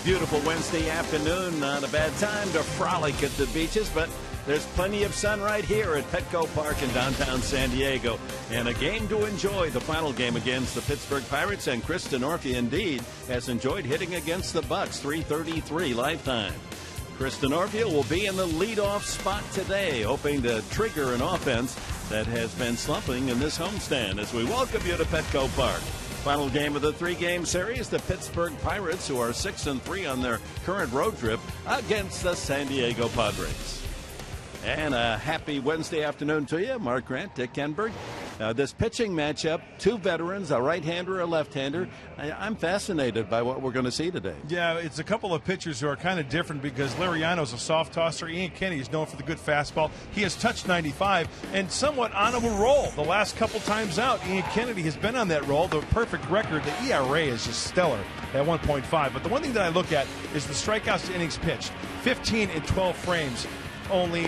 Beautiful Wednesday afternoon. Not a bad time to frolic at the beaches, but there's plenty of sun right here at Petco Park in downtown San Diego. And a game to enjoy, the final game against the Pittsburgh Pirates. And Chris Denorfia, indeed, has enjoyed hitting against the Bucks, .333 lifetime. Chris Denorfia will be in the leadoff spot today, hoping to trigger an offense that has been slumping in this homestand as we welcome you to Petco Park. Final game of the three-game series, the Pittsburgh Pirates, who are 6-3 on their current road trip, against the San Diego Padres. And a happy Wednesday afternoon to you. Mark Grant, Dick Kenberg. This pitching matchup, two veterans, a right-hander, a left-hander. I'm fascinated by what we're going to see today. Yeah, it's a couple of pitchers who are kind of different because Liriano's a soft tosser. Ian Kennedy is known for the good fastball. He has touched 95 and somewhat on a roll the last couple times out. Ian Kennedy has been on that roll. The perfect record, the ERA is just stellar at 1.5. But the one thing that I look at is the strikeouts to innings pitched. 15 in 12 frames. Only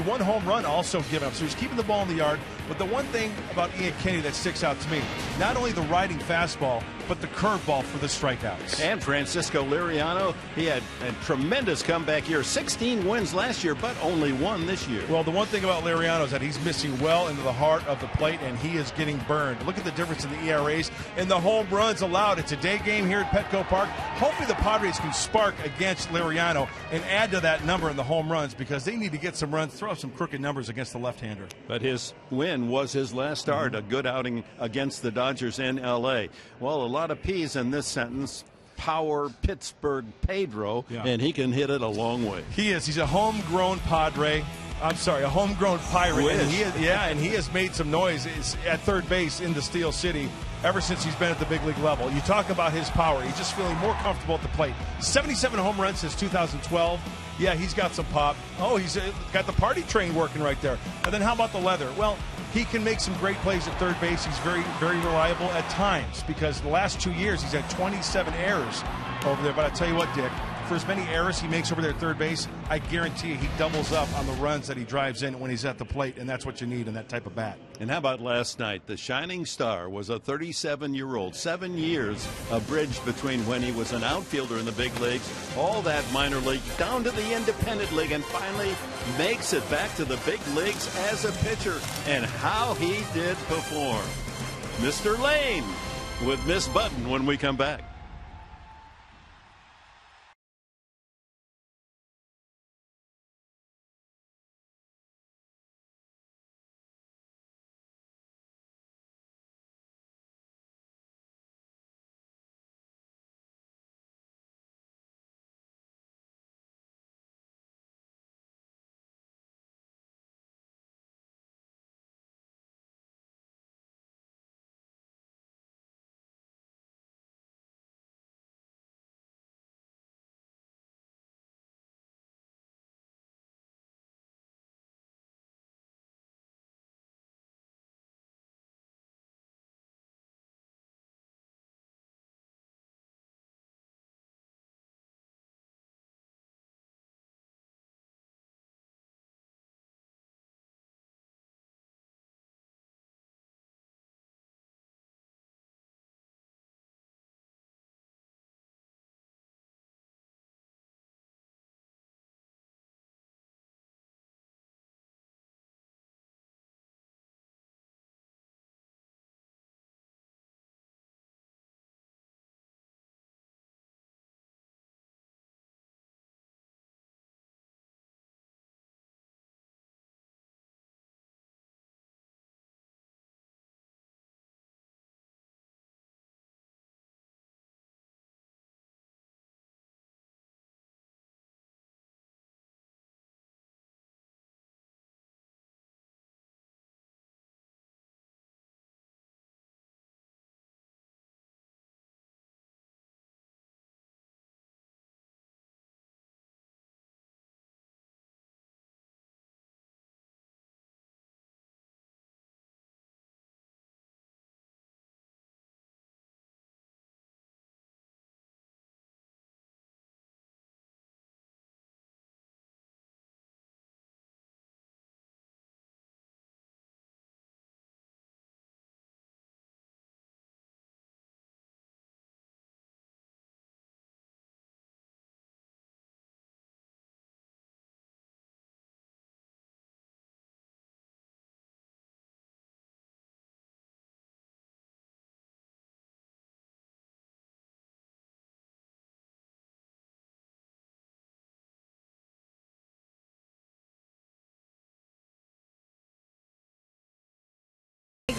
one home run also given up. So he's keeping the ball in the yard. But the one thing about Ian Kennedy that sticks out to me, not only the riding fastball, but the curveball for the strikeouts. And Francisco Liriano, he had a tremendous comeback year. 16 wins last year, but only one this year. Well, the one thing about Liriano is that he's missing well into the heart of the plate, and he is getting burned. Look at the difference in the ERAs and the home runs allowed. It's a day game here at Petco Park. Hopefully the Padres can spark against Liriano and add to that number in the home runs because they need to get some runs, throw some crooked numbers against the left-hander. But his win was his last start, a good outing against the Dodgers in L.A. Well, a lot of P's in this sentence. Power Pittsburgh Pedro, and he can hit it a long way. He is. He's a homegrown Padre. I'm sorry, a homegrown Pirate. And he has made some noise at third base in the Steel City ever since he's been at the big league level. You talk about his power. He's just feeling more comfortable at the plate. 77 home runs since 2012. Yeah, he's got some pop. Oh, he's got the party train working right there. And then how about the leather? Well, he can make some great plays at third base. He's very, very reliable at times because the last 2 years he's had 27 errors over there. But I tell you what, Dick, for as many errors he makes over there at third base, I guarantee you he doubles up on the runs that he drives in when he's at the plate, and that's what you need in that type of bat. And how about last night? The shining star was a 37-year-old, 7 years a bridge between when he was an outfielder in the big leagues, all that minor league, down to the independent league, and finally makes it back to the big leagues as a pitcher. And how he did perform. Mr. Lane with Miss Button when we come back.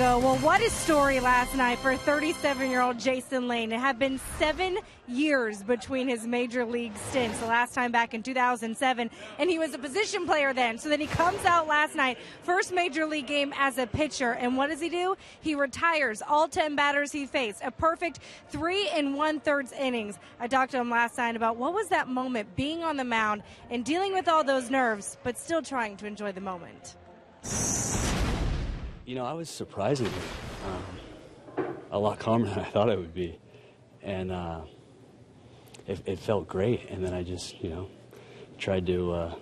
go. Well, what a story last night for 37-year-old Jason Lane. It had been 7 years between his major league stints, the last time back in 2007, and he was a position player then. So then he comes out last night, first major league game as a pitcher, and what does he do? He retires all 10 batters he faced, a perfect 3 1/3 innings. I talked to him last night about what was that moment, being on the mound and dealing with all those nerves, but still trying to enjoy the moment. You know, I was surprisingly a lot calmer than I thought I would be. And it felt great. And then I just, tried to,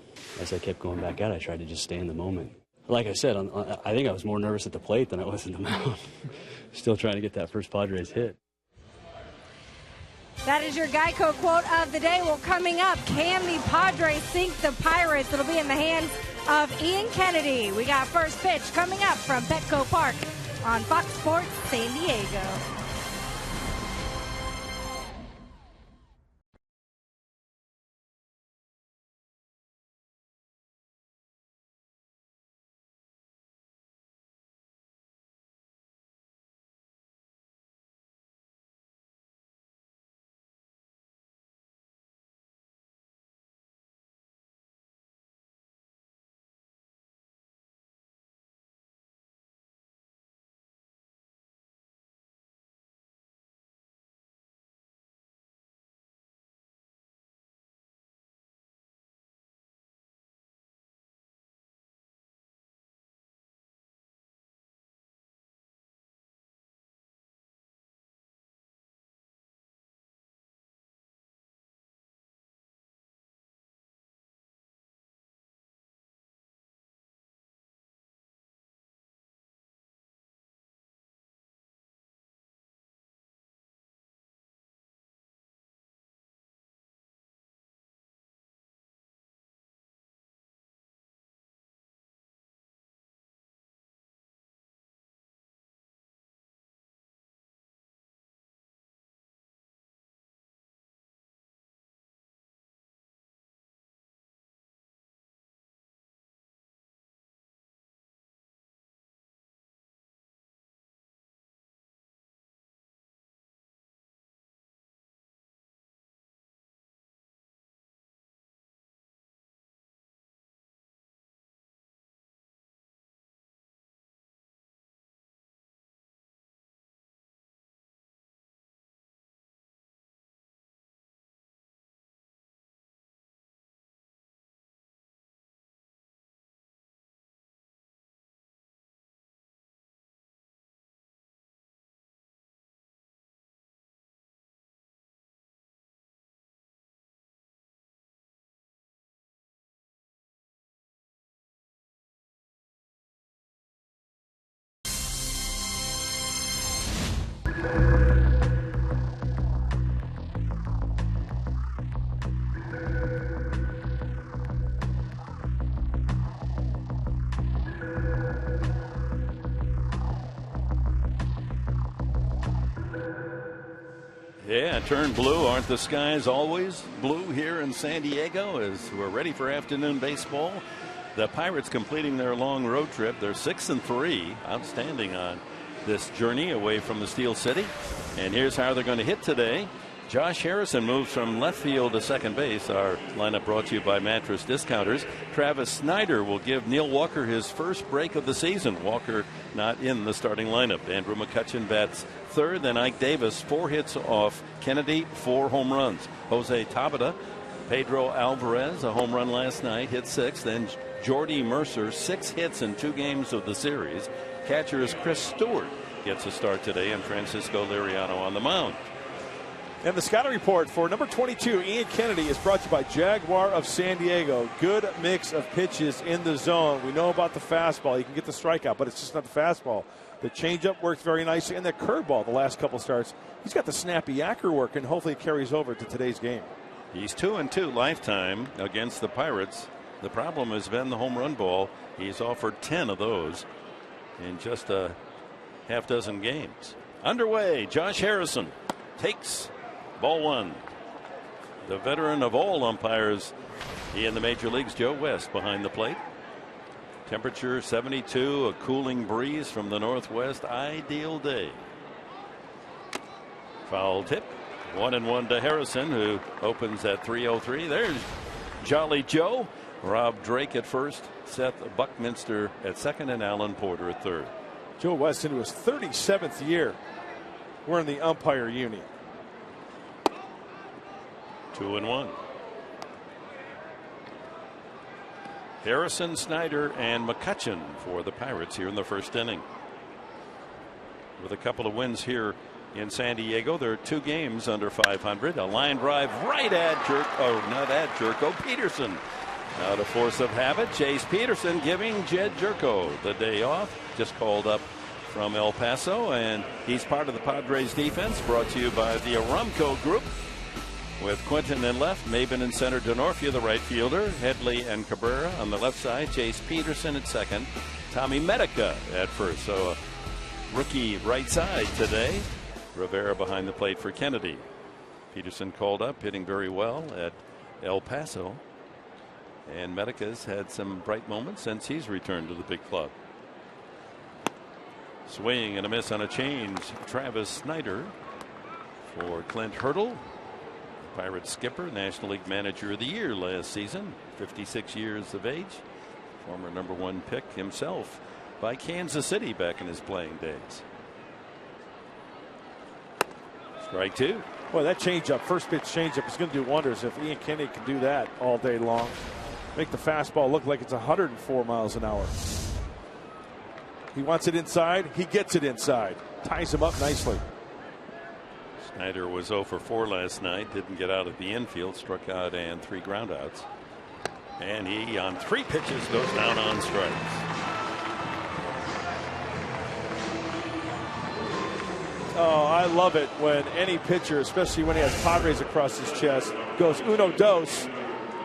as I kept going back out, I tried to just stay in the moment. Like I said, I think I was more nervous at the plate than I was in the mound. Still trying to get that first Padres hit. That is your Geico quote of the day. Well, coming up, can the Padres sink the Pirates? It'll be in the hands of Ian Kennedy. We got first pitch coming up from Petco Park on Fox Sports San Diego. Yeah, turn blue. Aren't the skies always blue here in San Diego as we're ready for afternoon baseball? The Pirates completing their long road trip. They're 6-3, outstanding on this journey away from the Steel City. And here's how they're going to hit today. Josh Harrison moves from left field to second base. Our lineup brought to you by Mattress Discounters. Travis Snyder will give Neil Walker his first break of the season. Walker not in the starting lineup. Andrew McCutchen bats third. Then Ike Davis, 4 hits off Kennedy, 4 home runs. Jose Tabata, Pedro Alvarez, a home run last night, hit 6. Then Jordy Mercer, 6 hits in 2 games of the series. Catcher is Chris Stewart, gets a start today, and Francisco Liriano on the mound. And the scouting report for number 22, Ian Kennedy, is brought to you by Jaguar of San Diego. Good mix of pitches in the zone. We know about the fastball. You can get the strikeout, but it's just not the fastball. The changeup worked very nicely, and the curveball the last couple starts. He's got the snappy yacker work, and hopefully it carries over to today's game. He's 2-2 lifetime against the Pirates. The problem has been the home run ball. He's offered 10 of those in just a half dozen games. Underway, Josh Harrison takes ball 1. The veteran of all umpires in the major leagues, Joe West, behind the plate. Temperature 72, a cooling breeze from the northwest. Ideal day. Foul tip. 1-1 to Harrison, who opens at 3:03. There's Jolly Joe. Rob Drake at first, Seth Buckminster at second, and Alan Porter at third. Joe West into his 37th year. We're in the umpire uni. 2-1. Harrison, Snyder, and McCutchen for the Pirates here in the first inning. With a couple of wins here in San Diego, there are 2 games under 500. A line drive right at Jerko Peterson. Out of force of habit, Chase Peterson giving Jed Jerko the day off. Just called up from El Paso, and he's part of the Padres defense, brought to you by the Aramco Group. With Quinton in left, Maben in center, Denorfia the right fielder, Headley and Cabrera on the left side, Chase Peterson at second, Tommy Medica at first. So a rookie right side today. Rivera behind the plate for Kennedy. Peterson called up, hitting very well at El Paso. And Medica's had some bright moments since he's returned to the big club. Swing and a miss on a change. Travis Snyder for Clint Hurdle. Pirates skipper, National League Manager of the Year last season, 56 years of age, former #1 pick himself by Kansas City back in his playing days. Strike 2. Boy, that changeup, first pitch changeup, is going to do wonders if Ian Kennedy can do that all day long. Make the fastball look like it's 104 miles an hour. He wants it inside. He gets it inside. Ties him up nicely. Snyder was 0 for 4 last night. Didn't get out of the infield. Struck out and 3 groundouts. And he, on 3 pitches, goes down on strikes. Oh, I love it when any pitcher, especially when he has Padres across his chest, goes uno dos,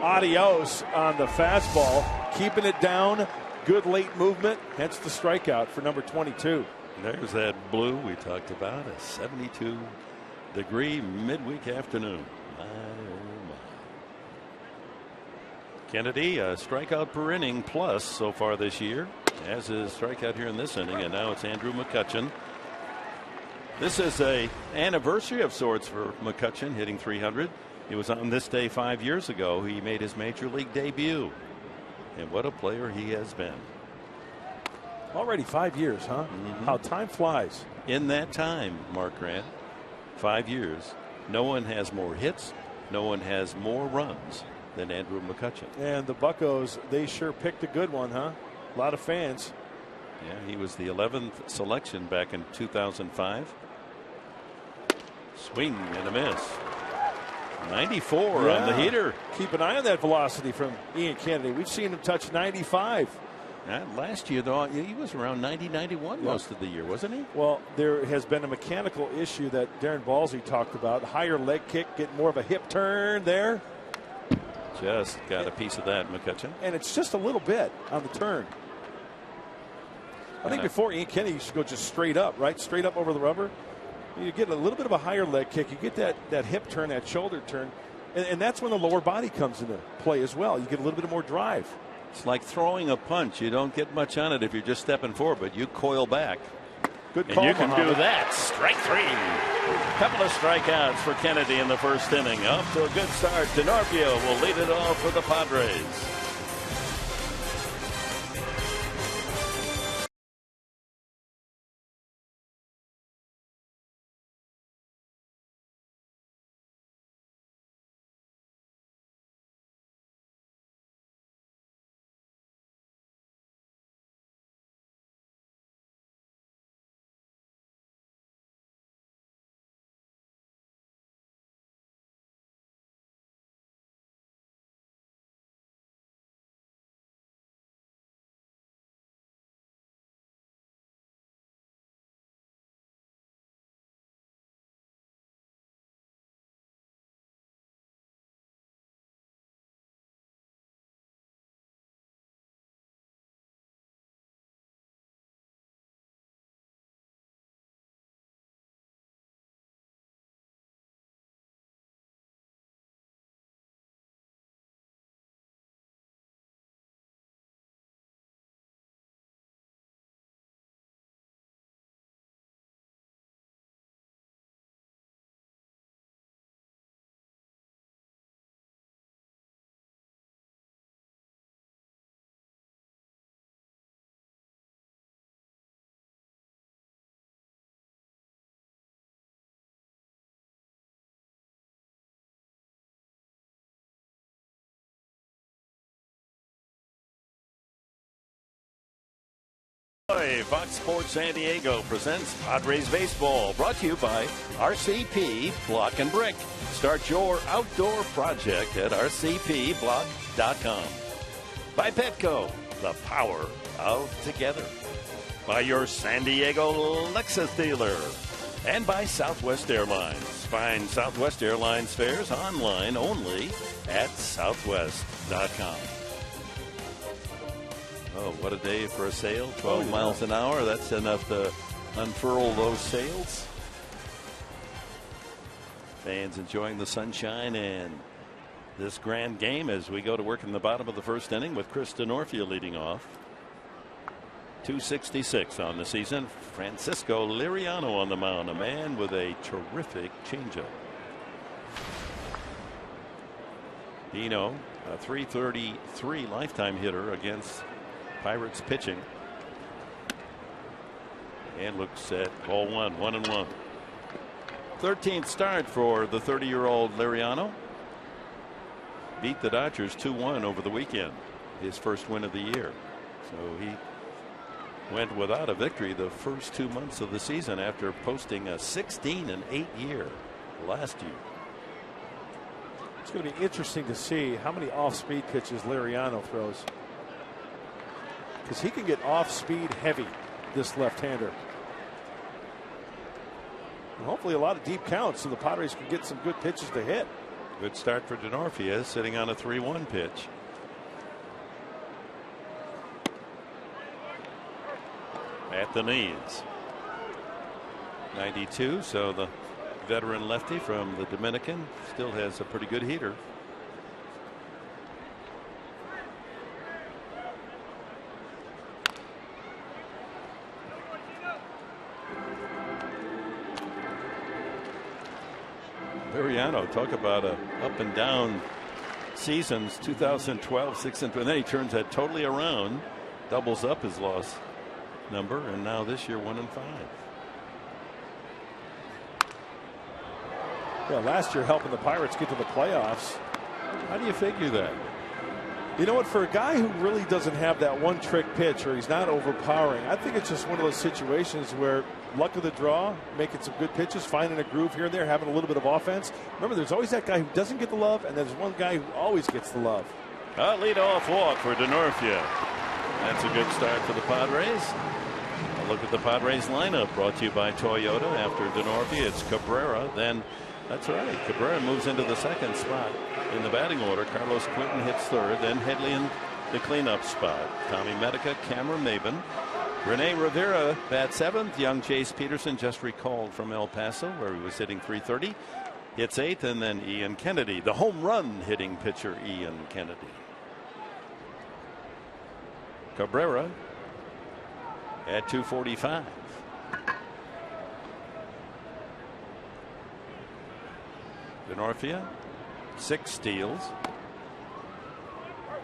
adios on the fastball, keeping it down. Good late movement, hence the strikeout for number 22. There's that blue we talked about, a 72-degree midweek afternoon. My, oh my. Kennedy, a strikeout per inning plus so far this year, as is strikeout here in this inning, and now it's Andrew McCutchen. This is a anniversary of sorts for McCutchen, hitting 300. It was on this day 5 years ago he made his major league debut. And what a player he has been. Already 5 years, huh? Mm-hmm. How time flies. In that time, Mark Grant, 5 years, no one has more hits, no one has more runs than Andrew McCutchen. And the Buccos, they sure picked a good one, huh? A lot of fans. Yeah, he was the 11th selection back in 2005. Swing and a miss. 94 on the heater. Keep an eye on that velocity from Ian Kennedy. We've seen him touch 95. Last year, though, he was around 90, 91 most of the year, wasn't he? Well, there has been a mechanical issue that Darren Balsey talked about. Higher leg kick, get more of a hip turn there. Just got a piece of that, McCutchen. And it's just a little bit on the turn. I think before Ian Kennedy used to go just straight up, right? Straight up over the rubber. You get a little bit of a higher leg kick. You get that hip turn, that shoulder turn. And that's when the lower body comes into play as well. You get a little bit more drive. It's like throwing a punch. You don't get much on it if you're just stepping forward, but you coil back. Good call, and you can Muhammad. do that. Strike 3. Couple of strikeouts for Kennedy in the first inning. Off to a good start. Denorfia will lead it off for the Padres. enjoy. Fox Sports San Diego presents Padres Baseball, brought to you by RCP Block and Brick. Start your outdoor project at rcpblock.com. By Petco, the power of together. By your San Diego Lexus dealer. And by Southwest Airlines. Find Southwest Airlines fares online only at southwest.com. Oh, what a day for a sail. 12 miles an hour. That's enough to unfurl those sails. Fans enjoying the sunshine and this grand game as we go to work in the bottom of the first inning with Chris Denorfia leading off. 266 on the season. Francisco Liriano on the mound, a man with a terrific changeup. Dino, a .333 lifetime hitter against Pirates pitching. And looks at ball one, 1-1. 13th start for the 30-year-old Liriano. Beat the Dodgers 2-1 over the weekend. His first win of the year. So he went without a victory the first 2 months of the season after posting a 16-8 year last year. It's going to be interesting to see how many off-speed pitches Liriano throws, because he can get off-speed heavy, this left-hander. And hopefully a lot of deep counts so the Padres can get some good pitches to hit. Good start for Denorfia, sitting on a 3-1 pitch. At the knees. 92, so the veteran lefty from the Dominican still has a pretty good heater. Liriano, talk about a up and down seasons. 2012, 6-2, and then he turns that totally around, doubles up his loss number, and now this year 1-5. Yeah, last year helping the Pirates get to the playoffs. How do you figure that? You know what, for a guy who really doesn't have that one trick pitch, or he's not overpowering, I think it's just one of those situations where luck of the draw, making some good pitches, finding a groove here and there, having a little bit of offense. Remember, there's always that guy who doesn't get the love, and there's one guy who always gets the love. A leadoff walk for Denorfia. That's a good start for the Padres. A look at the Padres lineup, brought to you by Toyota. After Denorfia, it's Cabrera. Then, that's right, Cabrera moves into the second spot in the batting order. Carlos Quinton hits third. Then Headley in the cleanup spot. Tommy Medica, Cameron Maben. Rene Rivera bats seventh. Young Chase Peterson, just recalled from El Paso, where he was hitting .330. Hits eighth. And then Ian Kennedy, the home run hitting pitcher Ian Kennedy. Cabrera at 245. Denorfia, 6 steals.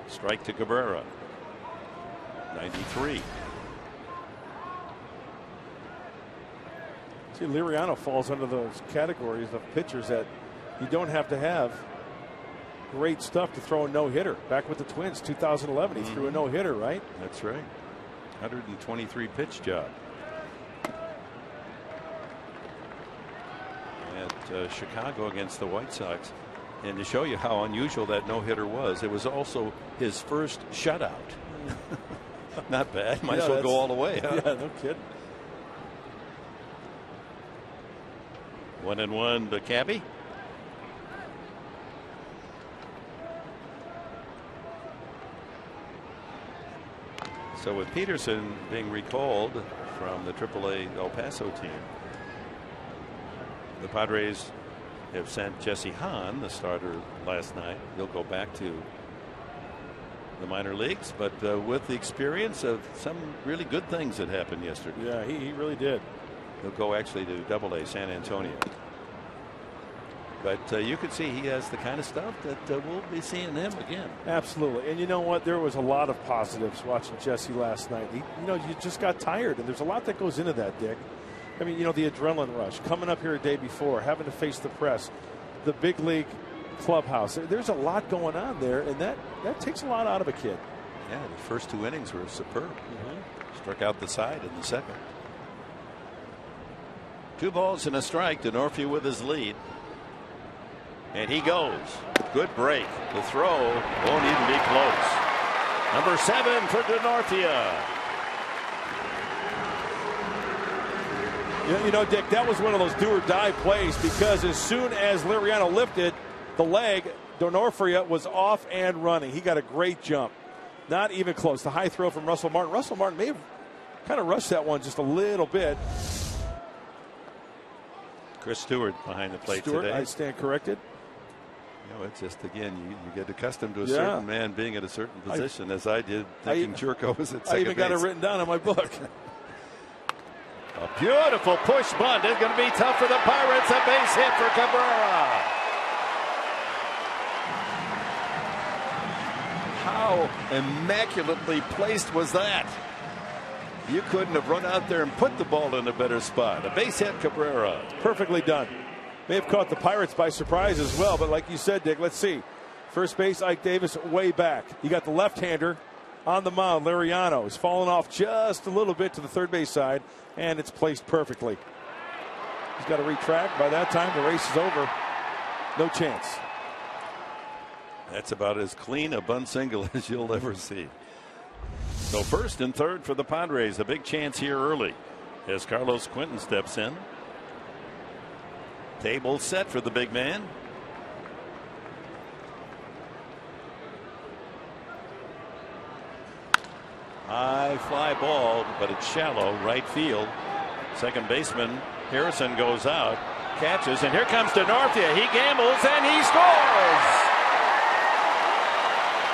Strike to Cabrera. 93. See, Liriano falls under those categories of pitchers that you don't have to have great stuff to throw a no-hitter. Back with the Twins, 2011, he threw a no-hitter, right? That's right. 123 pitch job. At Chicago against the White Sox. And to show you how unusual that no-hitter was, it was also his first shutout. Not bad. Might as well go all the way. Huh? Yeah, no kidding. 1-1 to Cabby. So with Peterson being recalled from the AAA El Paso team, the Padres have sent Jesse Hahn, the starter, last night. He'll go back to the minor leagues, but with the experience of some really good things that happened yesterday. Yeah, he really did. He'll go actually to AA San Antonio. But you can see he has the kind of stuff that we'll be seeing him again. Absolutely. And you know what? There was a lot of positives watching Jesse last night. You just got tired, and there's a lot that goes into that, Dick. I mean, the adrenaline rush, coming up here a day before, having to face the press, the big league clubhouse. There's a lot going on there, and that takes a lot out of a kid. Yeah, the first 2 innings were superb. Struck out the side in the second. 2 balls and a strike. Denorfia with his lead. And he goes. Good break. The throw won't even be close. Number 7 for Denorfia. You know, Dick, that was one of those do or die plays, because as soon as Liriano lifted the leg, Denorfia was off and running. He got a great jump. Not even close. The high throw from Russell Martin. Russell Martin may have kind of rushed that one just a little bit. Chris Stewart behind the plate today. I stand corrected. You know, it's just, again, you get accustomed to a certain man being at a certain position, as I did, thinking Jerko was at second I even got base. it written down in my book. A beautiful push bunt. It's going to be tough for the Pirates. A base hit for Cabrera. How immaculately placed was that? You couldn't have run out there and put the ball in a better spot. A base hit, Cabrera. Perfectly done. May have caught the Pirates by surprise as well, but like you said, Dick, let's see. First base, Ike Davis way back. You got the left-hander on the mound. Liriano is falling off just a little bit to the third base side, and it's placed perfectly. He's got to retract. By that time, the race is over. No chance. That's about as clean a bunt single as you'll ever see. So first and third for the Padres. A big chance here early as Carlos Quentin steps in. Table set for the big man. High fly ball, but it's shallow right field. Second baseman Harrison goes out, catches, and here comes Denorfia. He gambles and he scores.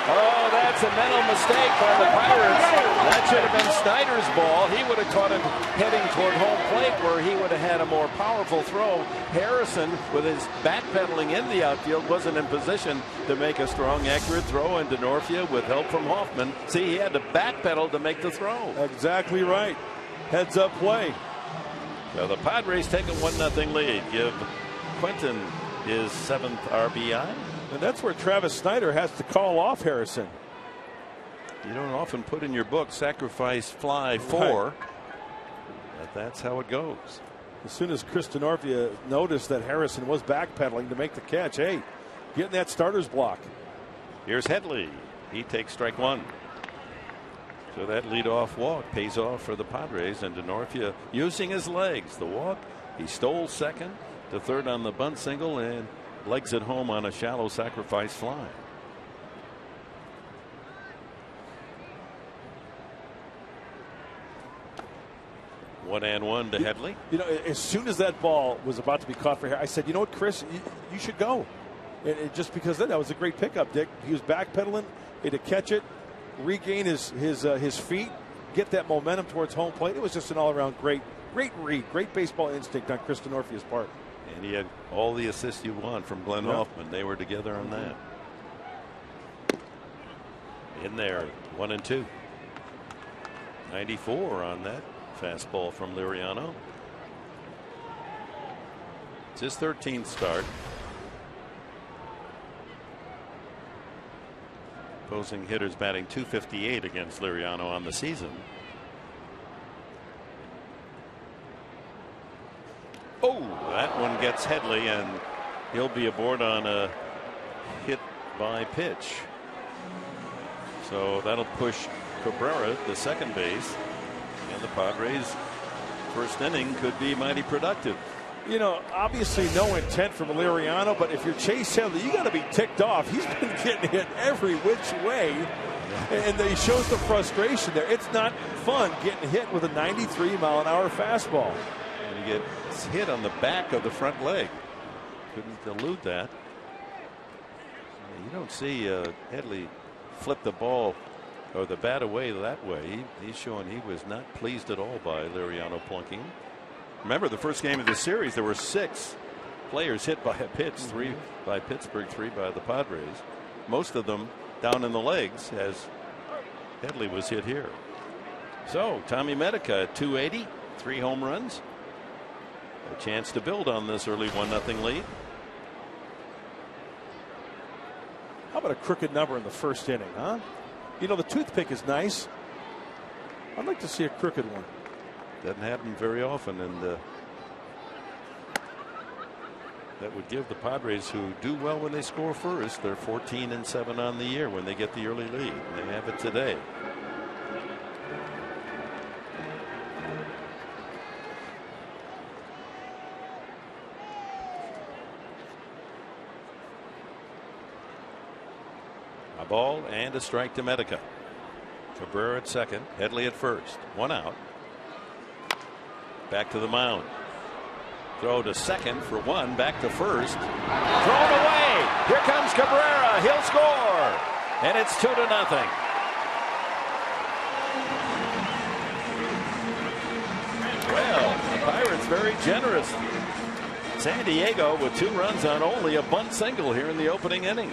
Oh, that's a mental mistake by the Pirates. That should have been Snyder's ball. He would have caught it heading toward home plate, where he would have had a more powerful throw. Harrison, with his backpedaling in the outfield, wasn't in position to make a strong, accurate throw, and Denorfia, with help from Hoffman, see, he had to backpedal to make the throw. Exactly right. Heads up play. So the Padres take a 1-0 lead. Give Quentin his 7th RBI. And that's where Travis Snyder has to call off Harrison. You don't often put in your book sacrifice fly 4, but that's how it goes. As soon as Chris Denorfia noticed that Harrison was backpedaling to make the catch, hey, getting that starter's block. Here's Headley. He takes strike 1. So that leadoff walk pays off for the Padres, and Denorfia using his legs. The walk, he stole second to third on the bunt single and legs it home on a shallow sacrifice fly. One and one to Headley. You know, as soon as that ball was about to be caught for Harrison, I said, you know what, Chris, you should go. And just because that was a great pickup, Dick. He was backpedaling, he had to catch it, regain his feet, get that momentum towards home plate. It was just an all-around great read, great baseball instinct on Chris Denorfia's part. And he had all the assists you want from Glenn Hoffman. They were together on that. In there, 1-2. 94 on that fastball from Liriano. It's his 13th start. Opposing hitters batting .258 against Liriano on the season. Oh, that one gets Headley, and he'll be aboard on a hit by pitch. So that'll push Cabrera to second base, and the Padres' first inning could be mighty productive. You know, obviously no intent from Liriano, but if you're Chase Headley, you got to be ticked off. He's been getting hit every which way, and he shows the frustration there. It's not fun getting hit with a 93-mile-an-hour fastball. And he gets hit on the back of the front leg. Couldn't elude that. You don't see Headley flip the ball or the bat away that way. He's showing he was not pleased at all by Liriano plunking. Remember, the first game of the series, there were 6 players hit by a pitch, 3 by Pittsburgh, 3 by the Padres. Most of them down in the legs, as Headley was hit here. So Tommy Medica at 280, 3 home runs. A chance to build on this early 1-0 lead. How about a crooked number in the first inning, huh? You know, the toothpick is nice. I'd like to see a crooked one. Doesn't happen very often, and that would give the Padres, who do well when they score first, they're 14-7 on the year when they get the early lead. They have it today. A ball and a strike to Medica. Cabrera at second, Headley at first. One out. Back to the mound. Throw to second for one. Back to first. Thrown away. Here comes Cabrera. He'll score. And it's 2-0. Well, the Pirates very generous. San Diego with 2 runs on only a bunt single here in the opening inning.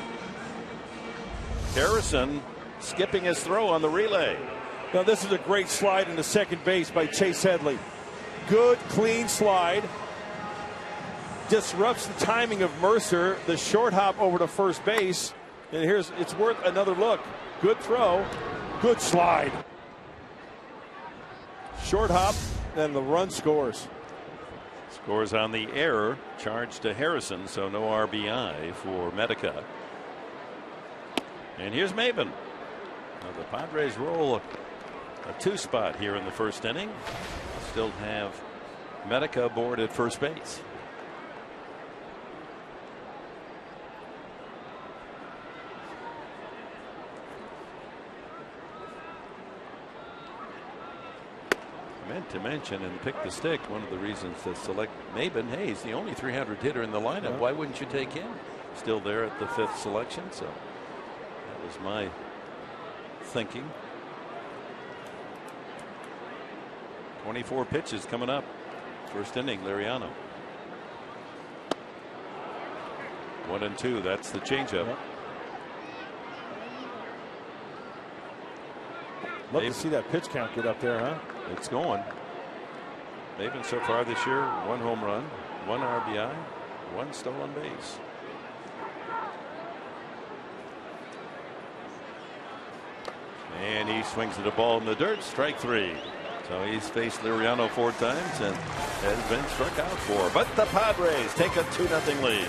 Harrison skipping his throw on the relay. Now this is a great slide into second base by Chase Headley. Good clean slide. Disrupts the timing of Mercer. The short hop over to first base. And it's worth another look. Good throw. Good slide. Short hop, and the run scores. Scores on the error charged to Harrison, so no RBI for Medica. And here's Maben. Now the Padres roll a 2 spot here in the first inning. Still have Medica aboard at first base. I meant to mention and pick the stick. One of the reasons to select Maben. Hey, he's the only 300 hitter in the lineup. Why wouldn't you take him? Still there at the 5th selection. So that was my thinking. 24 pitches coming up. First inning, Liriano. 1-2. That's the changeup. Yep. Love to see that pitch count get up there, huh? It's going. Maben so far this year, 1 home run, 1 RBI, 1 stolen base. And he swings at a ball in the dirt. Strike 3. So he's faced Liriano 4 times and has been struck out 4. But the Padres take a 2-0 lead.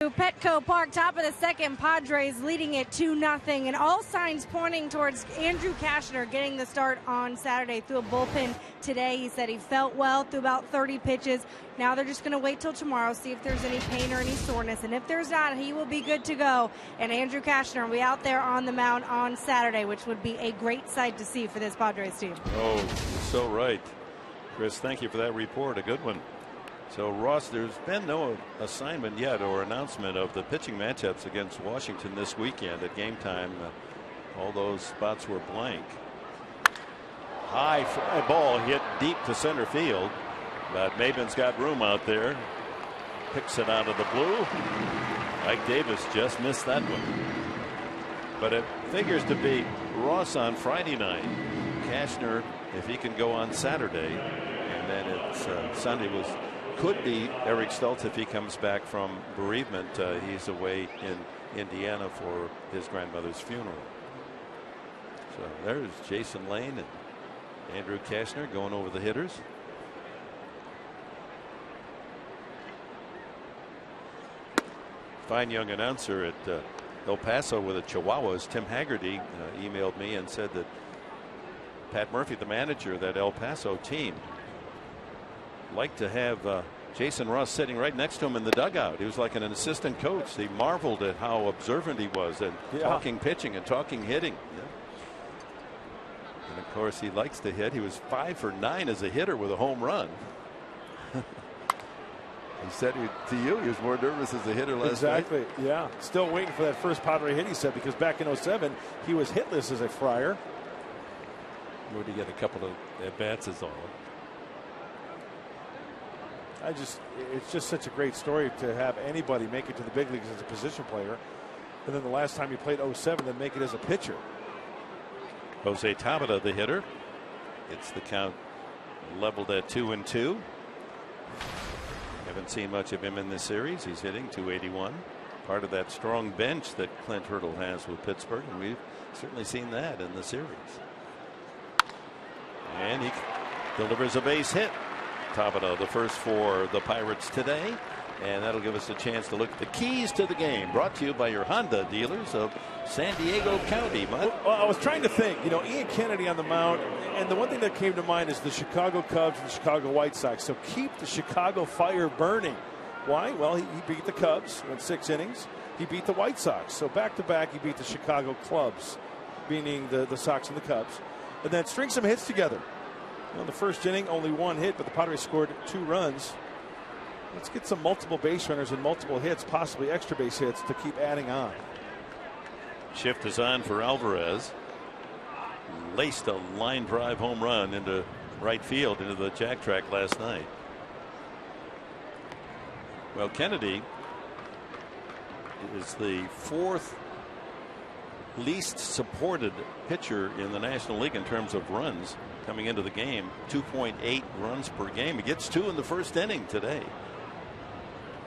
Petco Park, top of the second, Padres leading it 2-0, and all signs pointing towards Andrew Cashner getting the start on Saturday. Through a bullpen today. He said he felt well through about 30 pitches. Now they're just going to wait till tomorrow, see if there's any pain or any soreness, and if there's not, he will be good to go. And Andrew Cashner will be out there on the mound on Saturday, which would be a great sight to see for this Padres team. Oh, you're so right, Chris. Thank you for that report. A good one. So, Ross, there's been no assignment yet or announcement of the pitching matchups against Washington this weekend. At game time, all those spots were blank. High fly ball hit deep to center field, but Maben's got room out there. Picks it out of the blue. Mike Davis just missed that one. But it figures to be Ross on Friday night. Cashner, if he can go on Saturday, and then it's Sunday could be Eric Stultz if he comes back from bereavement. He's away in Indiana for his grandmother's funeral. So there's Jason Lane and Andrew Cashner going over the hitters. Fine young announcer at El Paso with the Chihuahuas, Tim Haggerty, emailed me and said that Pat Murphy, the manager of that El Paso team, liked to have Jason Ross sitting right next to him in the dugout. He was like an assistant coach. He marveled at how observant he was and talking pitching and talking hitting. Yeah. And of course, he likes to hit. He was 5 for 9 as a hitter with a home run. He said to you he was more nervous as a hitter last night. Exactly. Yeah. Still waiting for that first Padre hit, he said, because back in 07 he was hitless as a Friar. Where did he get a couple of at-bats is all. It's just such a great story to have anybody make it to the big leagues as a position player. And then the last time he played 07, then make it as a pitcher. Jose Tabata, the hitter. It's the count leveled at 2-2. Haven't seen much of him in this series. He's hitting .281. Part of that strong bench that Clint Hurdle has with Pittsburgh, and we've certainly seen that in the series. And he delivers a base hit. Tabata, the first for the Pirates today. And that'll give us a chance to look at the keys to the game. Brought to you by your Honda dealers of San Diego County. Well, I was trying to think, Ian Kennedy on the mound. And the one thing that came to mind is the Chicago Cubs and the Chicago White Sox. So keep the Chicago fire burning. Why? Well, he beat the Cubs, went 6 innings. He beat the White Sox. So back to back, he beat the Chicago clubs, meaning the Sox and the Cubs. And then string some hits together. The first inning, only 1 hit, but the Padres scored 2 runs. Let's get some multiple base runners and multiple hits, possibly extra base hits, to keep adding on. Shift is on for Alvarez. Laced a line drive home run into right field into the jack track last night. Well, Kennedy is the 4th least supported pitcher in the National League in terms of runs coming into the game. 2.8 runs per game. He gets 2 in the first inning today.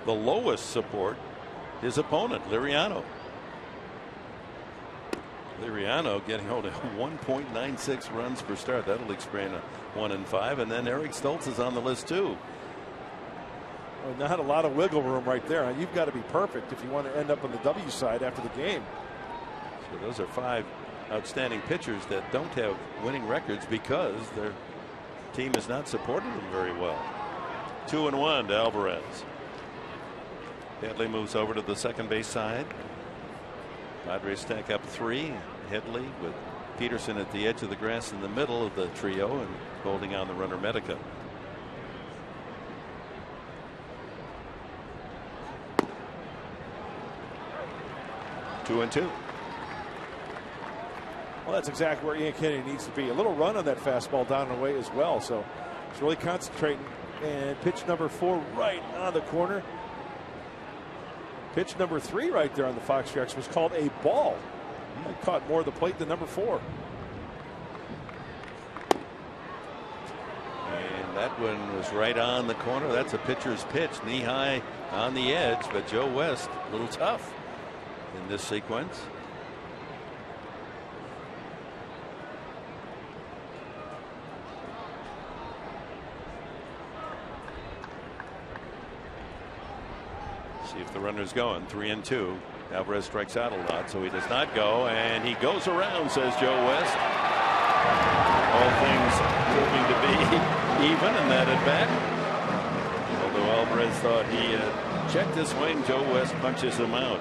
The lowest support, his opponent, Liriano. Liriano getting only 1.96 runs per start. That'll explain a 1-5. And then Eric Stultz is on the list too. Well, not a lot of wiggle room right there. You've got to be perfect if you want to end up on the W side after the game. So those are 5 outstanding pitchers that don't have winning records because their team has not supported them very well. 2-1 to Alvarez. Headley moves over to the second base side. Padres stack up 3. Headley with Peterson at the edge of the grass in the middle of the trio and holding on the runner Medica. Two and two. Well, that's exactly where Ian Kennedy needs to be. A little run on that fastball down and away as well. So he's really concentrating. And pitch number 4 right on the corner. Pitch number 3 right there on the Fox Tracks was called a ball. He caught more of the plate than number 4. And that one was right on the corner. That's a pitcher's pitch, knee high on the edge. But Joe West, a little tough in this sequence. See if the runner's going. 3-2. Alvarez strikes out a lot, so he does not go, and he goes around, says Joe West. All things proving to be even in that at bat. Although Alvarez thought he had checked his swing, Joe West punches him out.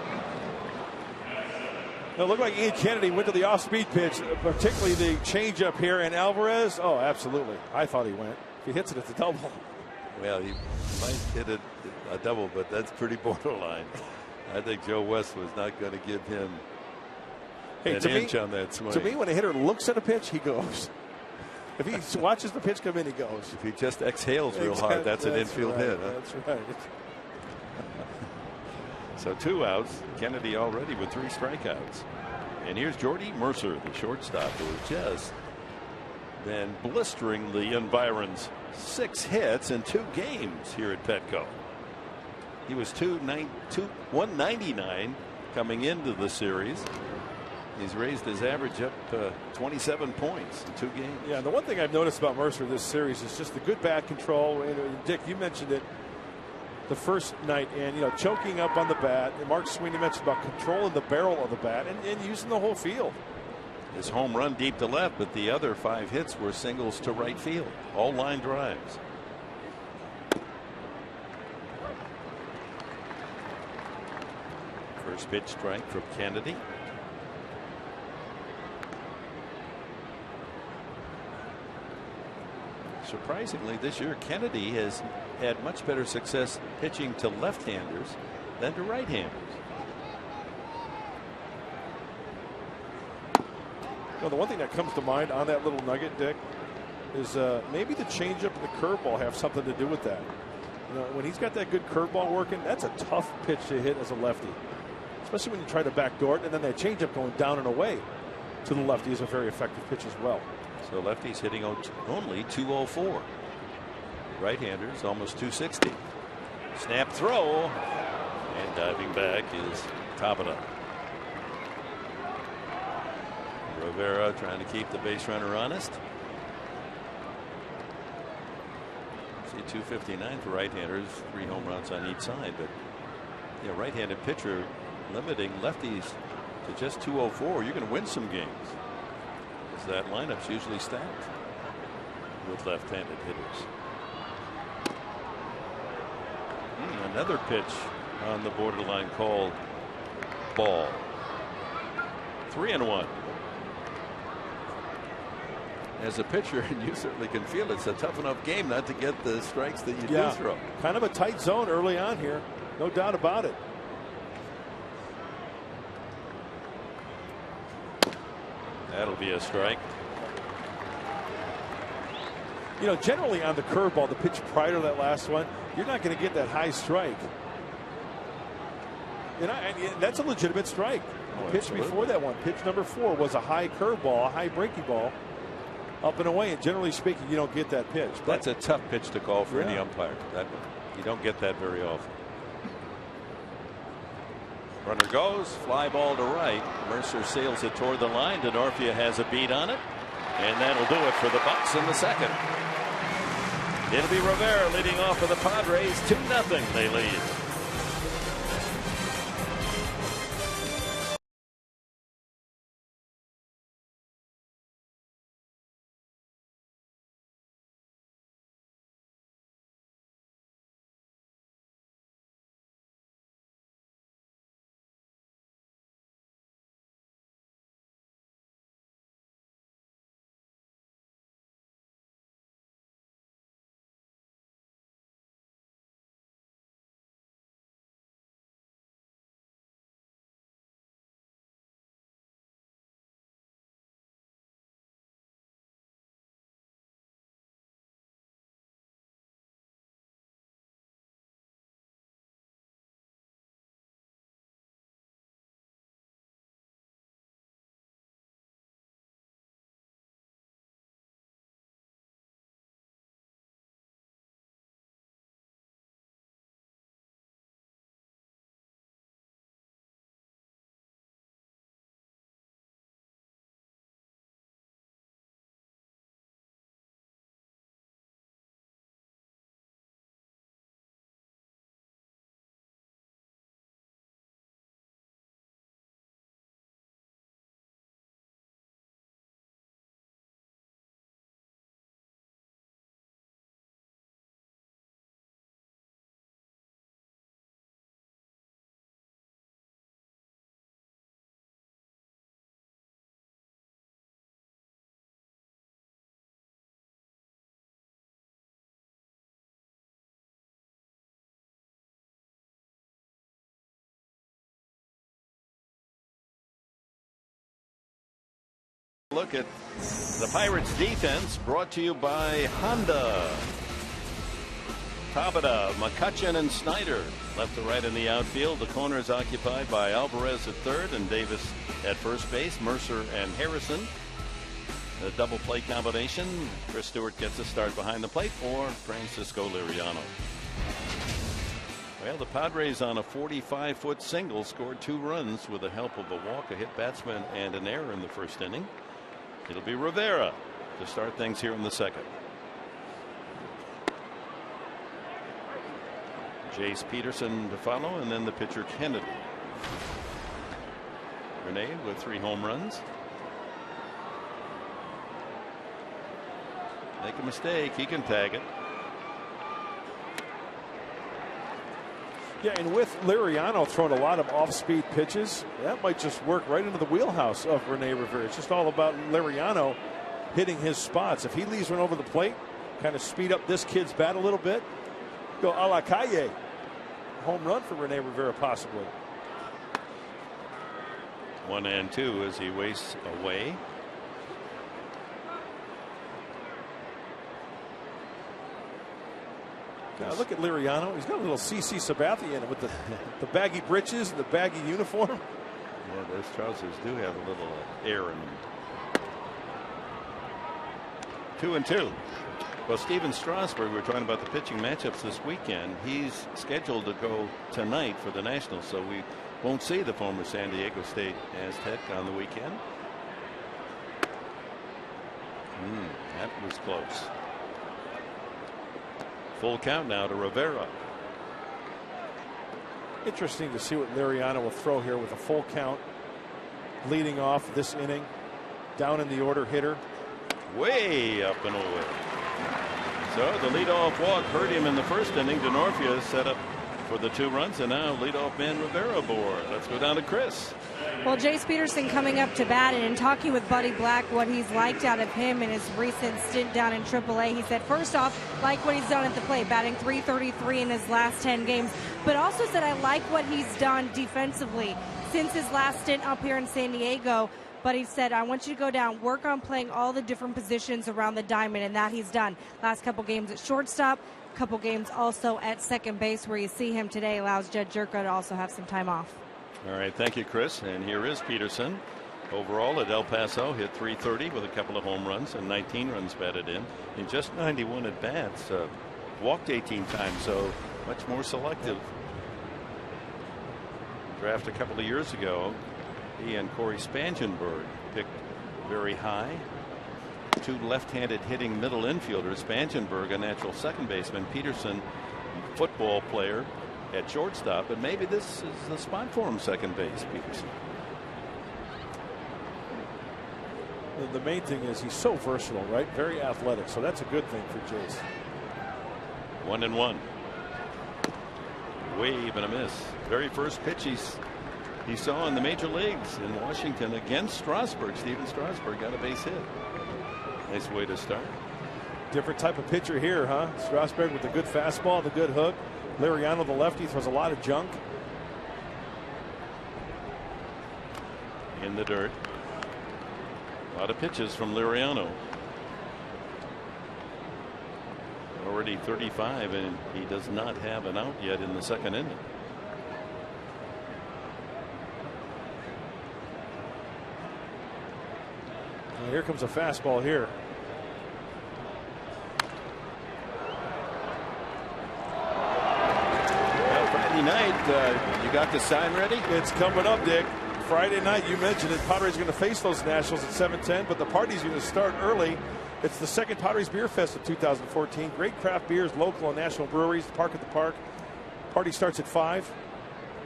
It looked like Ian Kennedy went to the off-speed pitch, particularly the changeup here, and Alvarez, oh, absolutely. I thought he went. If he hits it, it's a double. Well, he might hit a double, but that's pretty borderline. I think Joe West was not going to give him an inch on that swing. To me, when a hitter looks at a pitch, he goes. If he watches the pitch come in, he goes. If he just exhales real hard, that's an infield hit. Huh? That's right. So 2 outs. Kennedy already with 3 strikeouts. And here's Jordy Mercer, the shortstop, who has just been blistering the environs. 6 hits in 2 games here at Petco. He was 199 coming into the series. He's raised his average up 27 points in 2 games. Yeah, the one thing I've noticed about Mercer this series is just the good bat control. And Dick, you mentioned it the first night, and choking up on the bat. And Mark Sweeney mentioned about controlling the barrel of the bat and using the whole field. His home run deep to left, but the other 5 hits were singles to right field, all line drives. First pitch strike from Kennedy. Surprisingly, this year Kennedy has had much better success pitching to left-handers than to right-handers. The one thing that comes to mind on that little nugget, Dick, is maybe the changeup and the curveball have something to do with that. When he's got that good curveball working, that's a tough pitch to hit as a lefty, especially when you try to backdoor it, and then that changeup going down and away to the lefty is a very effective pitch as well. So lefties hitting only 204. Right-handers almost 260. Snap throw, and diving back is Tabata. Rivera trying to keep the base runner honest. See 259 for right-handers, 3 home runs on each side, but right-handed pitcher limiting lefties to just 204. You're going to win some games, because that lineup's usually stacked with left-handed hitters. Another pitch on the borderline called ball. 3-1. As a pitcher, and you certainly can feel it's a tough enough game not to get the strikes that you do throw. Kind of a tight zone early on here, no doubt about it. That'll be a strike. Generally on the curveball, the pitch prior to that last one, you're not going to get that high strike. And that's a legitimate strike. The pitch before that one, pitch number 4, was a high curveball, a high breaking ball, up and away. And generally speaking, you don't get that pitch. That's a tough pitch to call for any umpire. You don't get that very often. Runner goes, fly ball to right. Mercer sails it toward the line. Denorfia has a beat on it, and that'll do it for the Bucks in the second. It'll be Rivera leading off for the Padres. 2-0 they lead. Look at the Pirates defense, brought to you by Honda. Tabata, McCutchen, and Snyder left to right in the outfield. The corner is occupied by Alvarez at third and Davis at first base. Mercer and Harrison. The double play combination. Chris Stewart gets a start behind the plate for Francisco Liriano. Well, the Padres on a 45-foot single scored 2 runs with the help of a walk, a hit batsman, and an error in the first inning. It'll be Rivera to start things here in the second. Jace Peterson to follow, and then the pitcher Kennedy. Grenade with 3 home runs. Make a mistake, he can tag it. Yeah, and with Liriano throwing a lot of off-speed pitches, that might just work right into the wheelhouse of Rene Rivera. It's just all about Liriano hitting his spots. If he leaves one over the plate, kind of speed up this kid's bat a little bit, go a la Calle. Home run for Rene Rivera, possibly. 1-2 as he wastes away. Now look at Liriano. He's got a little CC Sabathia in it with the baggy breeches and the baggy uniform. Yeah, those trousers do have a little air in them. 2-2. Well, Steven Strasburg, we were talking about the pitching matchups this weekend. He's scheduled to go tonight for the Nationals, so we won't see the former San Diego State Aztec on the weekend. That was close. Full count now to Rivera. Interesting to see what Liriano will throw here with a full count leading off this inning. Down in the order hitter. Way up and away. So the leadoff walk hurt him in the first inning. DeNorfia set up for the 2 runs, and now leadoff man Rivera aboard. Let's go down to Chris. Well, Jace Peterson coming up to bat, and in talking with Buddy Black what he's liked out of him in his recent stint down in AAA, he said first off, like what he's done at the plate, batting .333 in his last 10 games, but also said I like what he's done defensively since his last stint up here in San Diego. But he said, I want you to go down, work on playing all the different positions around the diamond, and that he's done. Last couple games at shortstop, couple games also at second base, where you see him today allows Jed Jerko to also have some time off. All right, thank you, Chris. And here is Peterson. Overall at El Paso, hit .330 with a couple of home runs and 19 runs batted in just 91 at bats. Walked 18 times, so much more selective. Draft a couple of years ago, he and Corey Spangenberg picked very high. 2 left-handed hitting middle infielders. Spangenberg, a natural second baseman. Peterson, football player at shortstop. But maybe this is the spot for him, second base, Peterson. The main thing is he's so versatile, right? Very athletic. So that's a good thing for Jace. 1-1. Wave and a miss. Very first pitch he saw in the major leagues in Washington against Strasburg. Steven Strasburg got a base hit. Nice way to start. Different type of pitcher here, huh? Strasburg with the good fastball, the good hook. Liriano, the lefty, throws a lot of junk. In the dirt. A lot of pitches from Liriano. Already 35, and he does not have an out yet in the second inning. Well, here comes a fastball here. Well, Friday night, you got the sign ready? It's coming up, Dick. Friday night, you mentioned it. Padres are going to face those Nationals at 7:10, but the party's going to start early. It's the second Padres Beer Fest of 2014. Great craft beers, local and national breweries. Park at the Park. Party starts at 5.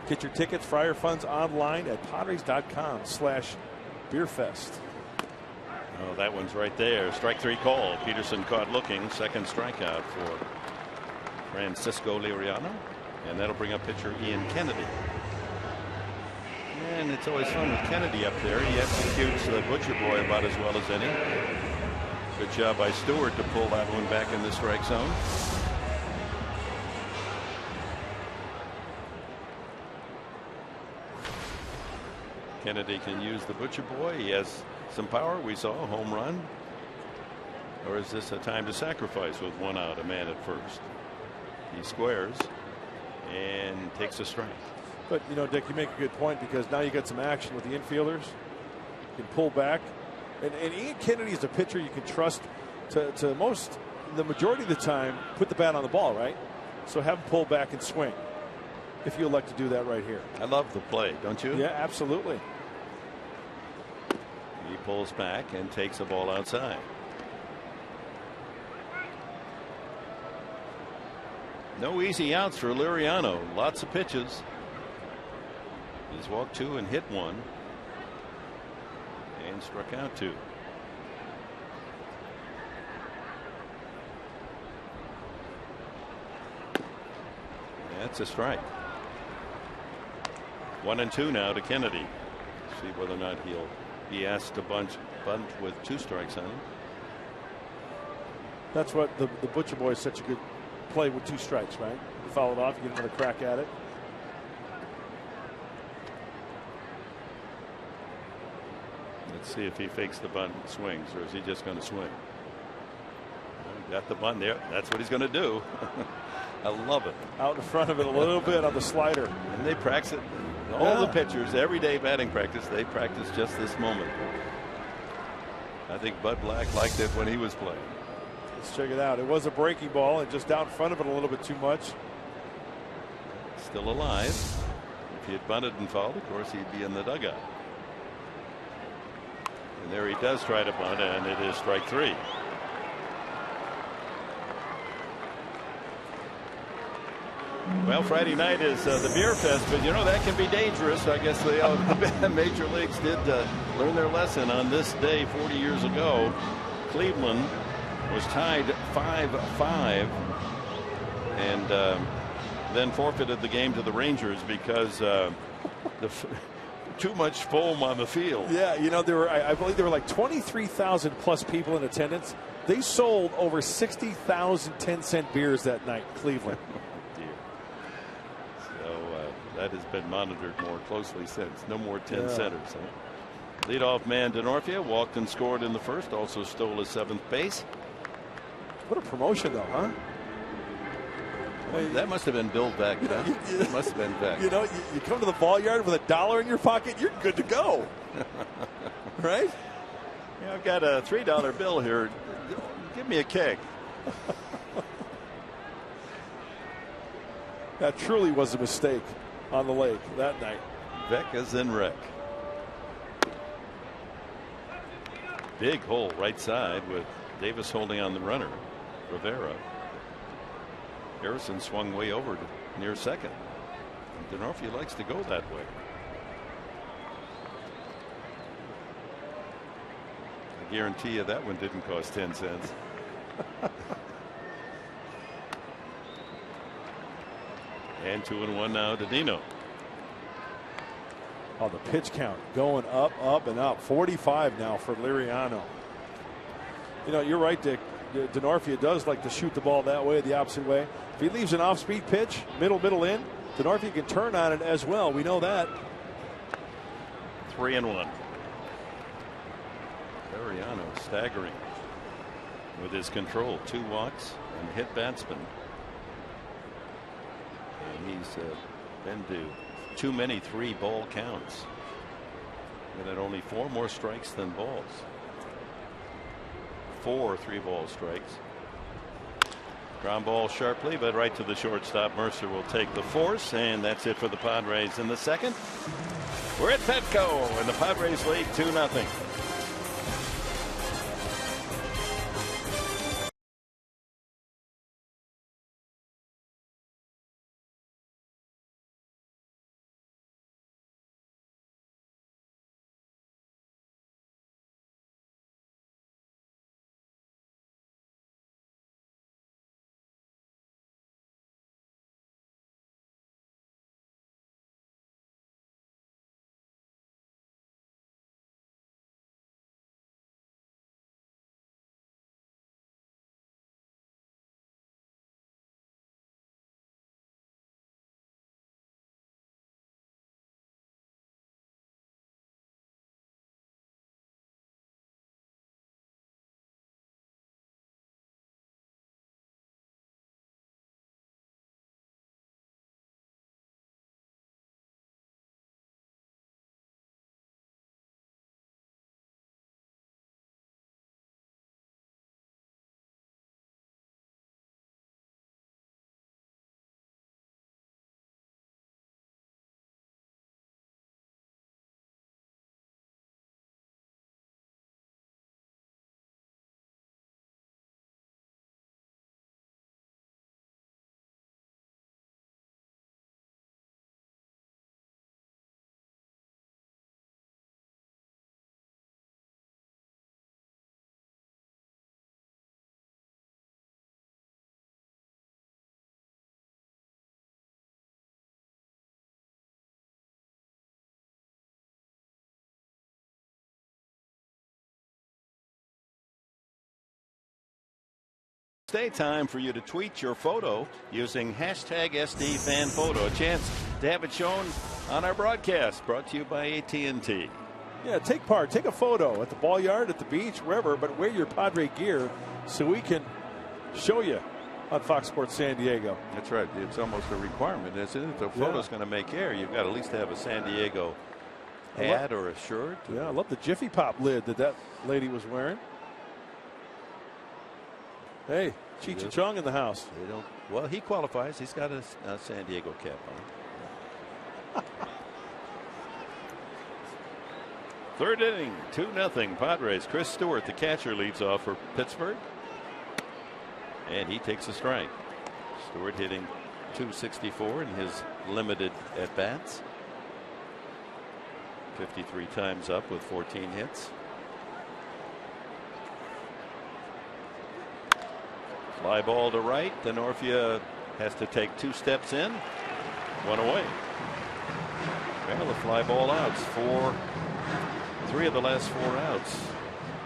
Get your tickets, Friar Funds online at padres.com/beerfest. Oh, that one's right there. Strike 3 call. Peterson caught looking. Second strikeout for Francisco Liriano. And that'll bring up pitcher Ian Kennedy. And it's always fun with Kennedy up there. He executes the Butcher Boy about as well as any. Good job by Stewart to pull that one back in the strike zone. Kennedy can use the Butcher Boy. He has some power. We saw a home run. Or is this a time to sacrifice with 1 out, a man at first? He squares and takes a strike. But, you know, Dick, you make a good point, because now you got some action with the infielders. You can pull back. And Ian Kennedy is a pitcher you can trust to the majority of the time, put the bat on the ball, right? So have him pull back and swing, if you elect to do that right here. I love the play, don't you? Yeah, absolutely. He pulls back and takes the ball outside. No easy outs for Liriano. Lots of pitches. He's walked 2 and hit 1. And struck out 2. That's a strike. 1 and 2 now to Kennedy. See whether or not he'll be asked to bunt with 2 strikes on him. That's what the Butcher Boy is such a good play, with 2 strikes, right? You foul it off, you get another crack at it. Let's see if he fakes the bunt and swings, or is he just going to swing? Well, got the bunt there. That's what he's going to do. I love it. Out in front of it a little bit on the slider. And they practice it. All the pitchers, every day batting practice, they practice just this moment. I think Bud Black liked it when he was playing. Let's check it out. It was a breaking ball, and just out in front of it a little bit too much. Still alive. If he had bunted and fouled, of course, he'd be in the dugout. And there he does try to bunt, and it is strike 3. Well, Friday night is the beer fest, but you know that can be dangerous. I guess the major leagues did learn their lesson on this day 40 years ago. Cleveland was tied 5-5 and then forfeited the game to the Rangers because too much foam on the field. Yeah, you know, I believe there were like 23,000 plus people in attendance. They sold over 60,000 10-cent beers that night, Cleveland. That has been monitored more closely since. No more 10 centers. Huh? Leadoff man Denorfia walked and scored in the first. Also stole his 7th base. What a promotion, though, huh? Well, that must have been billed back then. It must have been back. You know, you come to the ball yard with $1 in your pocket, you're good to go. Right? Yeah, I've got a $3 bill here. Give me a keg. That truly was a mistake on the lake that night. Beck is in wreck. Big hole right side with Davis holding on the runner. Rivera. Harrison swung way over to near second. Denorfia likes to go that way. I guarantee you that one didn't cost 10 cents. And 2-1 now to Dino. Oh, the pitch count going up, up, and up. 45 now for Liriano. You know, you're right, Dick. Denorfia does like to shoot the ball that way, the opposite way. If he leaves an off-speed pitch, middle in, Denorfia can turn on it as well. We know that. 3-1. Liriano staggering with his control. 2 walks and hit batsman. And he's been to too many 3-ball counts. And at only 4 more strikes than balls. 4 3-ball strikes. Ground ball sharply, but right to the shortstop. Mercer will take the force, and that's it for the Padres in the second. We're at Petco, and the Padres lead 2-0. Stay time for you to tweet your photo using hashtag SDFanPhoto. A chance to have it shown on our broadcast, brought to you by AT&T. Yeah, take part. Take a photo at the ball yard, at the beach, wherever, but wear your Padre gear so we can show you on Fox Sports San Diego. That's right. It's almost a requirement, isn't it? If the photo's going to make air, you've got to at least have a San Diego hat or a shirt. Yeah, I love the Jiffy Pop lid that lady was wearing. Hey, Cheech Chong in the house. Well, he qualifies. He's got a San Diego cap on. Third inning, 2-0 Padres. Chris Stewart, the catcher, leads off for Pittsburgh. And he takes a strike. Stewart hitting .264 in his limited at-bats. 53 times up with 14 hits. Fly ball to right. Denorfia has to take 2 steps in. 1 away. Well, the fly ball outs. 3 of the last 4 outs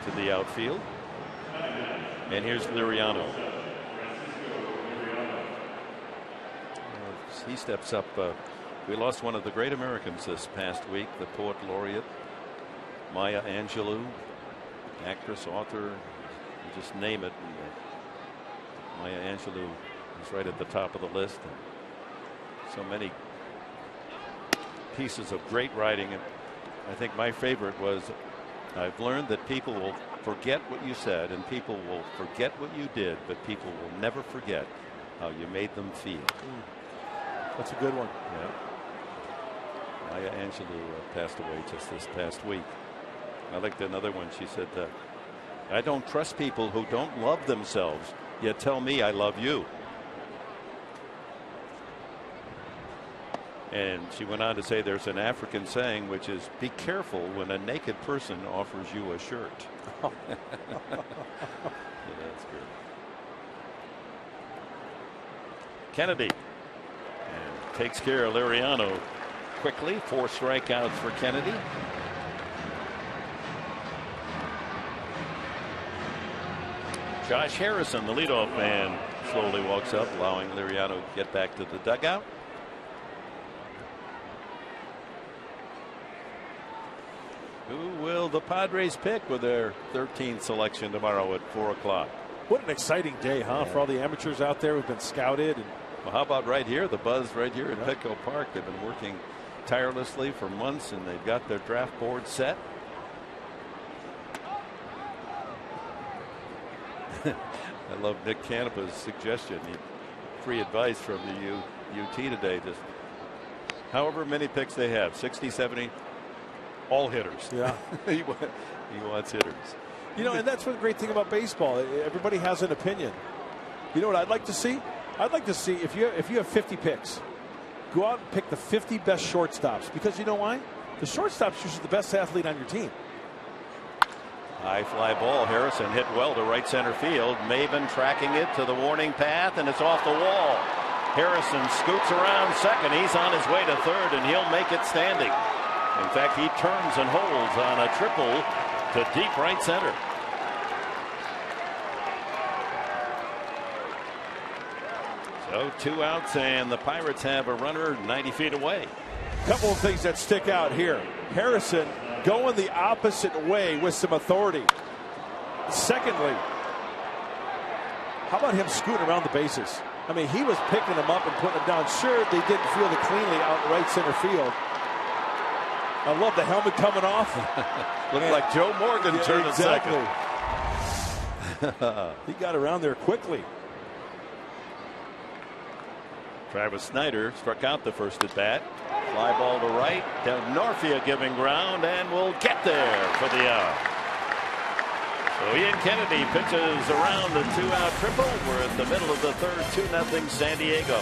to the outfield. And here's Liriano. He steps up. We lost one of the great Americans this past week, the poet laureate Maya Angelou, actress, author, you just name it. Maya Angelou is right at the top of the list. So many pieces of great writing. And I think my favorite was, I've learned that people will forget what you said and people will forget what you did, but people will never forget how you made them feel. That's a good one. Yeah. Maya Angelou passed away just this past week. I liked another one. She said, I don't trust people who don't love themselves, yet tell me I love you. And she went on to say there's an African saying which is, be careful when a naked person offers you a shirt. Yeah, that's good. Kennedy and takes care of Liriano quickly. 4 strikeouts for Kennedy. Josh Harrison, the leadoff man, slowly walks up, allowing Liriano to get back to the dugout. Who will the Padres pick with their 13th selection tomorrow at 4 o'clock? What an exciting day, huh? For all the amateurs out there who've been scouted. And well, how about right here, the buzz right here at Petco Park? They've been working tirelessly for months, and they've got their draft board set. I love Nick Canepa's suggestion. Free advice from the UT today. Just however many picks they have, 60, 70, all hitters. Yeah. He wants hitters. You know, and that's what the great thing about baseball. Everybody has an opinion. You know what I'd like to see? I'd like to see if you have 50 picks, go out and pick the 50 best shortstops. Because you know why? The shortstop's usually the best athlete on your team. High fly ball. Harrison hit well to right center field. Maven tracking it to the warning path, and it's off the wall. Harrison scoots around second. He's on his way to third, and he'll make it standing. In fact, he turns and holds on a triple to deep right center. So 2 outs, and the Pirates have a runner 90 feet away. Couple of things that stick out here. Harrison going the opposite way with some authority. Secondly, how about him scooting around the bases? I mean, he was picking them up and putting them down. Sure, they didn't field it cleanly out in right center field. I love the helmet coming off. Looked like Joe Morgan turned exactly. second. He got around there quickly. Travis Snyder struck out the first at bat. Fly ball to right. Denorfia giving ground and will get there for the out. So Ian Kennedy pitches around a 2-out triple. We're in the middle of the third. 2-0 San Diego.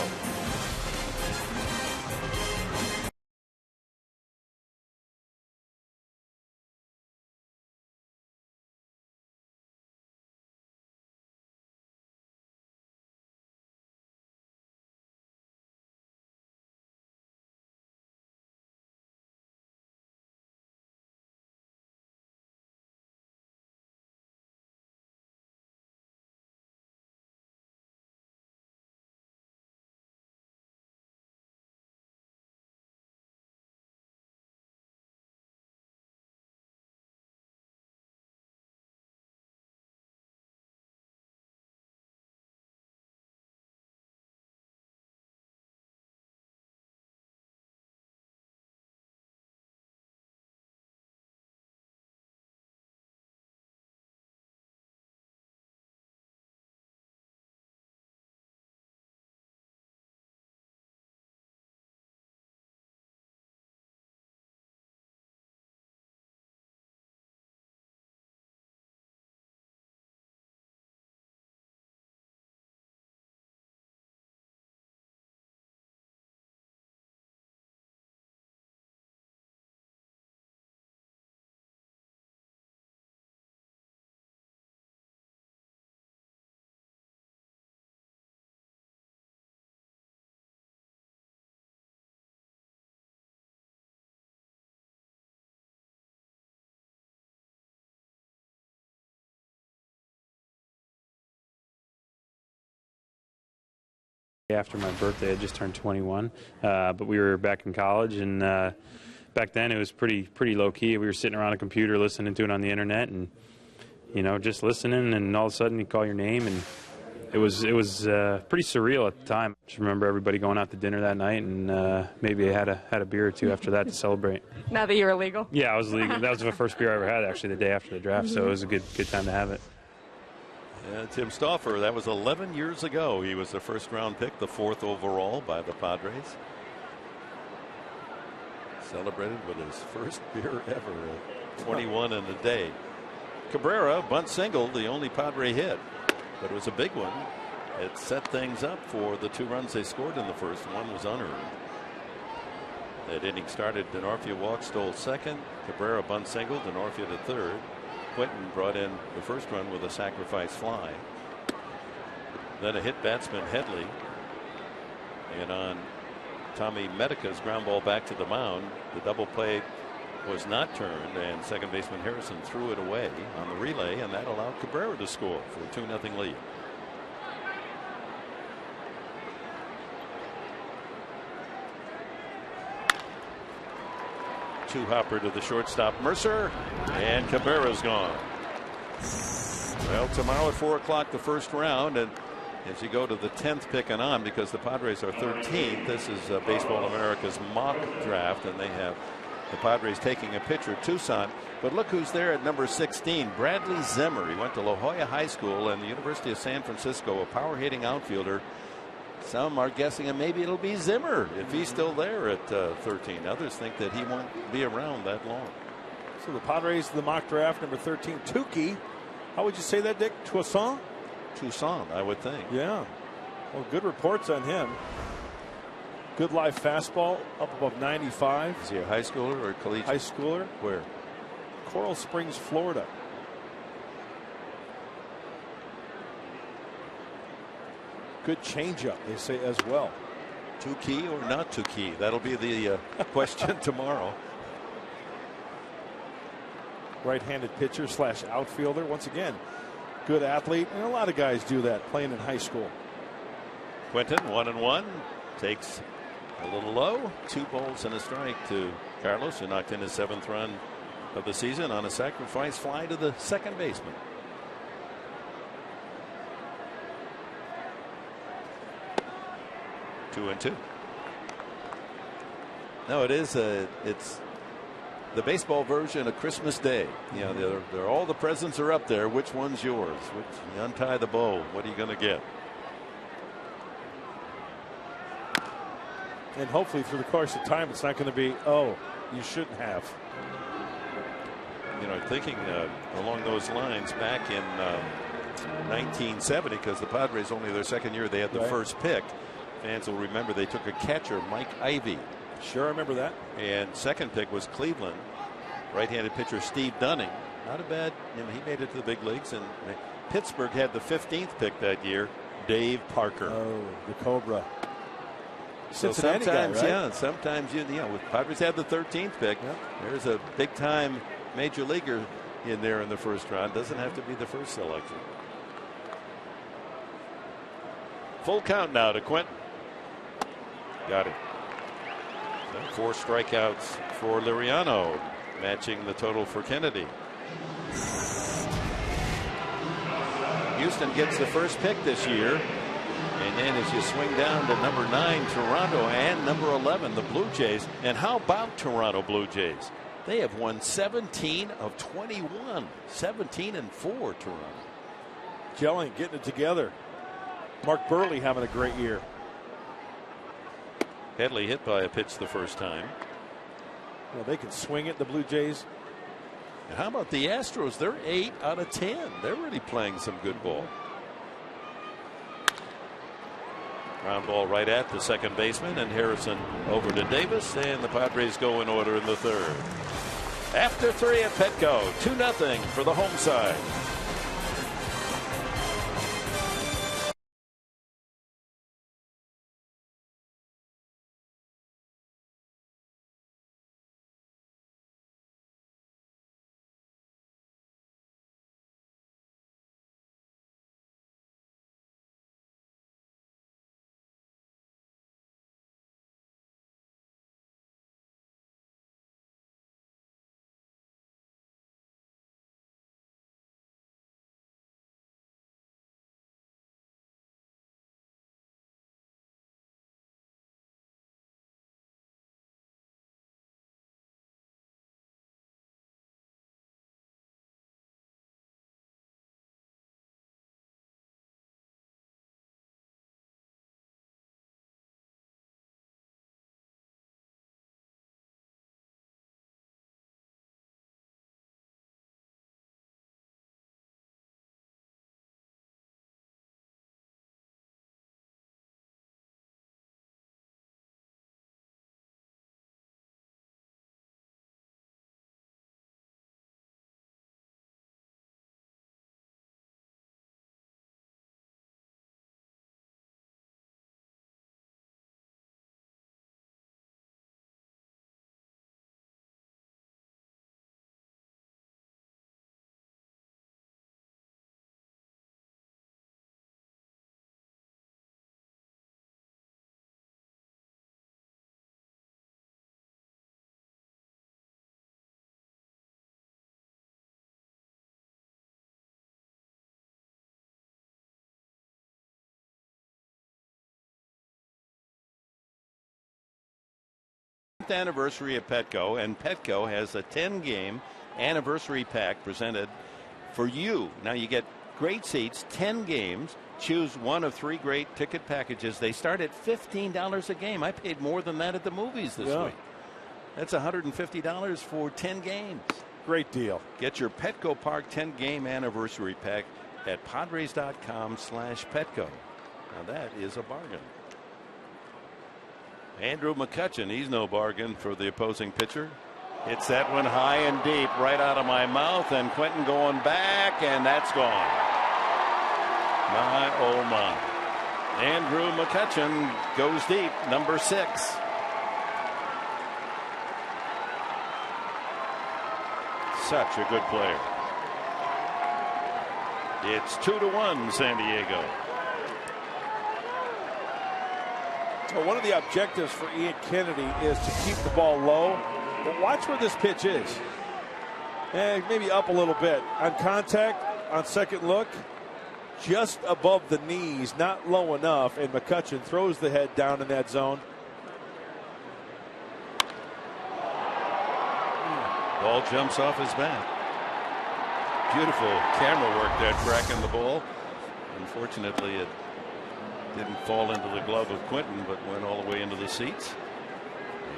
After my birthday, I just turned 21, but we were back in college, and back then it was pretty low key. We were sitting around a computer listening to it on the internet, and just listening, and all of a sudden you call your name, and it was pretty surreal at the time. Just remember everybody going out to dinner that night, and maybe I had a beer or two after that to celebrate. Now that you're legal? Yeah, I was legal. That was the first beer I ever had, actually, the day after the draft, so it was a good time to have it. Yeah, Tim Stauffer, that was 11 years ago. He was the first-round pick, the 4th overall by the Padres. Celebrated with his first beer ever at 21 in a day. Cabrera, bunt single, the only Padre hit, but it was a big one. It set things up for the 2 runs they scored in the first. One was unearned. That inning started, Denorfia walked, stole second. Cabrera bunt single, Denorfia to third. Quinton brought in the first run with a sacrifice fly. Then a hit batsman Headley. And on Tommy Medica's ground ball back to the mound, the double play was not turned, and second baseman Harrison threw it away on the relay, and that allowed Cabrera to score for a 2-0 lead. Two-hopper to the shortstop Mercer, and Cabrera's gone. Well, tomorrow at 4 o'clock the first round, and as you go to the 10th pick and on, because the Padres are 13th, this is Baseball America's mock draft, and they have the Padres taking a pitcher, Tucson. But look who's there at number 16, Bradley Zimmer. He went to La Jolla High School and the University of San Francisco, a power-hitting outfielder. Some are guessing that maybe it'll be Zimmer if he's still there at 13. Others think that he won't be around that long. So the Padres, the mock draft, number 13, Tukey. How would you say that, Dick? Tucson? Tucson, I would think. Yeah. Well, good reports on him. Good live fastball, up above 95. Is he a high schooler or a collegiate? High schooler. Where? Coral Springs, Florida. Good changeup, they say, as well. Two key or not two key? That'll be the question tomorrow. Right-handed pitcher / outfielder. Once again, good athlete, and a lot of guys do that playing in high school. Quinton, 1-1, takes a little low. 2 balls and a strike to Carlos, who knocked in his 7th run of the season on a sacrifice fly to the second baseman. Two and two. No, it is it's the baseball version of Christmas Day. You know, they're all the presents are up there. Which one's yours? You untie the bow. What are you going to get? And hopefully through the course of time, it's not going to be, oh, you shouldn't have. You know, thinking along those lines back in 1970, because the Padres only their second year, they had the first pick. Fans will remember they took a catcher, Mike Ivey. Sure, I remember that. And second pick was Cleveland. Right-handed pitcher Steve Dunning. Not a bad, you know, he made it to the big leagues. And Pittsburgh had the 15th pick that year, Dave Parker. Oh, the Cobra. So Cincinnati sometimes, guy, right? yeah, sometimes with Padres had the 13th pick. Yep. There's a big-time major leaguer in there in the first round. Doesn't have to be the first selection. Full count now to Quinton. Got it. 4 strikeouts for Liriano, matching the total for Kennedy. Houston gets the first pick this year. And then as you swing down to number 9, Toronto, and number 11, the Blue Jays. And how about Toronto Blue Jays? They have won 17 of 21. 17-4, Toronto. Gelling, getting it together. Mark Burley having a great year. Headley hit by a pitch the first time. Well, they can swing it, the Blue Jays. And how about the Astros? They're 8 out of 10. They're really playing some good ball. Ground ball right at the second baseman, and Harrison over to Davis, and the Padres go in order in the third. After 3 at Petco, 2-0 for the home side. 10th anniversary of Petco, and Petco has a 10-game anniversary pack presented for you. Now you get great seats, 10 games. Choose one of 3 great ticket packages. They start at $15 a game. I paid more than that at the movies this week. That's $150 for 10 games. Great deal. Get your Petco Park 10-game anniversary pack at Padres.com/Petco. Now that is a bargain. Andrew McCutchen, he's no bargain for the opposing pitcher. Hits that one high and deep, right out of my mouth, and Quentin going back, and that's gone. My, oh my. Andrew McCutchen goes deep, number 6. Such a good player. It's 2-1 San Diego. Well, one of the objectives for Ian Kennedy is to keep the ball low, but watch where this pitch is. Maybe up a little bit. On contact, on second look, just above the knees, not low enough, and McCutchen throws the head down in that zone. Ball jumps off his bat. Beautiful camera work there, tracking the ball. Unfortunately, it didn't fall into the glove of Quentin, but went all the way into the seats.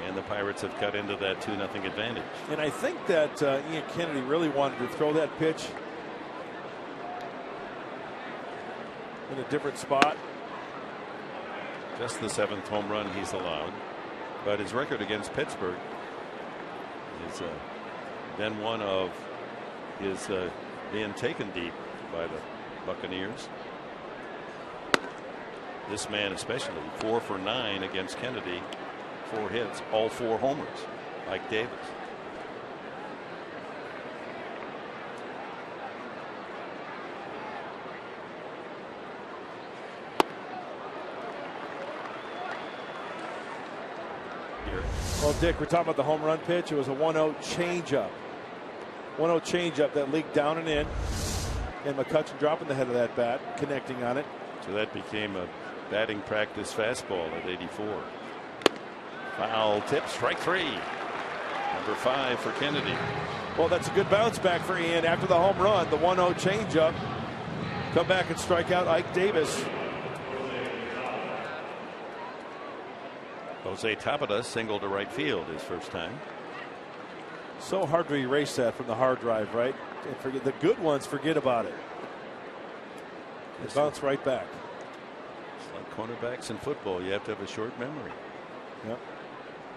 And the Pirates have cut into that 2-0 advantage. And I think that Ian Kennedy really wanted to throw that pitch in a different spot. Just the 7th home run he's allowed. But his record against Pittsburgh is then one of his being taken deep by the Buccaneers. This man especially, 4 for 9 against Kennedy, 4 hits, all 4 homers, like Davis. Well, Dick, we're talking about the home run pitch. It was a 1-0 changeup. 1-0 changeup that leaked down and in. And McCutchen dropping the head of that bat, connecting on it. So that became a batting practice fastball at 84. Foul tip, strike 3. Number 5 for Kennedy. Well, that's a good bounce back for Ian after the home run. The 1-0 changeup. Come back and strike out Ike Davis. Jose Tapia single to right field his first time. So hard to erase that from the hard drive, right? And forget the good ones, forget about it. It bounce right back. It's like cornerbacks in football. You have to have a short memory. Yep.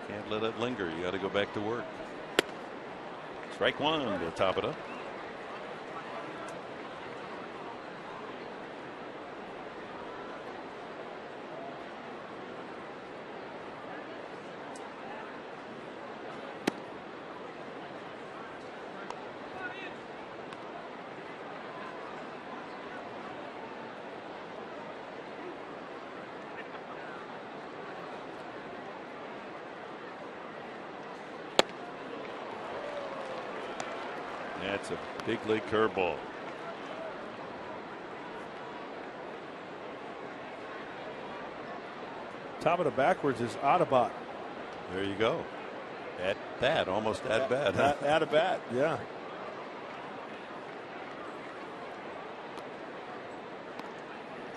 Can't let it linger. You got to go back to work. Strike 1 to Tapia. That's a big league curveball. Top of the backwards is Audubon. There you go. At bat, almost at bat. Huh? At a bat, yeah.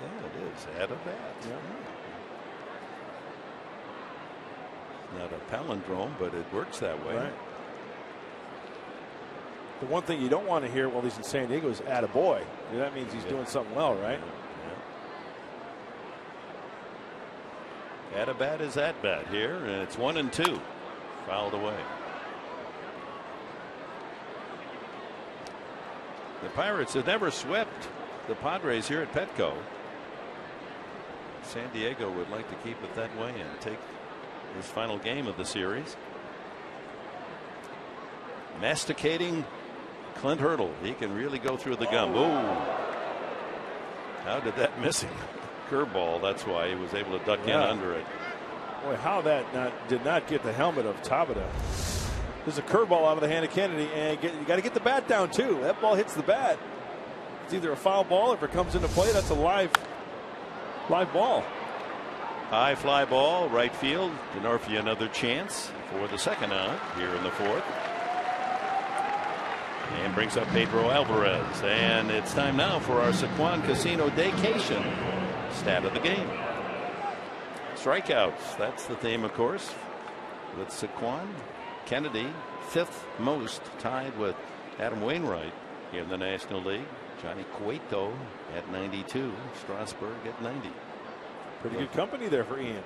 Yeah, it is at a bat. Yeah. Not a palindrome, but it works that way. Right. The one thing you don't want to hear while he's in San Diego is attaboy. That means he's doing something well, right? Yeah. At a bat is at bat here, and it's 1-2. Fouled away. The Pirates have never swept the Padres here at Petco. San Diego would like to keep it that way and take this final game of the series. Masticating Clint Hurdle. He can really go through the gum. Ooh. How did that miss him? Curveball. That's why he was able to duck in under it. Boy, how that did not get the helmet of Tabata. There's a curveball out of the hand of Kennedy, and you got to get the bat down too. That ball hits the bat. It's either a foul ball, or if it comes into play, that's a live ball. High fly ball, right field. Denorfia another chance for the second out here in the fourth. And brings up Pedro Alvarez. And it's time now for our Saquon Casino Daycation stat of the game. Strikeouts. That's the theme, of course, with Saquon. Kennedy, 5th most, tied with Adam Wainwright in the National League. Johnny Cueto at 92. Strasburg at 90. Pretty good company there for Ian.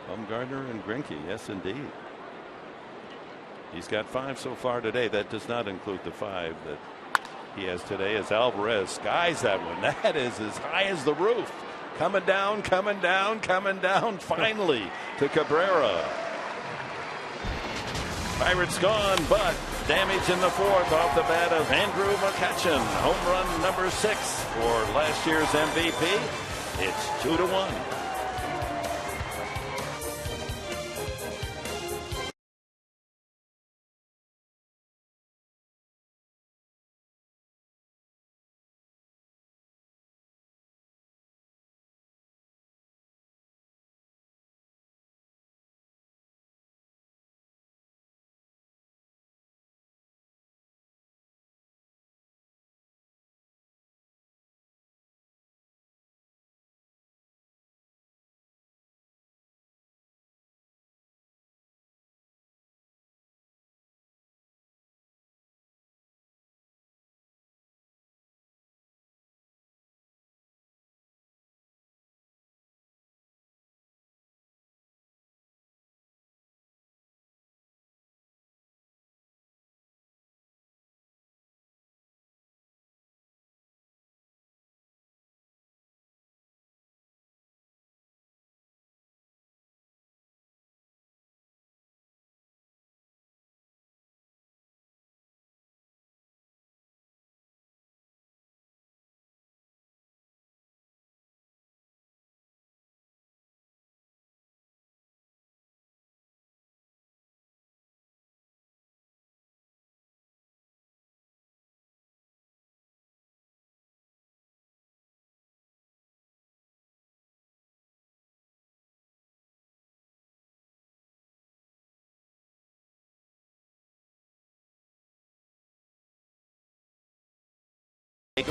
Bumgarner and Greinke, yes, indeed. He's got 5 so far today. That does not include the 5 that he has today, as Alvarez skies that one. That is as high as the roof. Coming down, coming down, coming down, finally to Cabrera. Pirates gone, but damage in the fourth off the bat of Andrew McCutchen. Home run number 6 for last year's MVP. It's 2-1.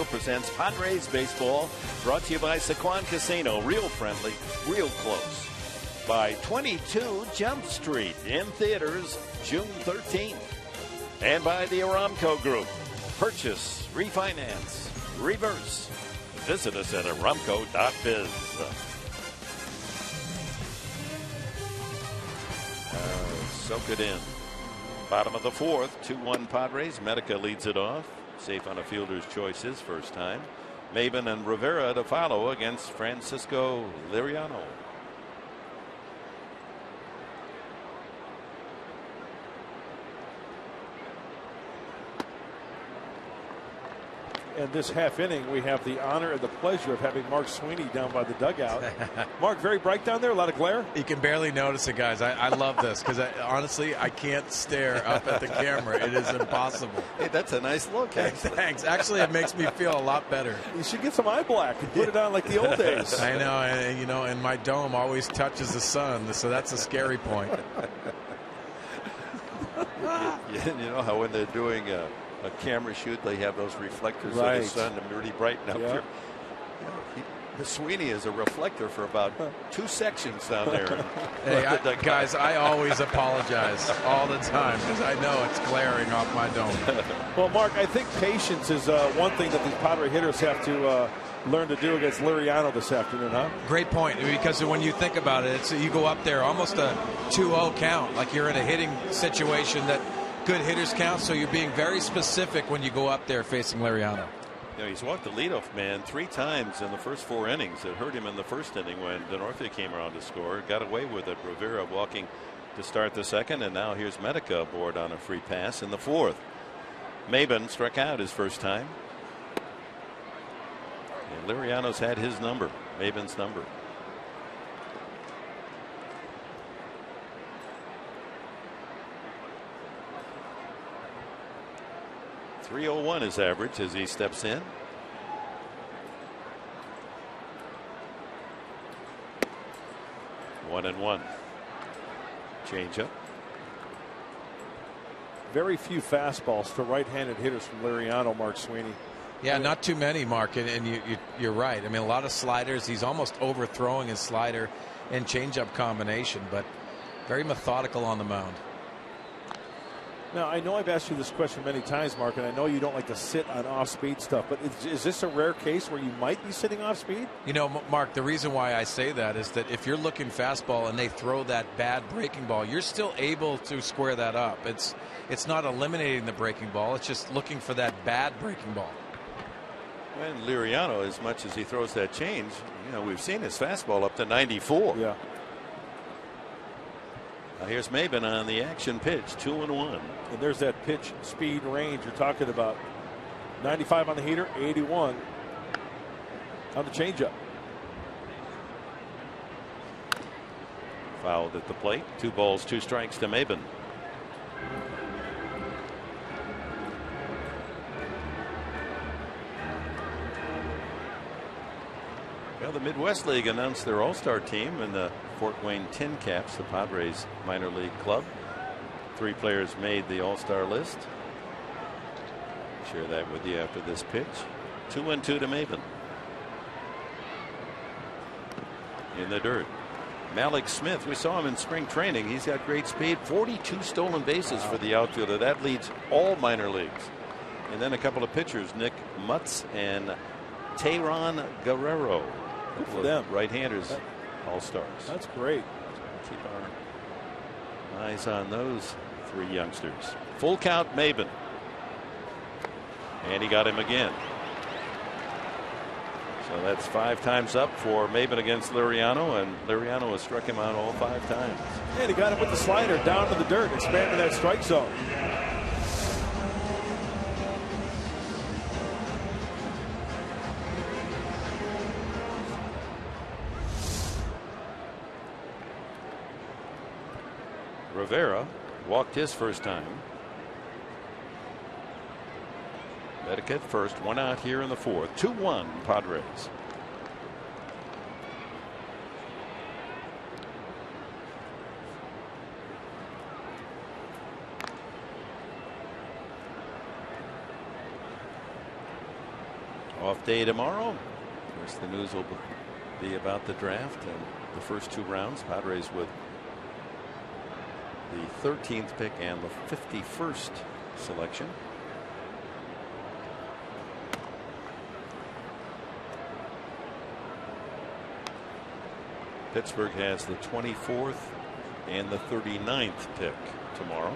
Presents Padres Baseball, brought to you by Saquon Casino. Real friendly, real close. By 22 Jump Street, in theaters June 13th. And by the Aramco Group. Purchase, refinance, reverse. Visit us at aramco.biz. Soak it in. Bottom of the fourth, 2-1 Padres. Medica leads it off. Safe on a fielder's choice his first time. Maben and Rivera to follow against Francisco Liriano. And this half inning, we have the honor and the pleasure of having Mark Sweeney down by the dugout. Mark, very bright down there, a lot of glare. You can barely notice it, guys. I love this because honestly, I can't stare up at the camera. It is impossible. Hey, that's a nice look, actually. Thanks. Actually, it makes me feel a lot better. You should get some eye black and put it on like the old days. I know, and my dome always touches the sun, so that's a scary point. You know how when they're doing a camera shoot, they have those reflectors of the sun and really brighten up here. Sweeney is a reflector for about 2 sections down there. Hey, guys, I always apologize all the time because I know it's glaring off my dome. Well, Mark, I think patience is one thing that these Padre hitters have to learn to do against Liriano this afternoon, huh? Great point, because when you think about it, you go up there almost a 2-0 count, like you're in a hitting situation that good hitters count, so you're being very specific when you go up there facing Liriano. You know, he's walked the leadoff man 3 times in the first 4 innings. It hurt him in the first inning when DeNorfia came around to score. Got away with it. Rivera walking to start the second, and now here's Medica aboard on a free pass in the fourth. Maben struck out his first time. And Liriano's had his number, Maben's number. .301 is average as he steps in. One and one. Change up. very few fastballs to right-handed hitters from Liriano, Mark Sweeney. Yeah, not too many, Mark, and you're right. I mean, a lot of sliders. He's almost overthrowing his slider and changeup combination, but very methodical on the mound. Now, I know I've asked you this question many times, Mark, and I know you don't like to sit on off-speed stuff, but is this a rare case where you might be sitting off-speed? You know, Mark, the reason why I say that is that if you're looking fastball and they throw that bad breaking ball, you're still able to square that up. It's not eliminating the breaking ball. It's just looking for that bad breaking ball. And Liriano, as much as he throws that change, you know, we've seen his fastball up to 94. Yeah. Now here's Maben on the action pitch, 2-1. And there's that pitch speed range you're talking about. 95 on the heater, 81 on the changeup. Fouled at the plate. 2 balls, 2 strikes to Maben. Well, the Midwest League announced their All-Star team in the Fort Wayne Tin Caps, the Padres minor league club. 3 players made the All-Star list. Share that with you after this pitch. 2-2 to Maben. In the dirt. Malik Smith, we saw him in spring training. He's got great speed. 42 stolen bases for the outfielder. That leads all minor leagues. And then a couple of pitchers, Nick Mutz and Tayron Guerrero. Good for them. Right-handers, all-stars. That's great. Keep our eyes on those 3 youngsters. Full count, Maben. And he got him again. So that's 5 times up for Maben against Liriano, and Liriano has struck him out all 5 times. And he got him with the slider down to the dirt, expanding that strike zone. Rivera walked his first time. Etiquette first, 1 out here in the 4th. 2-1 Padres. Off day tomorrow. Of course, the news will be about the draft and the first 2 rounds. Padres with the 13th pick and the 51st selection. Pittsburgh has the 24th and the 39th pick tomorrow.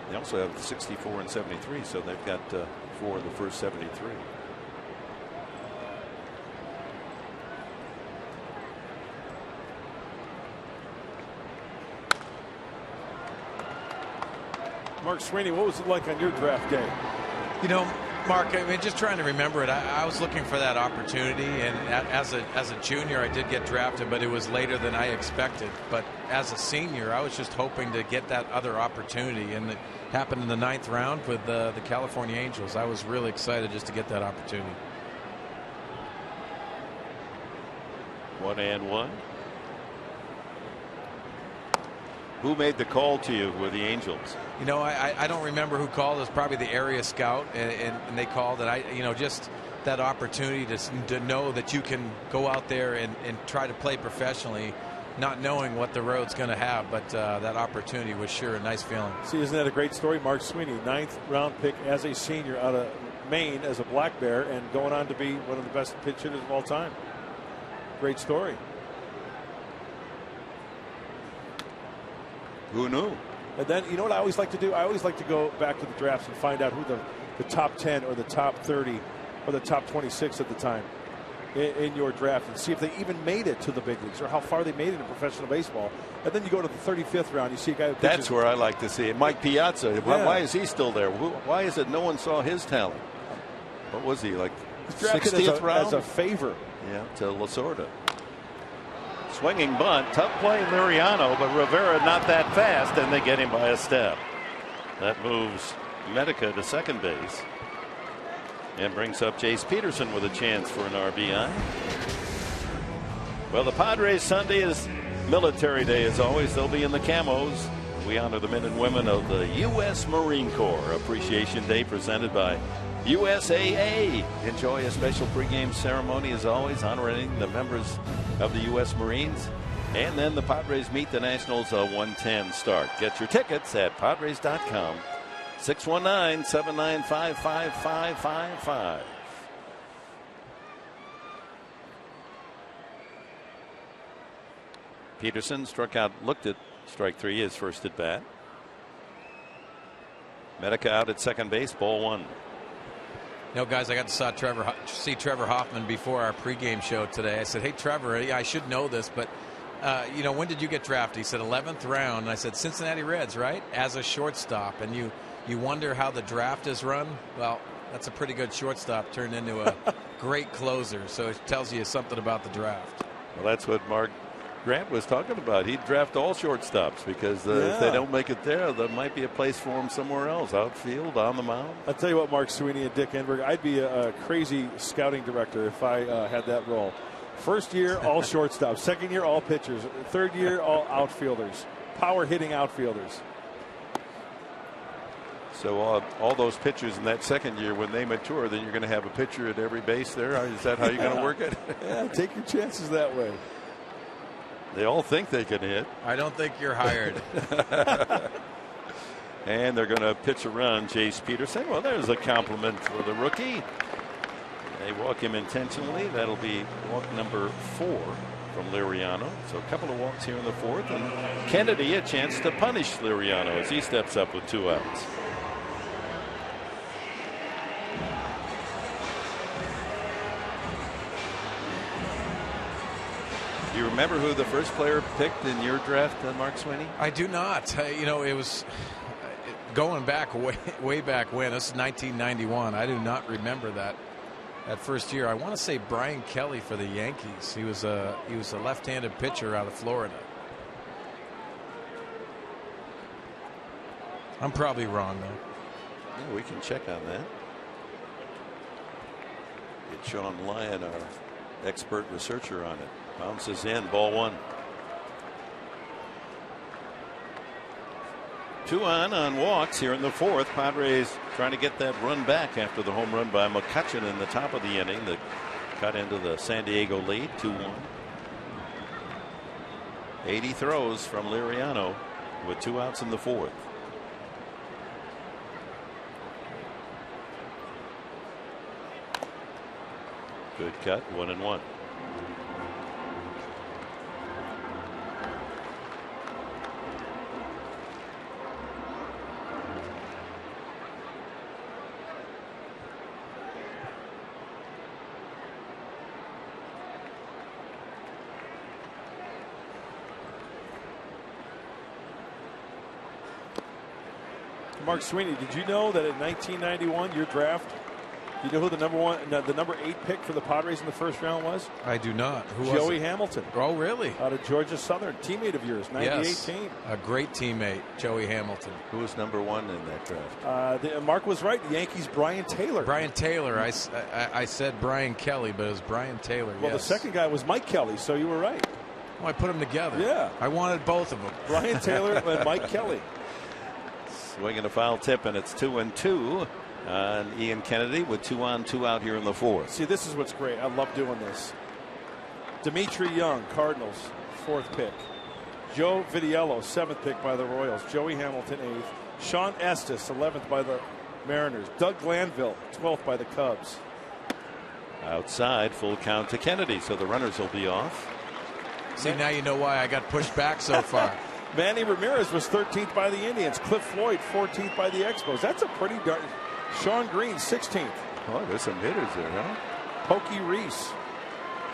They also have 64 and 73, so they've got 4 of the first 73. Mark Sweeney, what was it like on your draft day? You know, Mark, I mean, just trying to remember it. I was looking for that opportunity, and as a junior, I did get drafted, but it was later than I expected. But as a senior, I was just hoping to get that other opportunity, and it happened in the 9th round with the California Angels. I was really excited just to get that opportunity. 1-1. Who made the call to you with the Angels? You know, I don't remember who called. It was probably the area scout, and they called it. You know, just that opportunity to know that you can go out there and try to play professionally, not knowing what the road's going to have. But that opportunity was sure a nice feeling. See, isn't that a great story? Mark Sweeney, 9th round pick as a senior out of Maine as a Black Bear, and going on to be one of the best pitch hitters of all time. Great story. Who knew? And then, you know what I always like to do? I always like to go back to the drafts and find out who the top 10 or the top 30 or the top 26 at the time in your draft, and see if they even made it to the big leagues or how far they made it in professional baseball. And then you go to the 35th round, you see a guy who pitches. That's where I like to see it. Mike Piazza. Yeah. Why is he still there? Why is it no one saw his talent? What was he, like 60th round? As a favor. Yeah, to Lasorda. Swinging bunt, tough play Liriano, but Rivera not that fast, and they get him by a step. That moves Medica to second base and brings up Jace Peterson with a chance for an RBI. Well, the Padres Sunday is military day as always. They'll be in the camos we honor the men and women of the U.S. Marine Corps. Appreciation Day presented by USAA. Enjoy a special pregame ceremony as always, honoring the members of the U.S. Marines. And then the Padres meet the Nationals, a 1:10 start. Get your tickets at Padres.com. 619-795-5555. Peterson struck out, looked at strike 3, his first at bat. Medica out at second base, ball 1. You know, guys, I got to see Trevor Hoffman before our pregame show today. I said, hey, Trevor, I should know this, but, you know, when did you get drafted? He said 11th round. And I said, Cincinnati Reds, right? As a shortstop. And you wonder how the draft is run? Well, that's a pretty good shortstop turned into a great closer. So it tells you something about the draft. Well, that's what Mark Grant was talking about. He'd draft all shortstops because if they don't make it there might be a place for him somewhere else, outfield, on the mound. I'll tell you what, Mark Sweeney and Dick Enberg, I'd be a crazy scouting director if I had that role. First year, all shortstops. Second year, all pitchers. Third year, all outfielders. Power hitting outfielders. So all those pitchers in that second year, when they mature, then you're going to have a pitcher at every base there. Is that how you're going to work it? Yeah, take your chances that way. They all think they can hit. I don't think you're hired. And they're going to pitch a run, Jace Peterson. Well, there's a compliment for the rookie. They walk him intentionally. That'll be walk number 4 from Liriano. So a couple of walks here in the 4th. And Kennedy a chance to punish Liriano as he steps up with 2 outs. Do you remember who the first player picked in your draft, Mark Sweeney? I do not. You know, it was going back way back when. This is 1991. I do not remember that first year. I want to say Brian Kelly for the Yankees. He was a left-handed pitcher out of Florida. I'm probably wrong though. Yeah, we can check on that. Get Sean Lyon, our expert researcher, on it. Bounces in, ball 1. 2 on walks here in the 4th. Padres trying to get that run back after the home run by McCutchen in the top of the inning that cut into the San Diego lead, 2-1. 80 throws from Liriano with 2 outs in the 4th. Good cut, 1-1. Mark Sweeney, did you know that in 1991, your draft, you know who the number 8 pick for the Padres in the first round was? I do not. Who was Joey it? Hamilton. Oh, really? Out of Georgia Southern, teammate of yours, 98 team. A great teammate, Joey Hamilton. Who was number 1 in that draft? Mark was right. The Yankees, Brian Taylor. Brian Taylor. I said Brian Kelly, but it was Brian Taylor. Well, yes. the second guy was Mike Kelly, so you were right. Well, I put them together. Yeah. I wanted both of them. Brian Taylor and Mike Kelly. Swinging a foul tip, and it's 2-2 on Ian Kennedy with 2 on, 2 out here in the 4th. See, this is what's great. I love doing this. Dimitri Young, Cardinals, 4th pick. Joe Vitiello, 7th pick by the Royals. Joey Hamilton, 8th. Sean Estes, 11th by the Mariners. Doug Glanville, 12th by the Cubs. Outside, full count to Kennedy, so the runners will be off. See, now you know why I got pushed back so far. Manny Ramirez was 13th by the Indians. Cliff Floyd, 14th by the Expos. That's a pretty darn. Sean Green, 16th. Oh, there's some hitters there, huh? Pokey Reese.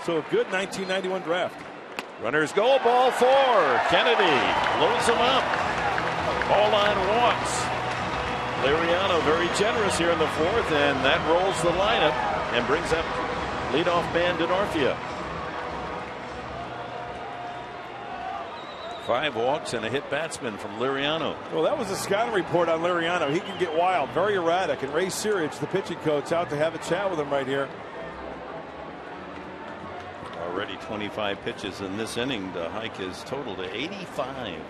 So a good 1991 draft. Runners go, ball 4. Kennedy loads them up. All line walks. Liriano very generous here in the 4th, and that rolls the lineup and brings up leadoff man Denorfia. 5 walks and a hit batsman from Liriano. Well, that was a scouting report on Liriano. He can get wild, very erratic. And Ray Searage, the pitching coach, out to have a chat with him right here. Already 25 pitches in this inning. The hike is total to 85.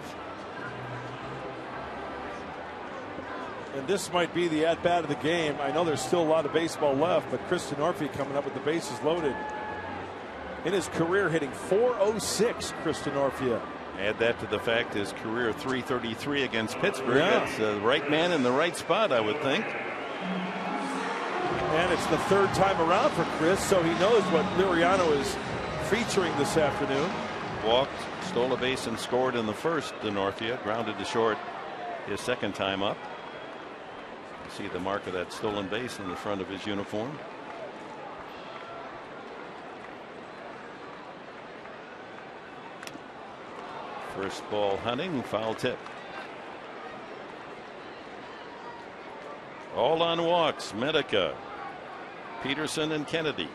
And this might be the at-bat of the game. I know there's still a lot of baseball left, but Chris Denorfia coming up with the bases loaded. In his career, hitting .406, Chris Denorfia. Add that to the fact his career .333 against Pittsburgh. Yeah. That's the right man in the right spot, I would think. And it's the third time around for Chris, so he knows what Liriano is featuring this afternoon. Walked, stole a base, and scored in the first. Denorfia grounded to short his second time up. You see the mark of that stolen base in the front of his uniform. First ball hunting, foul tip. All on walks, Medica, Peterson, and Kennedy.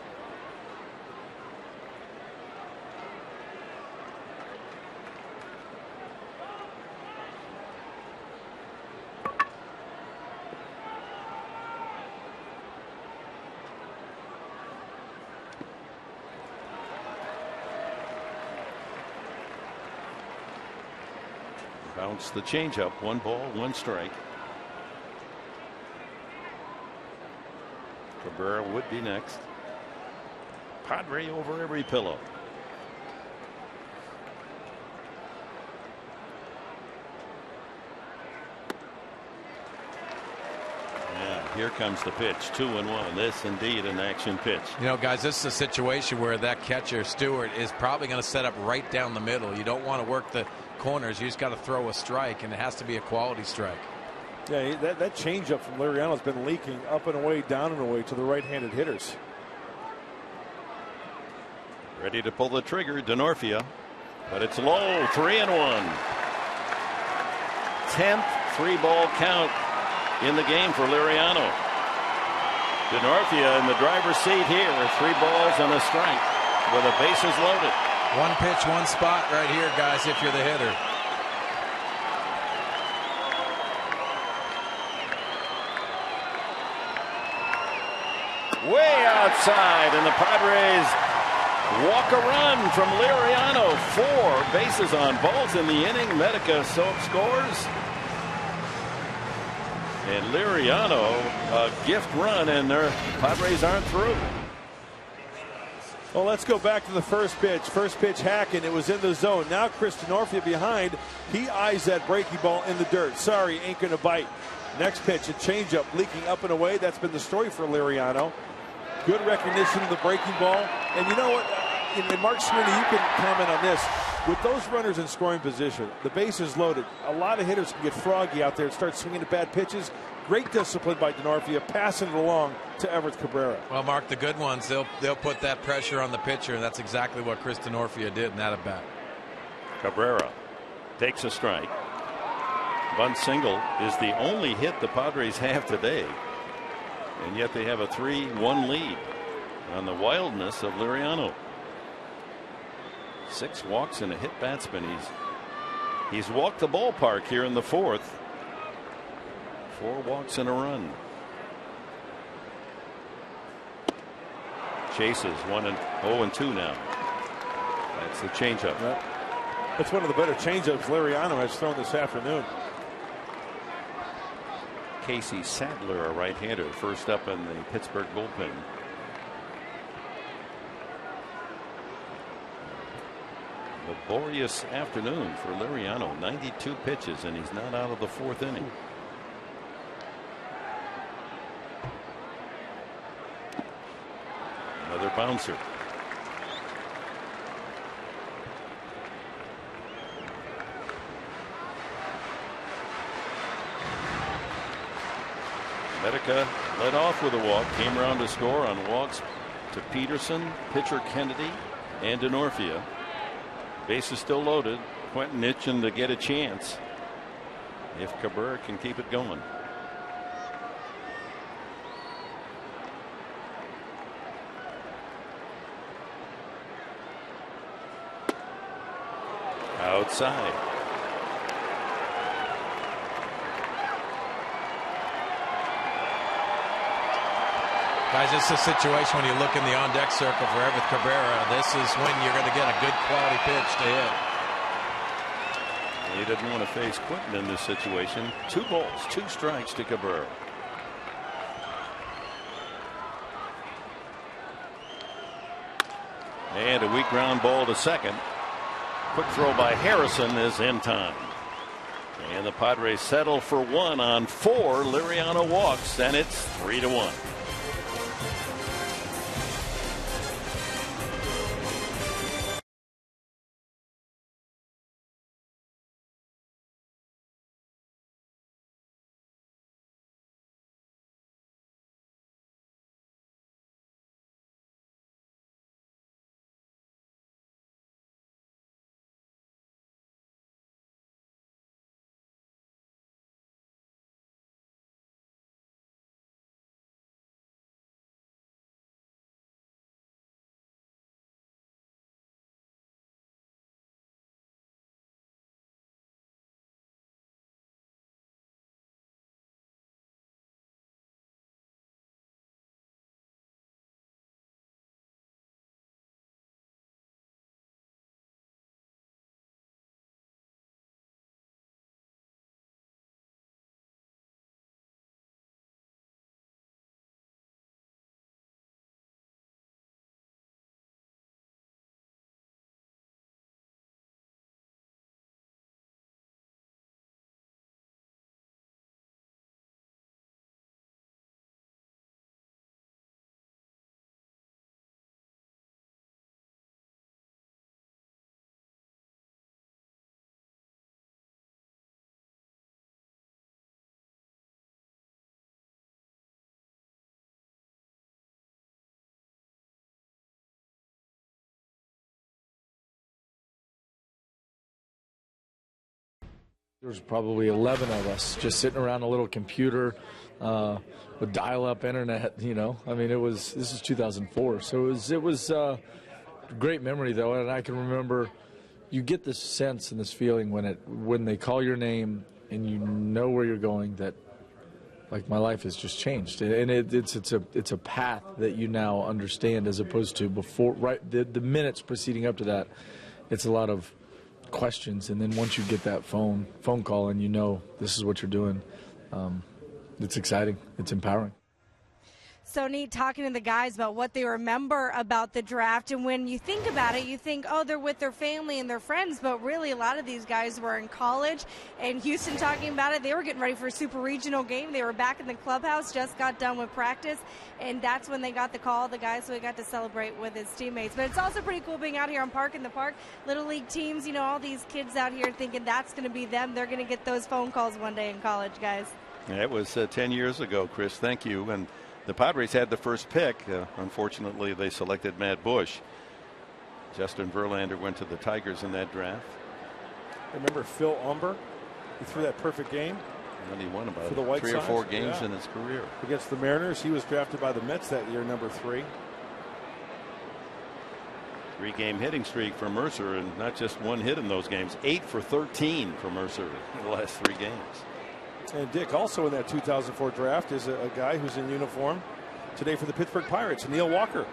Bounce the changeup. 1 ball, 1 strike. Cabrera would be next. Padre over every pillow. Yeah, here comes the pitch. 2-1. This indeed an action pitch. You know, guys, this is a situation where that catcher Stewart is probably going to set up right down the middle. You don't want to work the corners. You just got to throw a strike, and it has to be a quality strike. Yeah, that changeup from Liriano has been leaking up and away, down and away to the right-handed hitters. Ready to pull the trigger, Denorfia, but it's low. 3-1. 10th 3-ball count in the game for Liriano. Denorfia in the driver's seat here. 3 balls and a strike with the bases loaded. 1 pitch, 1 spot right here, guys, if you're the hitter. Way outside, and the Padres walk a run from Liriano. 4 bases on balls in the inning. Medica scores. And Liriano, a gift run, and their Padres aren't through. Well, let's go back to the first pitch. First pitch hacking. It was in the zone. Now Chris Denorfia behind. He eyes that breaking ball in the dirt. Sorry, ain't going to bite. Next pitch, a changeup leaking up and away. That's been the story for Liriano. Good recognition of the breaking ball. And you know what? And Mark Sweeney, you can comment on this. With those runners in scoring position, the base is loaded. A lot of hitters can get froggy out there and start swinging at bad pitches. Great discipline by Denorfia, passing it along to Everett Cabrera. Well, Mark, the good ones, they'll put that pressure on the pitcher, and that's exactly what Chris Denorfia did in that at bat. Cabrera takes a strike. Bunt single is the only hit the Padres have today, and yet they have a 3-1 lead on the wildness of Liriano. 6 walks and a hit batsman. He's walked the ballpark here in the 4th. 4 walks and a run. Chases 0-2 now. That's the changeup. Yep. That's one of the better changeups Liriano has thrown this afternoon. Casey Sadler, a right-hander, first up in the Pittsburgh bullpen. Laborious afternoon for Liriano. 92 pitches, and he's not out of the 4th inning. Another bouncer. Medica led off with a walk, came around to score on walks to Peterson, pitcher Kennedy, and Denorfia. Base is still loaded. Quentin itching to get a chance if Cabrera can keep it going. Outside. Guys, this is a situation when you look in the on-deck circle for Everett Cabrera. This is when you're going to get a good quality pitch to hit. He didn't want to face Quinton in this situation. 2 balls, 2 strikes to Cabrera. And a weak ground ball to second. Quick throw by Harrison is in time. And the Padres settle for 1 on 4 Liriano walks, and it's 3-1. There was probably 11 of us just sitting around a little computer with dial-up internet. You know, I mean, this is 2004, so it was a great memory though, and I can remember. You get this sense and this feeling when they call your name and you know where you're going, that like my life has just changed, and it's a path that you now understand as opposed to before. Right, the minutes preceding up to that, it's a lot of questions, and then once you get that phone call and you know this is what you're doing, it's exciting, it's empowering. So neat talking to the guys about what they remember about the draft. And when you think about it, you think, oh, they're with their family and their friends, but really a lot of these guys were in college. And Houston talking about it, they were getting ready for a super regional game. They were back in the clubhouse, just got done with practice, and that's when they got the call, the guys, so he got to celebrate with his teammates. But it's also pretty cool being out here on Park in the Park. Little league teams, you know, all these kids out here thinking that's going to be them. They're going to get those phone calls one day in college, guys. Yeah, it was 10 years ago, Chris. Thank you. And the Padres had the first pick. Unfortunately, they selected Matt Bush. Justin Verlander went to the Tigers in that draft. Remember Phil Umber? He threw that perfect game. And he won about for the White 3 Sox. or 4 games in his career. Against the Mariners, he was drafted by the Mets that year, number 3. 3-game hitting streak for Mercer, and not just one hit in those games. 8 for 13 for Mercer in the last 3 games. And Dick, also in that 2004 draft is a guy who's in uniform today for the Pittsburgh Pirates, Neil Walker,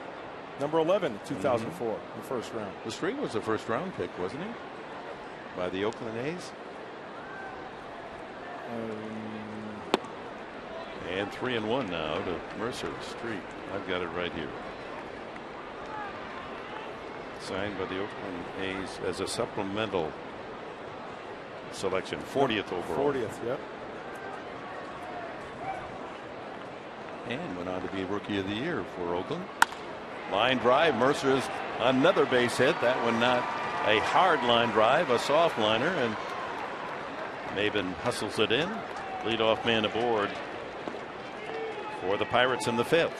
number 11, 2004, in the first round. The Street was a first-round pick, wasn't he? By the Oakland A's. And 3-1 now to Mercer Street. I've got it right here. Signed by the Oakland A's as a supplemental selection, 40th overall. 40th, yep. And went on to be Rookie of the Year for Oakland. Line drive. Mercer's another base hit. That one not a hard line drive, a soft liner, and Maben hustles it in. Leadoff man aboard for the Pirates in the 5th.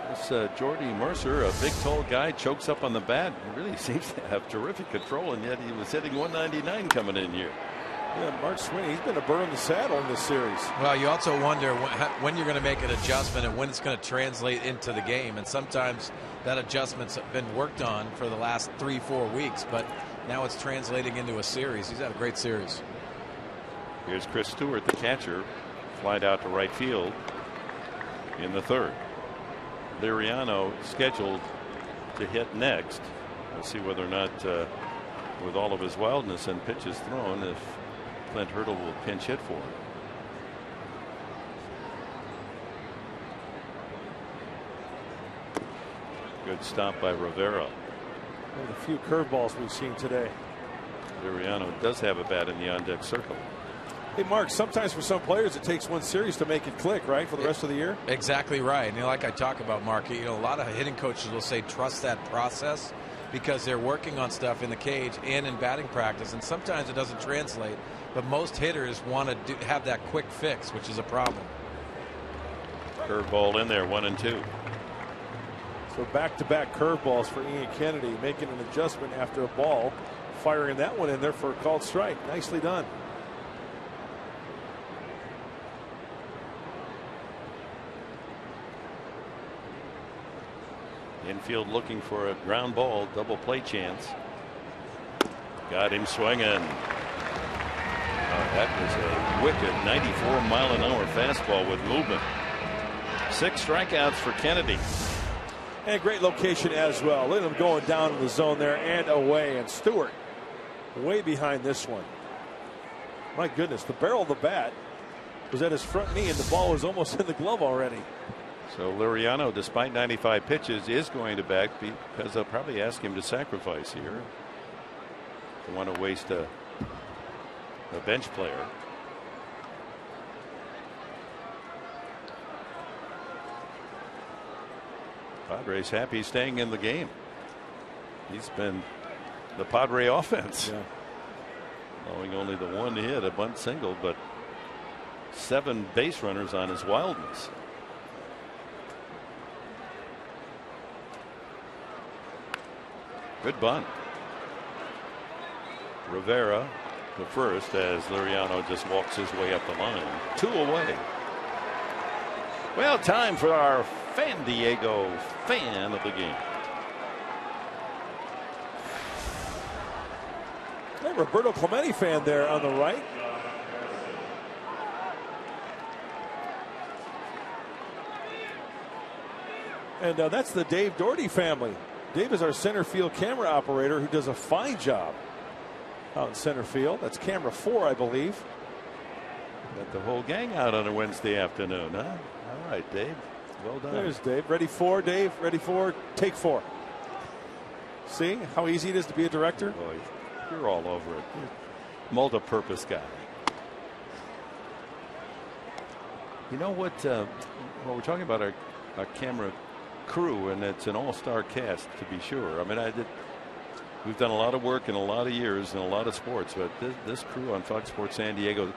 This Jordy Mercer, a big tall guy, chokes up on the bat. He really seems to have terrific control, and yet he was hitting 199 coming in here. Yeah, Mark Sweeney, he's been a burr in the saddle in this series. Well, you also wonder when you're going to make an adjustment and when it's going to translate into the game. And sometimes that adjustment's been worked on for the last 3-4 weeks, but now it's translating into a series. He's had a great series. Here's Chris Stewart, the catcher, flied out to right field in the 3rd. Liriano scheduled to hit next. We'll see whether or not, with all of his wildness and pitches thrown, if Clint Hurdle will pinch hit for him. Good stop by Rivera. One of the few curveballs we've seen today. Liriano does have a bat in the on-deck circle. Hey, Mark, sometimes for some players it takes one series to make it click, right, for the rest of the year? Exactly right. And like I talk about, Mark, a lot of hitting coaches will say trust that process because they're working on stuff in the cage and in batting practice, and sometimes it doesn't translate. But most hitters want to have that quick fix, which is a problem. Curveball in there, 1-2. So back-to-back curveballs for Ian Kennedy, making an adjustment after a ball, firing that one in there for a called strike. Nicely done. Infield looking for a ground ball, double play chance. Got him swinging. That was a wicked 94-mile-an-hour fastball with movement. 6 strikeouts for Kennedy. And great location as well. Look at him going down in the zone there and away. And Stewart way behind this one. My goodness, the barrel of the bat was at his front knee and the ball was almost in the glove already. So Liriano, despite 95 pitches, is going to back because they'll probably ask him to sacrifice here. Don't want to waste a bench player. Padres happy staying in the game. He's been the Padre offense. Yeah. Allowing only the 1 hit, a bunt single, but 7 base runners on his wildness. Good bunt. Rivera the first as Liriano just walks his way up the line. 2 away. Well, time for our Fan Diego fan of the game. Hey, Roberto Clemente fan there on the right. And that's the Dave Doherty family. Dave is our center field camera operator who does a fine job out in center field. That's camera 4, I believe. Got the whole gang out on a Wednesday afternoon, huh? All right, Dave. Well done. There's Dave. Ready for, Dave. Ready for, take 4. See how easy it is to be a director? Boy, you're all over it. Multi-purpose guy. You know what? Well, we're talking about our camera crew, and it's an all-star cast, to be sure. I mean, we've done a lot of work in a lot of years in a lot of sports, but this crew on Fox Sports San Diego,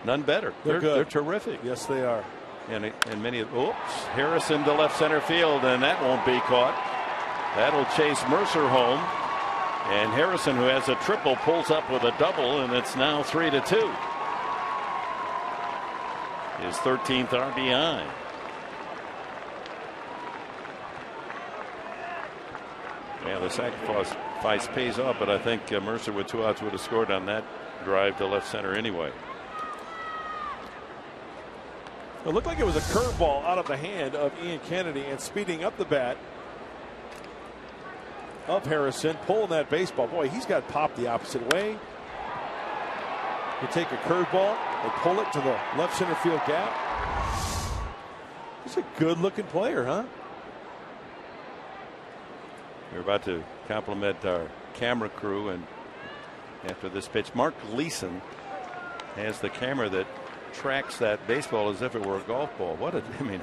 none better. They're good. They're terrific. Yes, they are. And many of, Harrison to left center field, and that won't be caught. That'll chase Mercer home, and Harrison, who has a triple, pulls up with a double, and it's now 3-2. His 13th RBI. Yeah, the sacrifice pays off, but I think Mercer with 2 outs would have scored on that drive to left center anyway. It looked like it was a curveball out of the hand of Ian Kennedy, and speeding up the bat of Harrison, pulling that baseball. Boy, he's got popped the opposite way. You take a curveball and pull it to the left center field gap. He's a good looking player, huh? We're about to compliment our camera crew, and after this pitch, Mark Gleason has the camera that tracks that baseball as if it were a golf ball. I mean,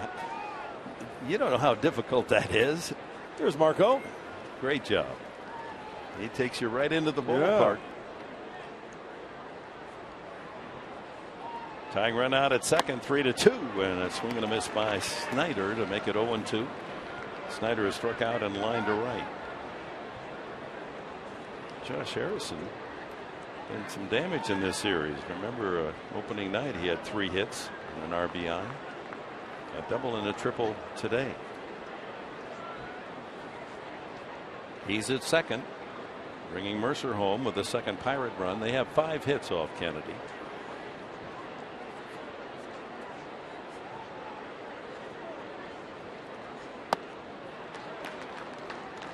you don't know how difficult that is. There's Marco. Great job. He takes you right into the ballpark. Yeah. Tying run out at second, 3-2, and a swing and a miss by Snyder to make it 0-2. Snyder has struck out and lined to right. Josh Harrison and some damage in this series. Remember, opening night he had 3 hits and an RBI, a double and a triple today. He's at second, bringing Mercer home with a second Pirate run. They have 5 hits off Kennedy.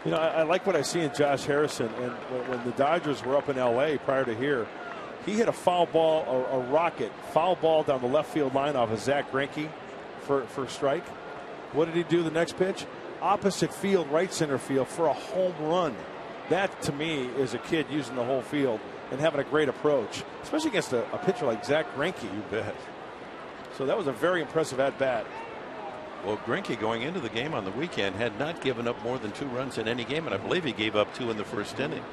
You know, I like what I see in Josh Harrison. And when the Dodgers were up in L.A. prior to here, he hit a foul ball, a rocket foul ball down the left field line off of Zach Greinke for strike. What did he do the next pitch? Opposite field, right center field for a home run. That, to me, is a kid using the whole field and having a great approach, especially against a pitcher like Zach Greinke. You bet. So that was a very impressive at-bat. Well, Greinke going into the game on the weekend had not given up more than 2 runs in any game, and I believe he gave up 2 in the first inning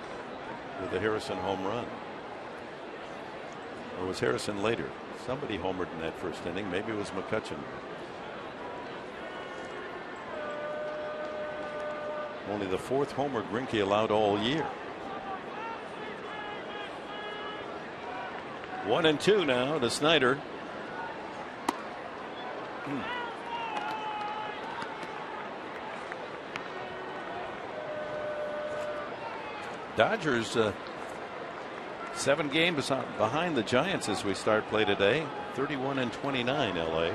with the Harrison home run. Or was Harrison later? Somebody homered in that first inning. Maybe it was McCutchen. Only the 4th homer Greinke allowed all year. 1-2 now to Snyder. Dodgers 7 games behind the Giants as we start play today. 31-29 LA.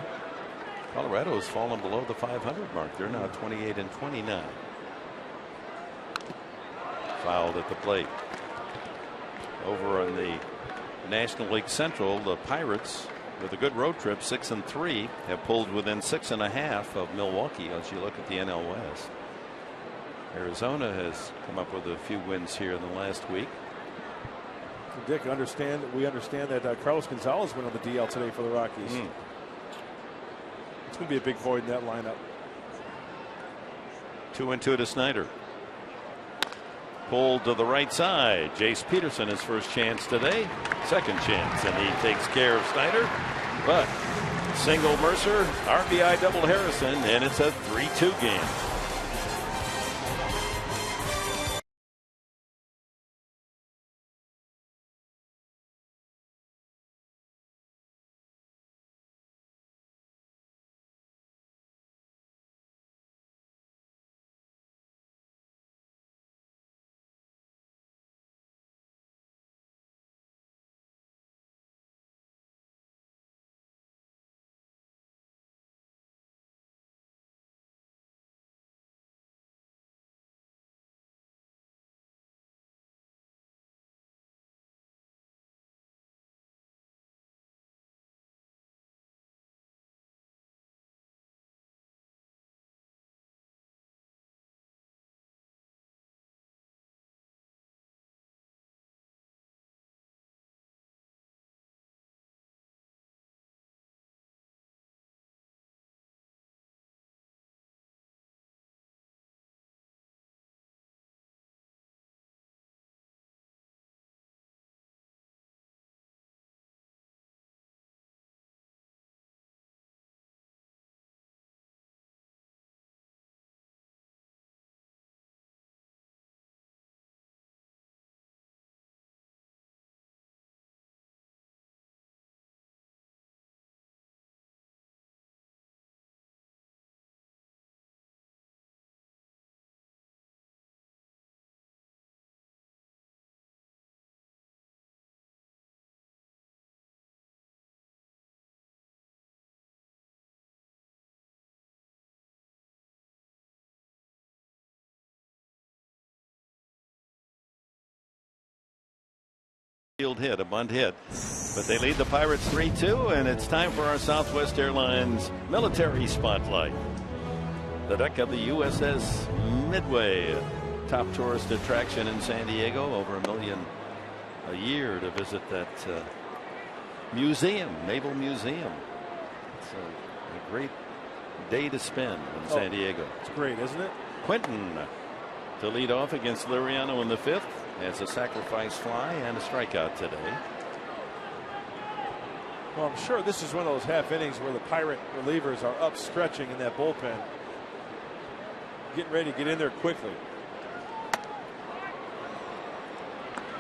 Colorado has fallen below the 500 mark. They're now 28-29. Fouled at the plate. Over on the National League Central, the Pirates, with a good road trip, 6-3, have pulled within 6.5 of Milwaukee as you look at the NL West. Arizona has come up with a few wins here in the last week. Dick, we understand that Carlos Gonzalez went on the DL today for the Rockies. It's going to be a big void in that lineup. 2-2 to Snyder. Pulled to the right side. Jace Peterson, his first chance today. Second chance, and he takes care of Snyder. But single Mercer, RBI double Harrison, and it's a 3-2 game. Field hit, a bunt hit, but they lead the Pirates 3-2, and it's time for our Southwest Airlines military spotlight. The deck of the USS Midway, top tourist attraction in San Diego, over $1 million a year to visit that museum, Naval Museum. It's a great day to spend in San Diego. It's great, isn't it? Quinton to lead off against Liriano in the 5th. Has a sacrifice fly and a strikeout today. Well, I'm sure this is one of those half innings where the Pirate relievers are up stretching in that bullpen, getting ready to get in there quickly.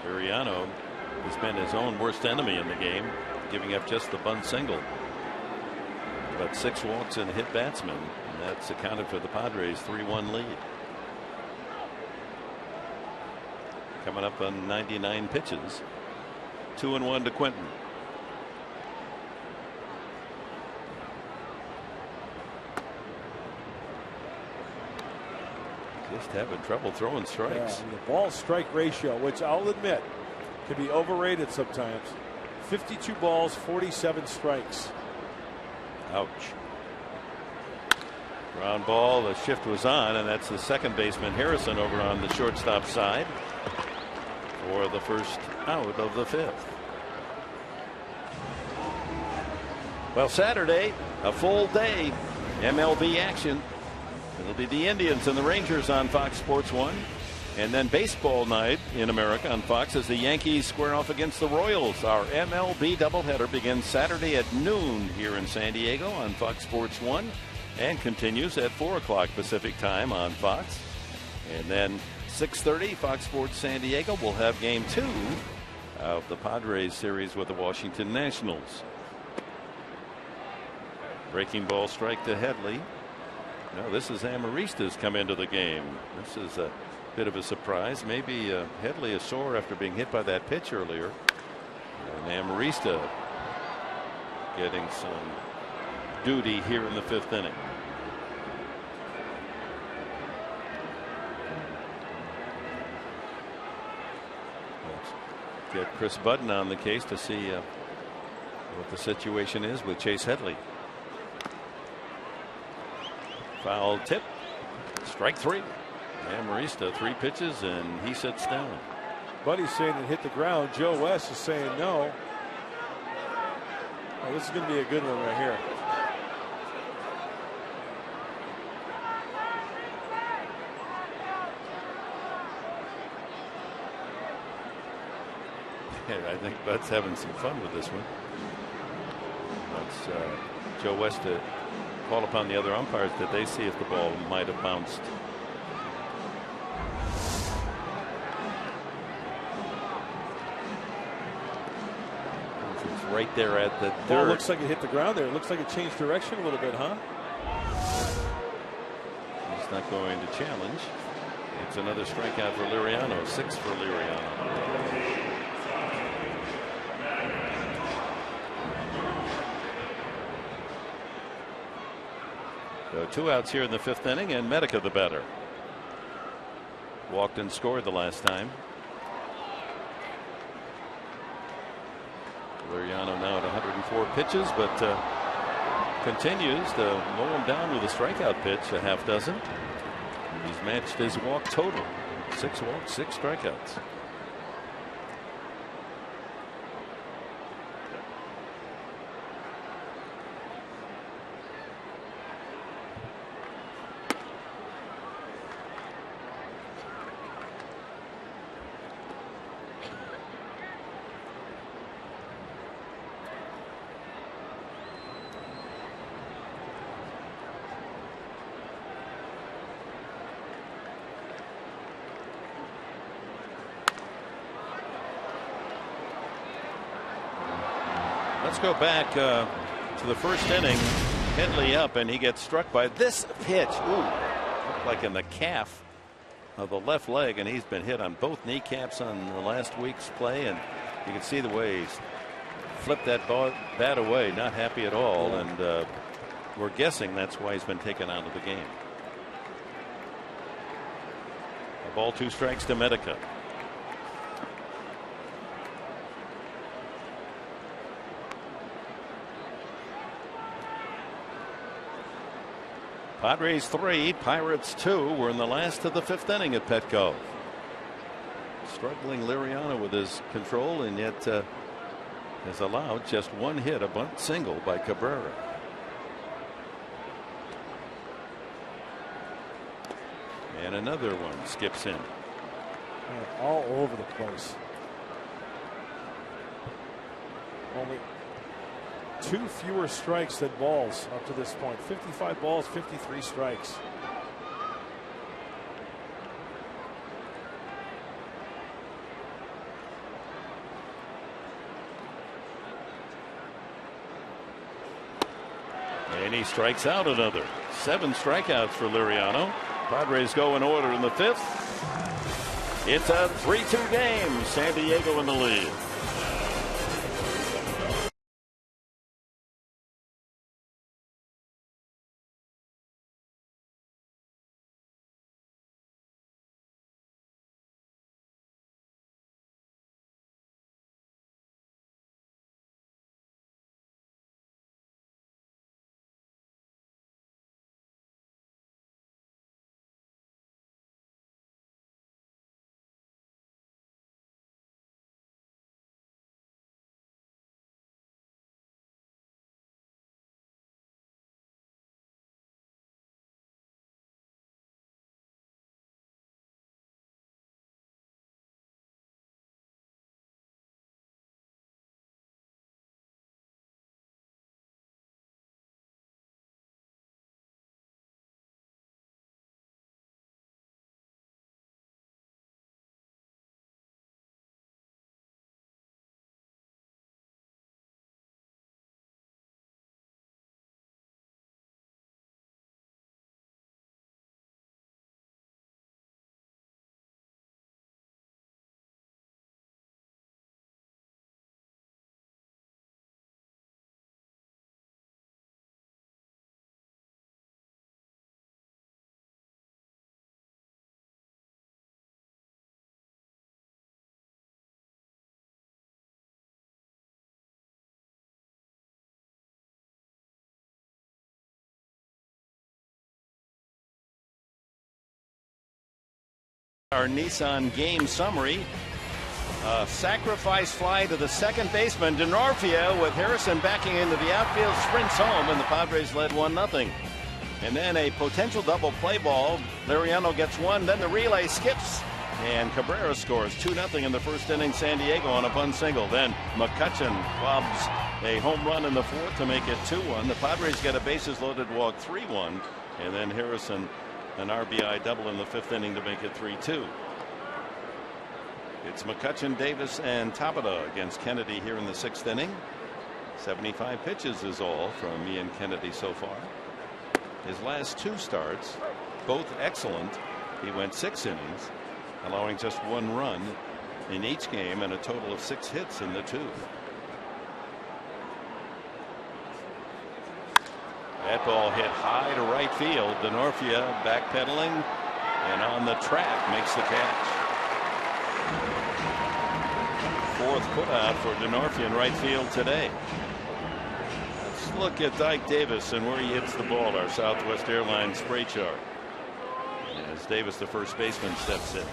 Liriano has been his own worst enemy in the game, giving up just the bunt single. But 6 walks and hit batsmen, and that's accounted for the Padres' 3-1 lead. Coming up on 99 pitches. 2-1 to Quinton. Just having trouble throwing strikes. Yeah, the ball strike ratio, which I'll admit can be overrated sometimes. 52 balls, 47 strikes. Ouch. Ground ball, the shift was on, and that's the second baseman Harrison over on the shortstop side for the first out of the fifth. Well, Saturday, a full day MLB action. It'll be the Indians and the Rangers on Fox Sports 1. And then baseball night in America on Fox as the Yankees square off against the Royals. Our MLB doubleheader begins Saturday at noon here in San Diego on Fox Sports 1 and continues at 4 o'clock Pacific time on Fox. And then 6:30 Fox Sports San Diego will have game 2 of the Padres series with the Washington Nationals. Breaking ball strike to Headley. No, this is Amarista's come into the game. This is a bit of a surprise. Maybe Headley is sore after being hit by that pitch earlier. And Amarista getting some duty here in the 5th inning. Let's get Chris Budden on the case to see what the situation is with Chase Headley. Foul tip. Strike 3. Amarista 3 pitches and he sits down. Buddy's saying it hit the ground. Joe West is saying no. Oh, this is going to be a good one right here. Yeah, I think Bud's having some fun with this one. That's Joe West to call upon the other umpires that they see if the ball might have bounced. It's right there at the dirt. Ball looks like it hit the ground there. It looks like it changed direction a little bit, huh? He's not going to challenge. It's another strikeout for Liriano. 6 for Liriano. So 2 outs here in the 5th inning, and Medica the batter. Walked and scored the last time. Liriano now at 104 pitches, but continues to mow him down with a strikeout pitch, a half dozen. He's matched his walk total. 6 walks, 6 strikeouts. Let's go back to the 1st inning. Headley up, and he gets struck by this pitch. Ooh, looked like in the calf of the left leg, and he's been hit on both kneecaps on the last week's play, and you can see the way he's flipped that bat away, not happy at all, and we're guessing that's why he's been taken out of the game. A ball, 2 strikes to Medica. Padres 3, Pirates 2. We're in the last of the 5th inning at Petco. Struggling Liriano with his control, and yet has allowed just 1 hit, a bunt single by Cabrera. And another one skips in. All over the place. Only 2 fewer strikes than balls up to this point. 55 balls, 53 strikes. And he strikes out another. 7 strikeouts for Liriano. Padres go in order in the 5th. It's a 3-2 game. San Diego in the lead. Our Nissan game summary. Sacrifice fly to the second baseman. Denorfia, with Harrison backing into the outfield, sprints home, and the Padres led 1-0. And then a potential double play ball. Liriano gets one, then the relay skips, and Cabrera scores 2-0 in the first inning. San Diego on a bunt single. Then McCutchen clubs a home run in the fourth to make it 2-1. The Padres get a bases loaded walk, 3-1, and then Harrison an RBI double in the fifth inning to make it 3-2. It's McCutchen, Davis, and Tabata against Kennedy here in the sixth inning. 75 pitches is all from Ian Kennedy so far. His last two starts, both excellent. He went 6 innings, allowing just 1 run in each game and a total of 6 hits in the 2. That ball hit high to right field. Denorfia backpedaling and on the track makes the catch. Fourth putout for Denorfia in right field today. Let's look at Ike Davis and where he hits the ball. Our Southwest Airlines spray chart. As Davis, the first baseman, steps in.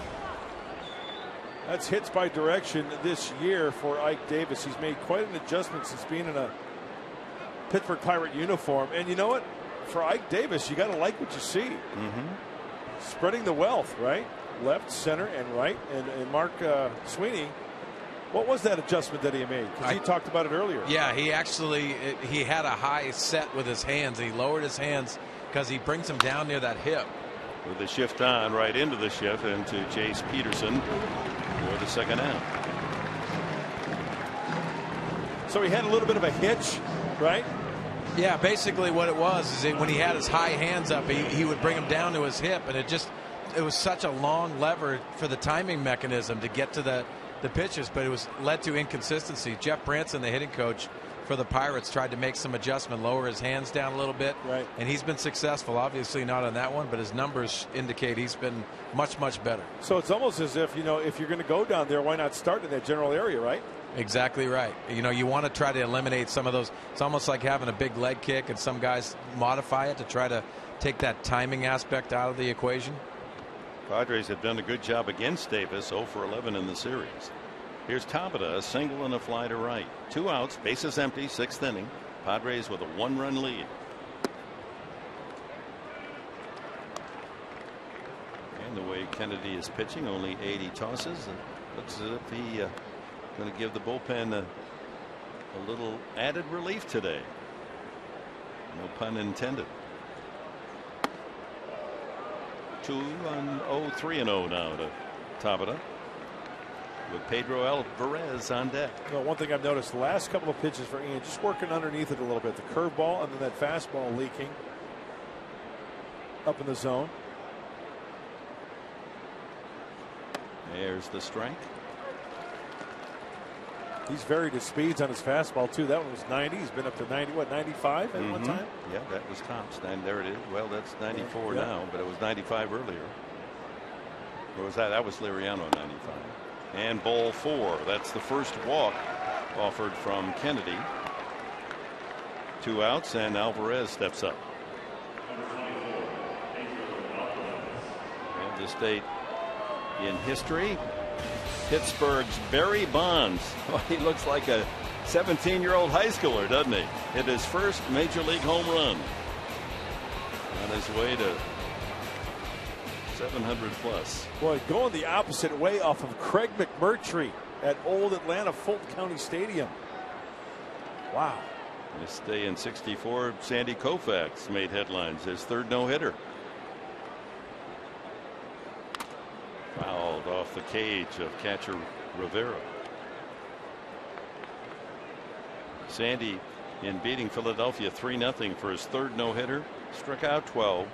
That's hits by direction this year for Ike Davis. He's made quite an adjustment since being in a Pittsburgh Pirate uniform. And you know what? For Ike Davis, you got to like what you see. Spreading the wealth, right? Left, center, and right. And Mark Sweeney, what was that adjustment that he made? Because he talked about it earlier. Yeah, he actually he had a high set with his hands. He lowered his hands because he brings them down near that hip. With the shift on, right into the shift, into Chase Peterson for the second out. So he had a little bit of a hitch, right? Yeah, basically what it was is that when he had his high hands up, he would bring them down to his hip, and it was such a long lever for the timing mechanism to get to the pitches, but it was led to inconsistency. Jeff Branson, the hitting coach for the Pirates, tried to make some adjustment, lower his hands down a little bit, right, and he's been successful. Obviously not on that one, but his numbers indicate he's been much better. So it's almost as if, you know, if you're going to go down there, why not start in that general area, right? Exactly right. You know, you want to try to eliminate some of those. It's almost like having a big leg kick, and some guys modify it to try to take that timing aspect out of the equation. Padres have done a good job against Davis, 0 for 11 in the series. Here's Tabata, a single and a fly to right. 2 outs, bases empty, 6th inning. Padres with a 1-run lead. And the way Kennedy is pitching, only 80 tosses. It looks as if he going to give the bullpen a little added relief today. No pun intended. 2-0, 3-0 now to Tabata, with Pedro Alvarez on deck. Well, one thing I've noticed the last couple of pitches for Ian, just working underneath it a little bit. The curveball and then that fastball leaking up in the zone. There's the strike. He's varied his speeds on his fastball too. That one was 90. He's been up to 90, what, 95 at one time? Yeah, that was tops. And there it is. Well, that's 94 now, but it was 95 earlier. Or was that? That was Liriano 95. And ball 4. That's the first walk offered from Kennedy. 2 outs, and Alvarez steps up. And this date in history. Pittsburgh's Barry Bonds. Oh, he looks like a 17-year-old high schooler, doesn't he? Hit his first major league home run. On his way to 700 plus. Boy, going the opposite way off of Craig McMurtry at old Atlanta Fulton County Stadium. Wow. This day in '64, Sandy Koufax made headlines. His 3rd no-hitter. Fouled off the cage of catcher Rivera. Sandy, in beating Philadelphia 3-0 for his 3rd no-hitter, struck out 12,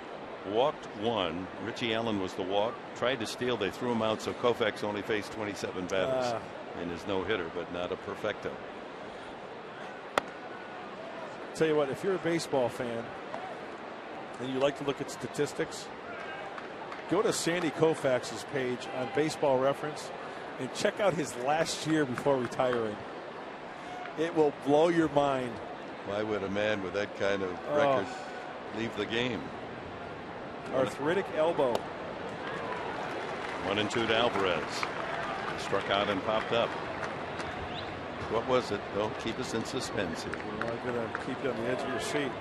walked 1. Richie Allen was the walk. Tried to steal. They threw him out, so Koufax only faced 27 batters in his no-hitter, but not a perfecto. Tell you what, if you're a baseball fan and you like to look at statistics, go to Sandy Koufax's page on Baseball Reference and check out his last year before retiring. It will blow your mind. Why would a man with that kind of record leave the game? Arthritic elbow. 1-2 to Alvarez. Struck out and popped up. What was it? Don't keep us in suspense here. We're not going to keep you on the edge of your seat.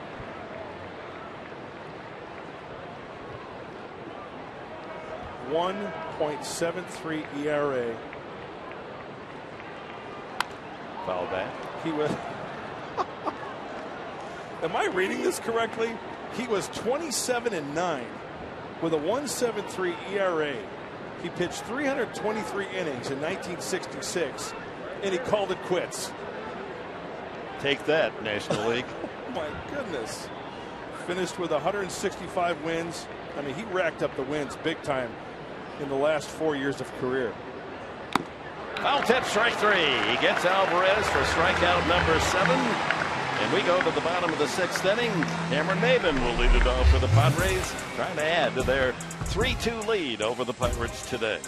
.73 ERA. Foul back. He was. Am I reading this correctly? He was 27-9 with a 1.73 ERA. He pitched 323 innings in 1966, and he called it quits. Take that, National League. Oh my goodness. Finished with 165 wins. I mean, he racked up the wins big time in the last 4 years of career. Foul tip, strike 3. He gets Alvarez for strikeout number 7. And we go to the bottom of the 6th inning. Cameron Maybin will lead it off for the Padres, trying to add to their 3-2 lead over the Pirates today.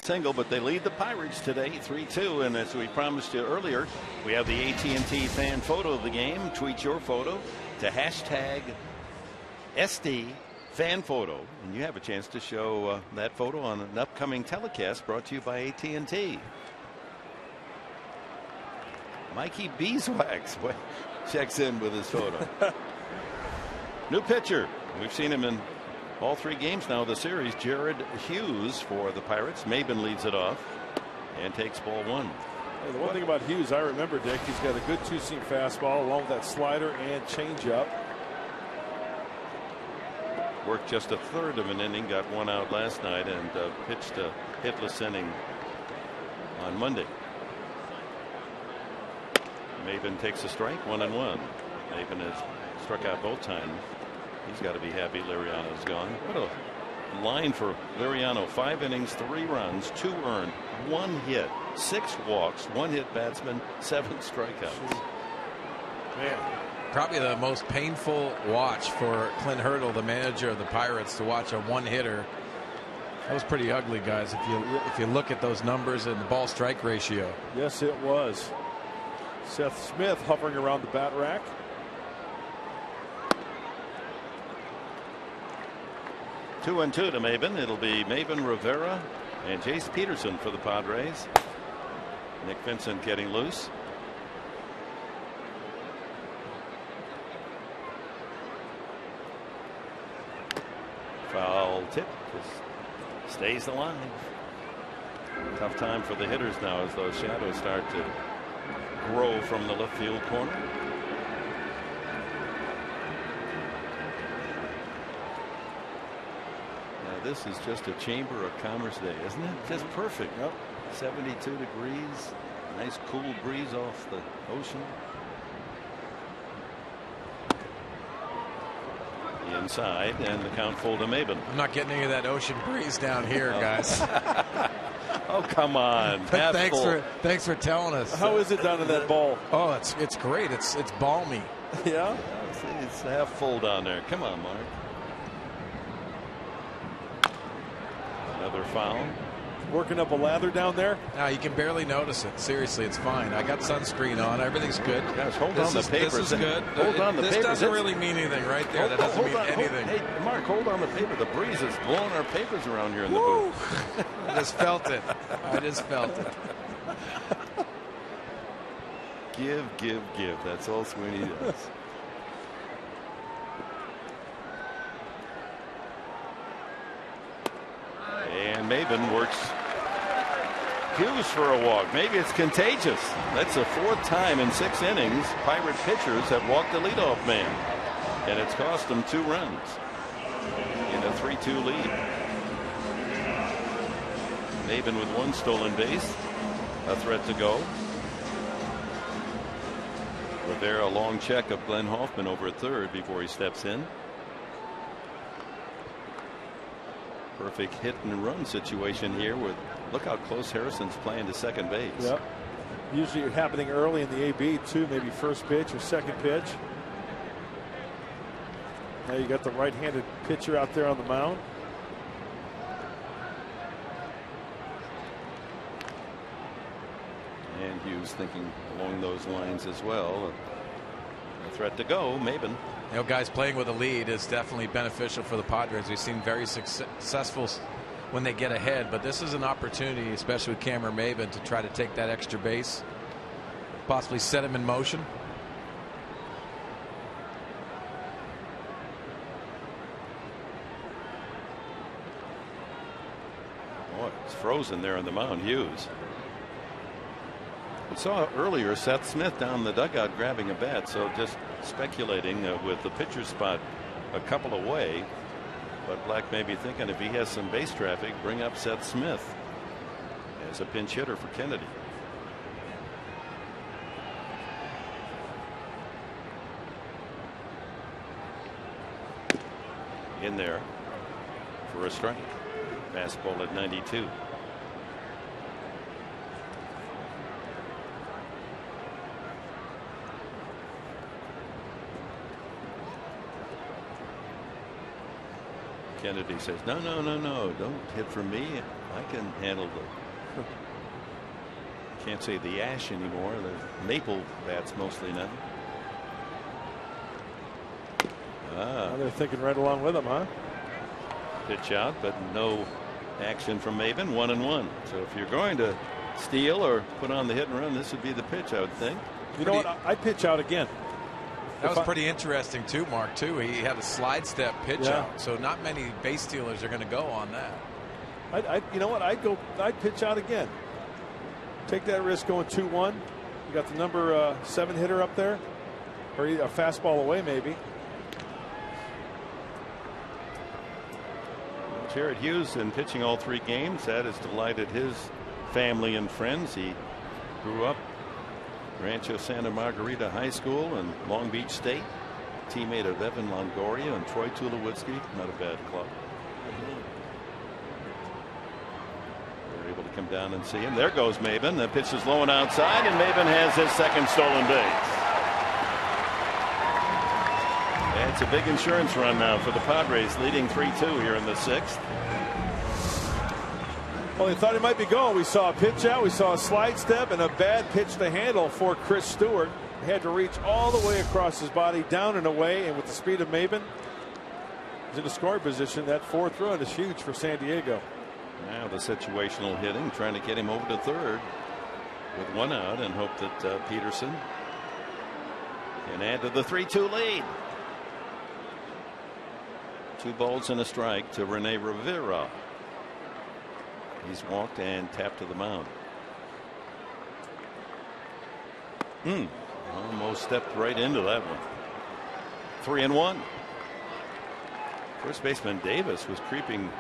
Single, but they lead the Pirates today 3-2. And as we promised you earlier, we have the AT&T fan photo of the game. Tweet your photo to hashtag SD fan photo, and you have a chance to show that photo on an upcoming telecast brought to you by AT&T. Mikey Beeswax checks in with his photo. New pitcher. We've seen him in all 3 games now of the series. Jared Hughes for the Pirates. Maybin leads it off and takes ball 1. Hey, the one thing about Hughes, I remember, Dick, he's got a good 2-seam fastball along with that slider and changeup. Worked just a third of an inning, got 1 out last night, and pitched a hitless inning on Monday. Maybin takes a strike, 1-1. Maybin has struck out both times. He's got to be happy Liriano's gone. What a line for Liriano. 5 innings, 3 runs, 2 earned, 1 hit, 6 walks, 1 hit batsman, 7 strikeouts. Man, probably the most painful watch for Clint Hurdle, the manager of the Pirates, to watch a 1-hitter. That was pretty ugly, guys, if you look at those numbers and the ball strike ratio. Yes, it was. Seth Smith hovering around the bat rack. Two and 2 to Maybin. It'll be Maybin, Rivera, and Jace Peterson for the Padres. Nick Vincent getting loose. Foul tip. Just stays alive. Tough time for the hitters now as those shadows start to grow from the left field corner. This is just a Chamber of Commerce day, isn't it? Just perfect. Yep. 72 degrees. Nice cool breeze off the ocean. Inside, and the count full to Maben. I'm not getting any of that ocean breeze down here, guys. Oh, come on. Thanks for telling us. How is it down in that ball? Oh, it's great. It's balmy. Yeah. It's half full down there. Come on, Mark. Another foul. Working up a lather down there. No, you can barely notice it. Seriously, it's fine. I got sunscreen on. Everything's good. Guys, hold on the papers. This is good. Hold on the papers. This doesn't really mean anything right there. That doesn't mean anything. Hey, Mark, hold on the paper. The breeze is blowing our papers around here in the booth. I just felt it. Give. That's all Sweeney does. And Maben works Hughes for a walk. Maybe it's contagious. That's the 4th time in 6 innings Pirate pitchers have walked the leadoff man, and it's cost them 2 runs in a 3-2 lead. Maben with 1 stolen base, a threat to go. Rivera, a long check of Glenn Hoffman over at third before he steps in. Perfect hit and run situation here with, look how close Harrison's playing to second base. Yep. Usually happening early in the AB too, maybe first pitch or second pitch. Now you got the right-handed pitcher out there on the mound. And Hughes thinking along those lines as well. A threat to go, Maben. You know, guys, playing with a lead is definitely beneficial for the Padres. We've seen very successful when they get ahead, but this is an opportunity, especially with Cameron Maben, to try to take that extra base, possibly set him in motion. Boy, it's frozen there on the mound, Hughes. We saw earlier Seth Smith down the dugout grabbing a bat, so just speculating with the pitcher spot a couple away. But Black may be thinking if he has some base traffic, bring up Seth Smith as a pinch hitter for Kennedy. In there for a strike. Fastball at 92. Kennedy says, no, don't hit for me. I can handle the, can't say the ash anymore, the maple bats mostly now. Now they're thinking right along with him, huh? Pitch out, but no action from Maben. 1-1. So if you're going to steal or put on the hit and run, this would be the pitch, I would think. You know what? I pitch out again. That was pretty interesting too, Mark. Too, he had a slide step pitch out, so not many base stealers are going to go on that. You know what? I'd pitch out again. Take that risk going 2-1. You got the number 7 hitter up there, or a fastball away maybe. Jared Hughes in pitching all 3 games. That has delighted his family and friends. He grew up Rancho Santa Margarita High School and Long Beach State. Teammate of Evan Longoria and Troy Tulowitzki. Not a bad club. They're able to come down and see him. There goes Maben. The pitch is low and outside, and Maben has his second stolen base. It's a big insurance run now for the Padres, leading 3-2 here in the 6th. Well, they thought he might be going. We saw a pitch out, we saw a slide step, and a bad pitch to handle for Chris Stewart. He had to reach all the way across his body, down and away, and with the speed of Maben, he's in a scoring position. That 4th run is huge for San Diego. Now the situational hitting, trying to get him over to third with 1 out, and hope that Peterson can add to the 3-2 lead. 2 balls and a strike to Rene Rivera. He's walked and tapped to the mound. Almost stepped right into that one. 3-1. First baseman Davis was creeping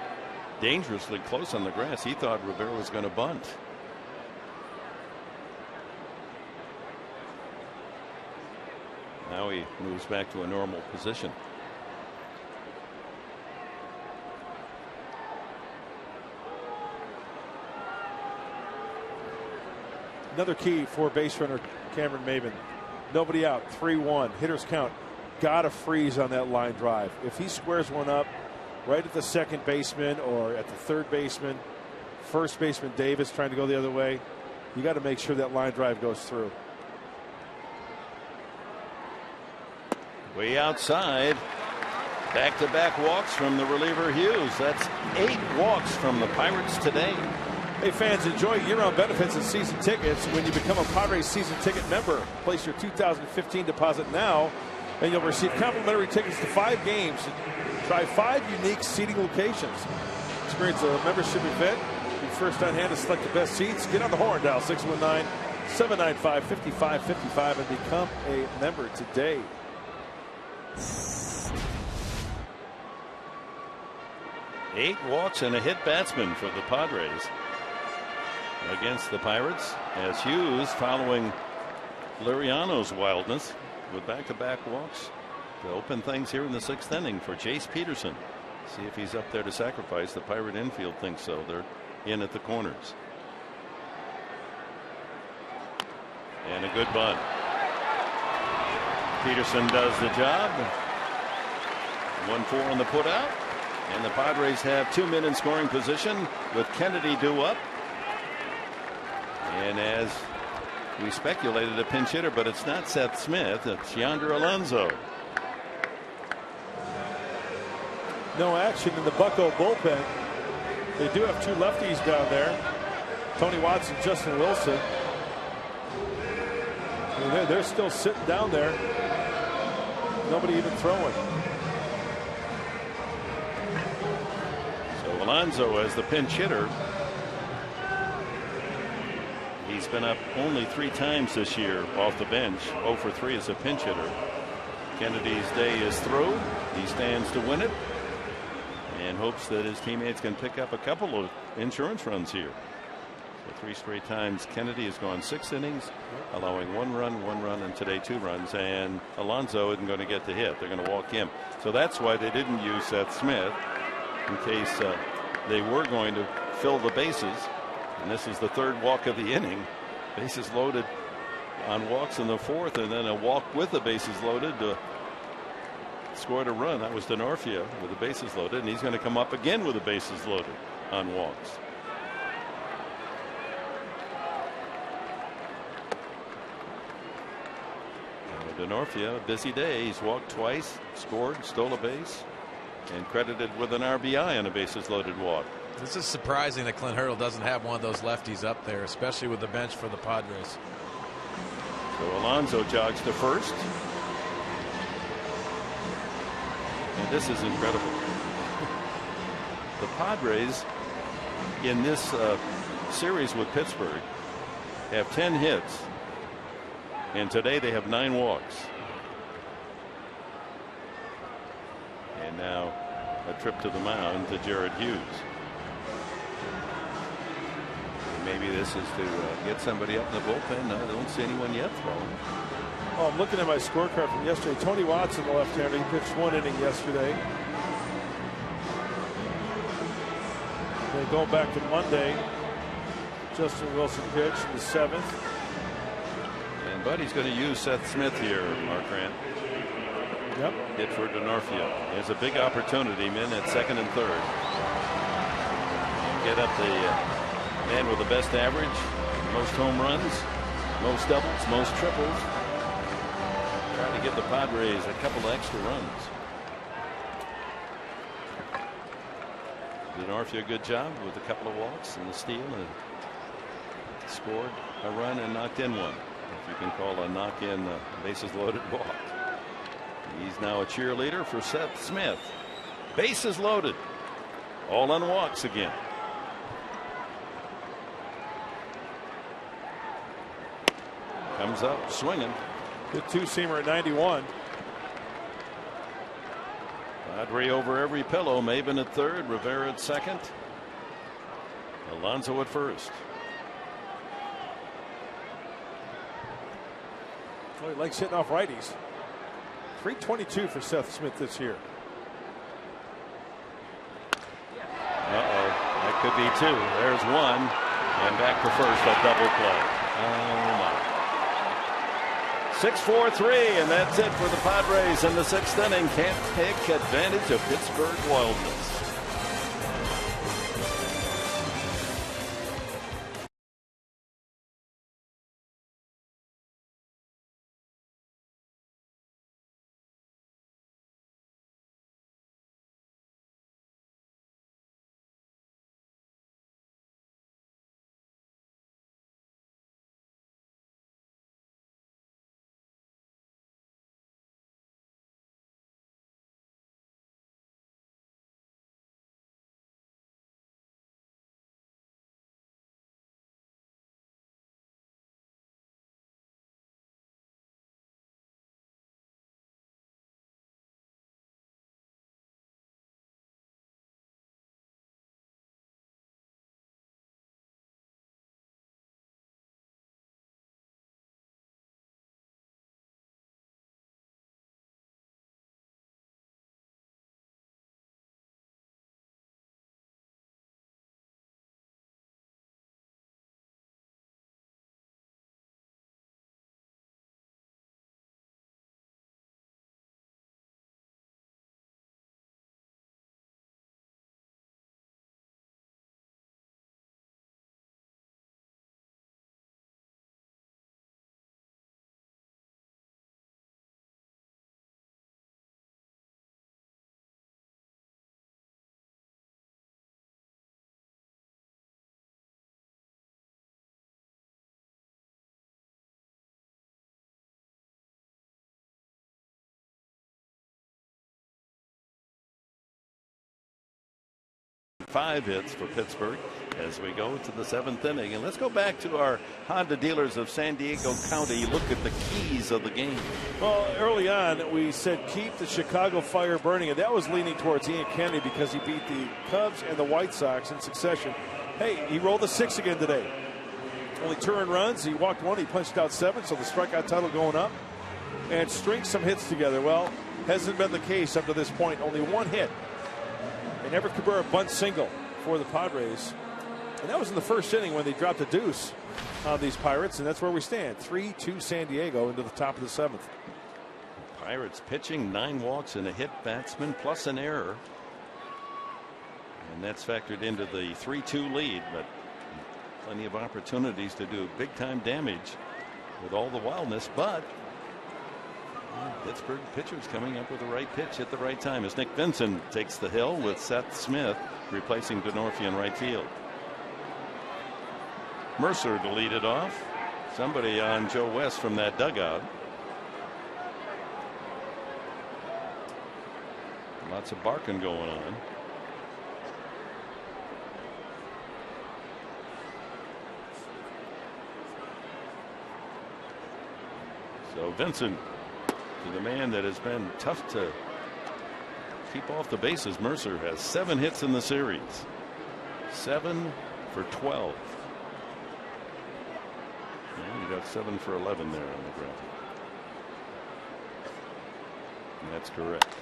dangerously close on the grass. He thought Rivera was going to bunt. Now he moves back to a normal position. Another key for base runner Cameron Maybin. Nobody out, 3-1, hitters count. Gotta freeze on that line drive. If he squares one up right at the second baseman or at the third baseman, first baseman Davis trying to go the other way, you got to make sure that line drive goes through. Way outside. Back-to-back walks from the reliever Hughes. That's 8 walks from the Pirates today. Hey fans, enjoy year-round benefits and season tickets when you become a Padres season ticket member. Place your 2015 deposit now and you'll receive complimentary tickets to 5 games. Try 5 unique seating locations. Experience a membership event. Be first on hand to select the best seats. Get on the horn, dial 619-795-5555 and become a member today. Eight walks and a hit batsman for the Padres against the Pirates, as Hughes, following Liriano's wildness, with back-to-back walks to open things here in the 6th inning for Jace Peterson. See if he's up there to sacrifice. The Pirate infield thinks so. They're in at the corners. And a good bunt. Peterson does the job. 1-4 on the putout. And the Padres have 2 men in scoring position with Kennedy due up. And as we speculated, a pinch hitter, but it's not Seth Smith, it's Yonder Alonso. No action in the Bucco bullpen. They do have 2 lefties down there. Tony Watson, Justin Wilson. And they're still sitting down there. Nobody even throwing. So Alonso as the pinch hitter. He's been up only 3 times this year off the bench. 0 for 3 as a pinch hitter. Kennedy's day is through. He stands to win it and hopes that his teammates can pick up a couple of insurance runs here. So 3 straight times Kennedy has gone 6 innings, allowing 1 run, and today 2 runs. And Alonso isn't going to get the hit. They're going to walk him. So that's why they didn't use Seth Smith, in case they were going to fill the bases. And this is the 3rd walk of the inning. Bases loaded on walks in the 4th, and then a walk with the bases loaded scored a run. That was Denorfia with the bases loaded, and he's going to come up again with the bases loaded on walks. Denorfia, a busy day. He's walked twice, scored, stole a base, and credited with an RBI on a bases loaded walk. This is surprising that Clint Hurdle doesn't have one of those lefties up there, especially with the bench for the Padres. So Alonso jogs to first. And this is incredible. The Padres in this series with Pittsburgh have 10 hits. And today they have 9 walks. And now a trip to the mound to Jared Hughes. Maybe this is to get somebody up in the bullpen. I don't see anyone yet throwing. Oh, I'm looking at my scorecard from yesterday. Tony Watson, the left-hander, he pitched 1 inning yesterday. Then going back to Monday, Justin Wilson pitched in the 7th. And Buddy's going to use Seth Smith here, Mark Grant. Yep. Hit for Denorfia. There's a big opportunity, men at 2nd and 3rd. Get up the man with the best average, most home runs, most doubles, most triples. Trying to give the Padres a couple of extra runs. Denorfia, good job with a couple of walks and the steal, and scored a run and knocked in one. If you can call a knock in a bases loaded walk. He's now a cheerleader for Seth Smith. Bases loaded. All on walks again. Comes up swinging. Good 2-seamer at 91. Padre over every pillow. Maybin at 3rd. Rivera at 2nd. Alonso at 1st. Well, he likes hitting off righties. .322 for Seth Smith this year. That could be two. There's one. And back to first, a double play. Oh, my. 6-4-3, and that's it for the Padres in the 6th inning. Can't take advantage of Pittsburgh wildness. Five hits for Pittsburgh as we go to the 7th inning. And let's go back to our Honda dealers of San Diego County. Look at the keys of the game. Well, early on, we said keep the Chicago fire burning, and that was leaning towards Ian Kennedy because he beat the Cubs and the White Sox in succession. Hey, he rolled a 6 again today. Only 2 earned runs. He walked 1. He punched out 7, so the strikeout total going up. And string some hits together. Well, hasn't been the case up to this point. Only 1 hit. And Everett Cabrera bunt single for the Padres. And that was in the 1st inning when they dropped a deuce on these Pirates. And that's where we stand. 3-2 San Diego into the top of the 7th. Pirates pitching 9 walks and a hit batsman plus an error. And that's factored into the 3-2 lead. But plenty of opportunities to do big time damage with all the wildness. But Pittsburgh pitchers coming up with the right pitch at the right time as Nick Vincent takes the hill with Seth Smith replacing Denorfia in right field. Mercer to lead it off. Somebody on Joe West from that dugout. Lots of barking going on. So Vincent, to the man that has been tough to keep off the bases. Mercer has 7 hits in the series. 7 for 12. And you got 7 for 11 there on the ground. And that's correct.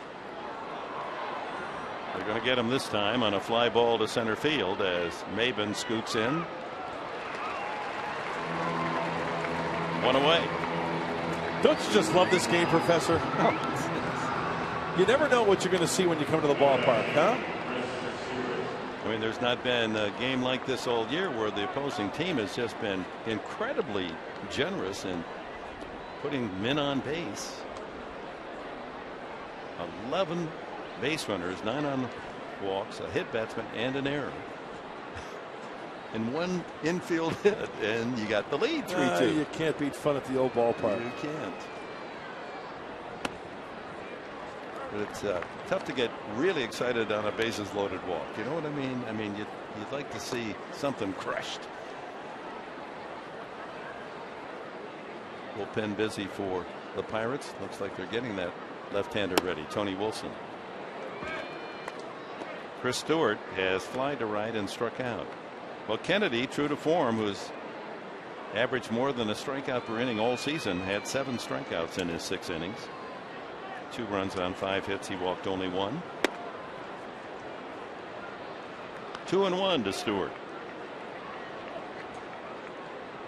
They're going to get him this time on a fly ball to center field as Maben scoots in. 1 away. Don't you just love this game, Professor? You never know what you're going to see when you come to the ballpark, huh? I mean, there's not been a game like this all year where the opposing team has just been incredibly generous in putting men on base. 11 base runners, 9 on walks, a hit batsman, and an error. And 1 infield hit, and you got the lead 3-2. You can't beat fun at the old ballpark. You can't. But it's tough to get really excited on a bases loaded walk. You know what I mean? I mean, you'd like to see something crushed. Bullpen busy for the Pirates. Looks like they're getting that left-hander ready. Tony Wilson. Chris Stewart has flied to right and struck out. Well, Kennedy, true to form, who's averaged more than a strikeout per inning all season, had 7 strikeouts in his 6 innings. 2 runs on 5 hits. He walked only 1. 2-1 to Stewart.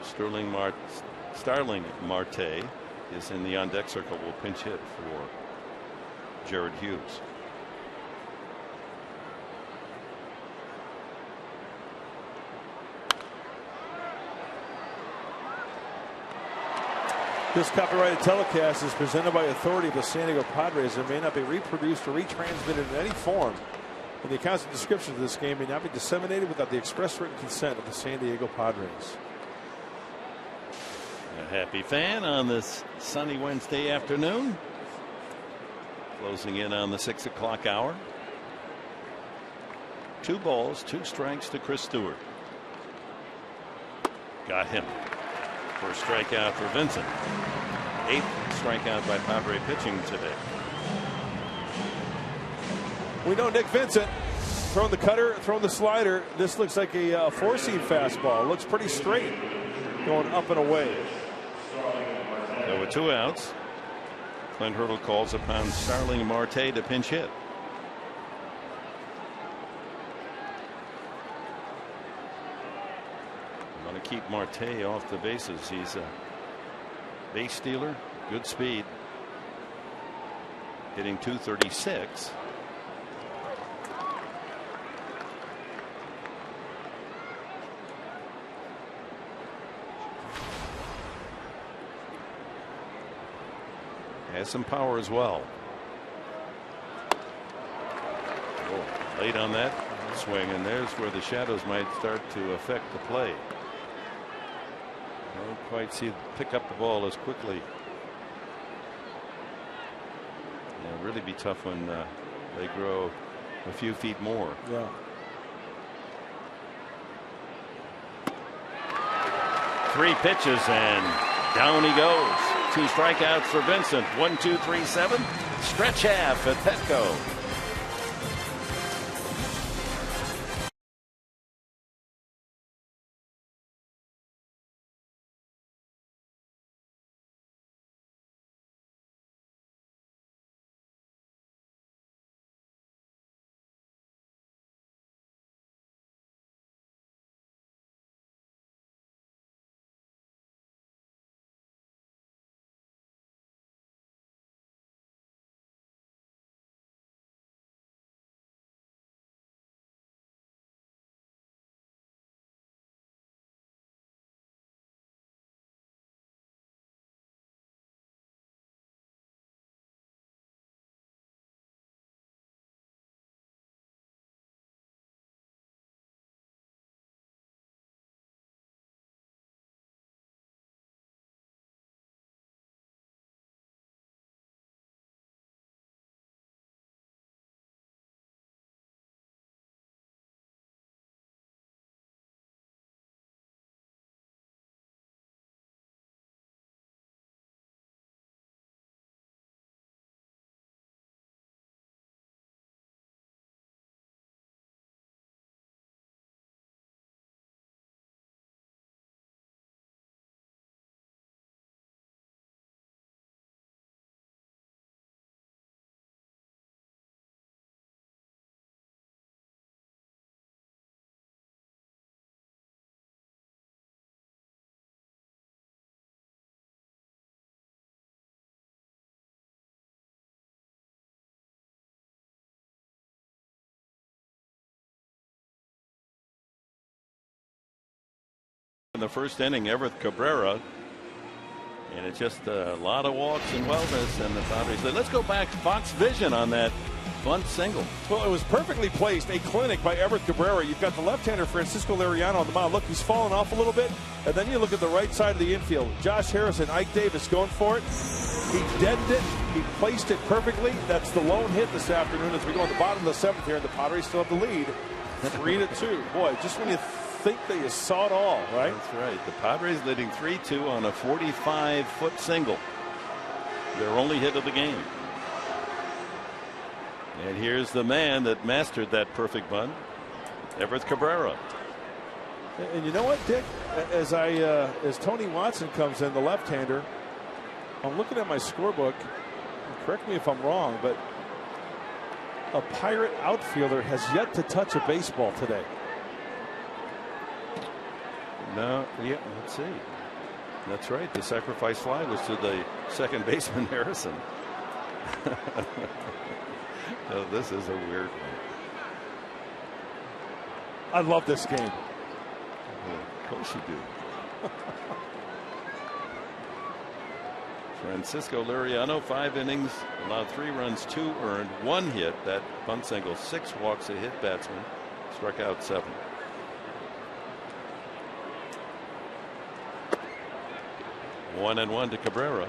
Starling Marte is in the on deck circle. Will pinch hit for Jared Hughes. This copyrighted telecast is presented by authority of the San Diego Padres and may not be reproduced or retransmitted in any form. And the accounts and descriptions of this game may not be disseminated without the express written consent of the San Diego Padres. A happy fan on this sunny Wednesday afternoon. Closing in on the 6 o'clock hour. 2 balls, 2 strikes to Chris Stewart. Got him. First strikeout for Vincent. 8th strikeout by Padre pitching today. We know Nick Vincent throwing the cutter, throwing the slider. This looks like a 4-seam fastball. It looks pretty straight going up and away. So with 2 outs, Clint Hurdle calls upon Starling Marte to pinch hit. Want to keep Marte off the bases. He's a base stealer, good speed, hitting .236. Has some power as well. Oh, late on that swing, and there's where the shadows might start to affect the play. Don't quite see pick up the ball as quickly. It'll really be tough when they grow a few feet more. Yeah. Three pitches and down he goes. 2 strikeouts for Vincent. 1, 2, 3, 7. Stretch half at Petco. In the first inning, Everett Cabrera, and it's just a lot of walks and wellness, and the Padres said, let's go back to Fox Vision on that bunt single. Well, it was perfectly placed. A clinic by Everett Cabrera. You've got the left-hander Francisco Liriano on the mound. Look, he's fallen off a little bit, and then you look at the right side of the infield. Josh Harrison, Ike Davis going for it. He deadened it. He placed it perfectly. That's the lone hit this afternoon as we go on the bottom of the 7th here, and the Padres still have the lead, 3-2. Boy, just when you think that you saw it all, right? That's right. The Padres leading 3-2 on a 45-foot single. Their only hit of the game. And here's the man that mastered that perfect bunt, Everett Cabrera. And you know what, Dick? As Tony Watson comes in, the left-hander, I'm looking at my scorebook. correct me if I'm wrong, but a Pirate outfielder has yet to touch a baseball today. No, yeah, let's see. That's right. The sacrifice fly was to the second baseman, Harrison. Oh, this is a weird one. I love this game. Of course you do. Francisco Liriano, 5 innings, allowed 3 runs, 2 earned, 1 hit. That bunt single, 6 walks, a hit batsman, struck out 7. One and 1 to Cabrera.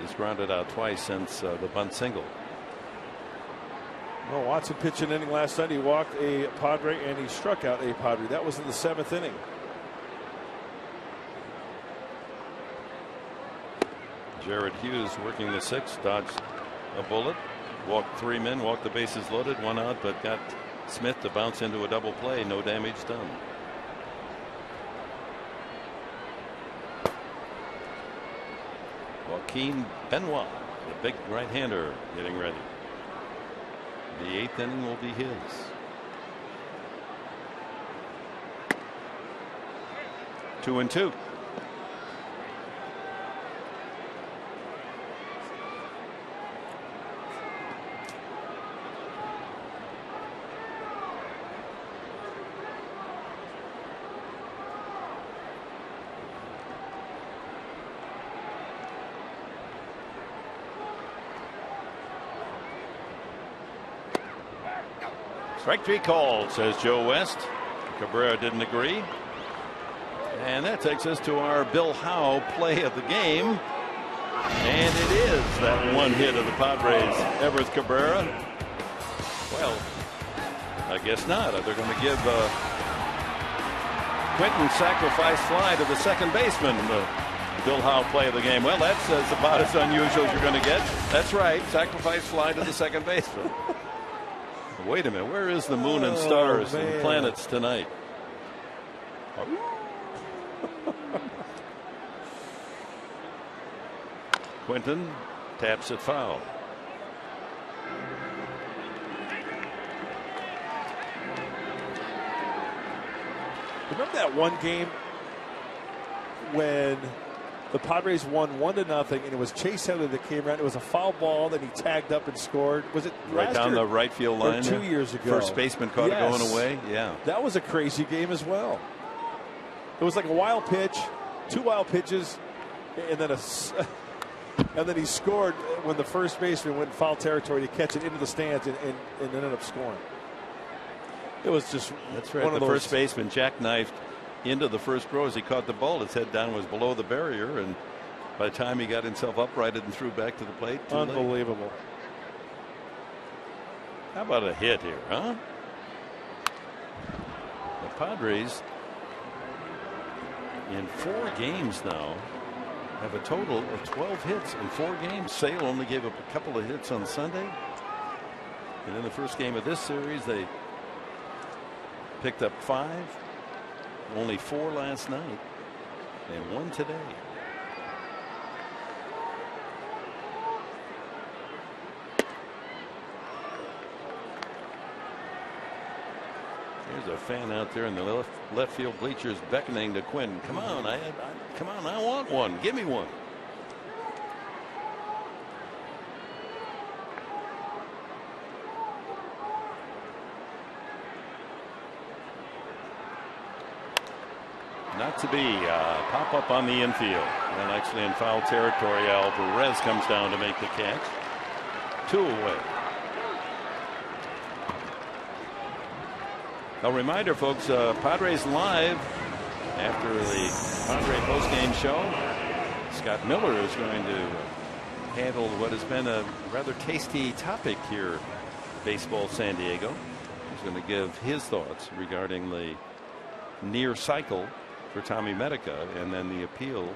He's grounded out twice since the bunt single. Well, Watson pitched an inning last night. He walked a Padre and he struck out a Padre. That was in the 7th inning. Jared Hughes working the 6th, dodged a bullet, walked 3 men, walked the bases loaded, 1 out, but got Smith to bounce into a double play. No damage done. Joaquin Benoit, the big right-hander, getting ready. The 8th inning will be his. Two and two. Strike 3 called, says Joe West. Cabrera didn't agree. And that takes us to our Bill Howe play of the game. And it is that one hit of the Padres, Everth Cabrera. Well, I guess not. They're going to give Quentin sacrifice fly to the second baseman. The Bill Howe play of the game. Well, that's about as unusual as you're going to get. That's right. Sacrifice fly to the second baseman. Wait a minute, where is the moon and stars and planets tonight? Quinton taps it foul. Remember that one game when the Padres won 1-0, and it was Chase Heather that came around. It was a foul ball, then he tagged up and scored. Was it right down the right field line? 2 years ago. First baseman caught it going away. Yeah, that was a crazy game as well. It was like a wild pitch, 2 wild pitches, and then he scored when the first baseman went in foul territory to catch it into the stands and ended up scoring. It was just that's right. The first baseman jackknifed into the first row as he caught the ball. Its head down was below the barrier, and by the time he got himself uprighted and threw back to the plate, unbelievable. How about a hit here, huh? The Padres in 4 games now have a total of 12 hits in 4 games. Sale only gave up a couple of hits on Sunday, and in the first game of this series they picked up 5. Only 4 last night and 1 today. There's a fan out there in the left field bleachers beckoning to Quinn. Come on, come on, I want one. Give me one. Not to be. Pop up on the infield. And actually in foul territory, Alvarez comes down to make the catch. 2 away. A reminder, folks, Padres Live after the Padre postgame show. Scott Miller is going to handle what has been a rather tasty topic here, Baseball San Diego. He's going to give his thoughts regarding the near cycle for Tommy Medica, and then the appeal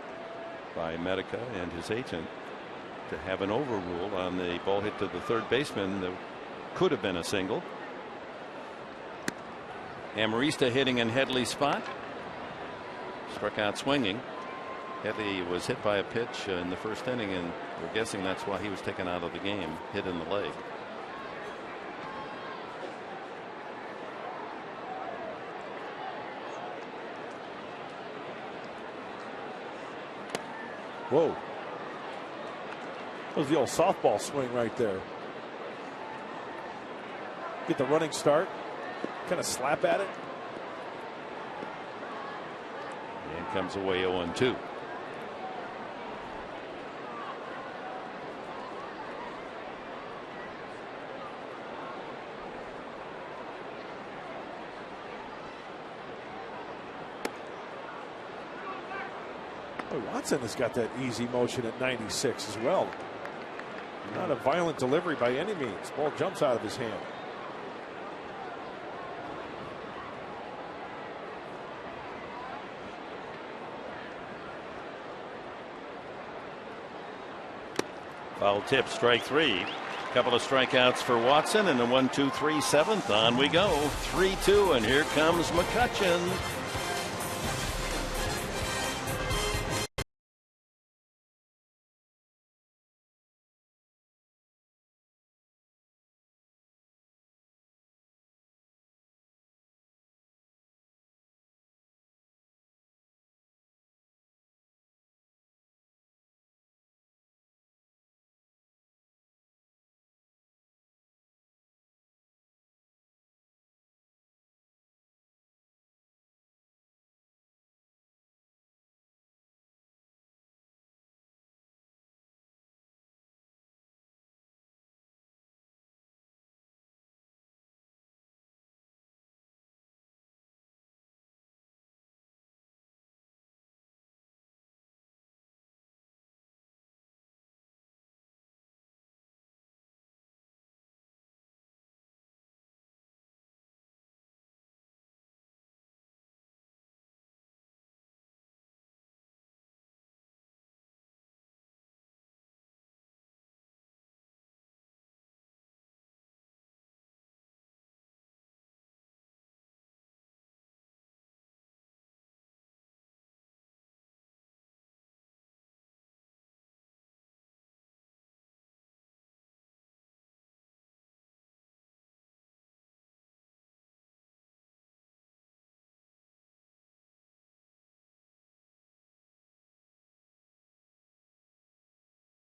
by Medica and his agent to have an overrule on the ball hit to the third baseman that could have been a single. Amarista hitting in Headley's spot. Struck out swinging. Kelly was hit by a pitch in the first inning, and we're guessing that's why he was taken out of the game, hit in the leg. Whoa. That was the old softball swing right there. Get the running start. Kind of slap at it. And comes away 0-2. Watson has got that easy motion at 96 as well. Not a violent delivery by any means. Ball jumps out of his hand. Foul tip, strike three. Couple of strikeouts for Watson, and a 1-2-3 7th. On we go. 3-2, and here comes McCutchen.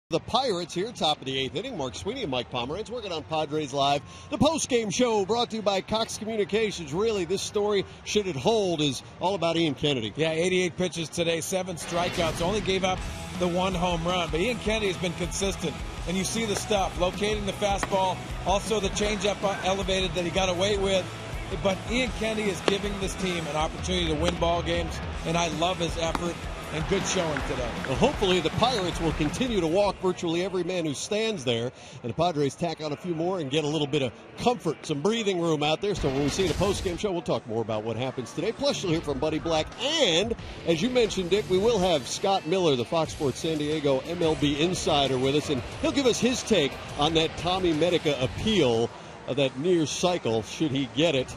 The Pirates here, top of the 8th inning. Mark Sweeney and Mike Pomeranz working on Padres Live. The post-game show brought to you by Cox Communications. Really, this story, should it hold, is all about Ian Kennedy. Yeah, 88 pitches today, 7 strikeouts. Only gave up the 1 home run. But Ian Kennedy has been consistent. And you see the stuff, locating the fastball, also the changeup elevated that he got away with. But Ian Kennedy is giving this team an opportunity to win ball games, and I love his effort. And good showing today. Well, hopefully the Pirates will continue to walk virtually every man who stands there, and the Padres tack on a few more and get a little bit of comfort, some breathing room out there. So when we see the postgame show, we'll talk more about what happens today. Plus, you'll hear from Buddy Black, and as you mentioned, Dick, we will have Scott Miller, the Fox Sports San Diego MLB insider, with us, and he'll give us his take on that Tommy Medica appeal, that near cycle, should he get it.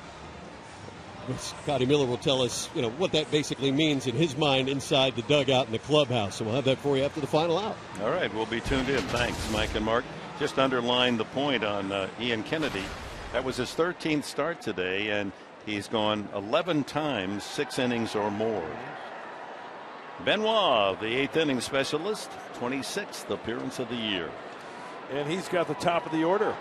Scotty Miller will tell us, what that basically means in his mind inside the dugout in the clubhouse. So we'll have that for you after the final out. All right, we'll be tuned in. Thanks, Mike and Mark. Just underline the point on Ian Kennedy. That was his 13th start today, and he's gone 11 times, 6 innings or more. Benoit, the 8th inning specialist, 26th appearance of the year. And he's got the top of the order.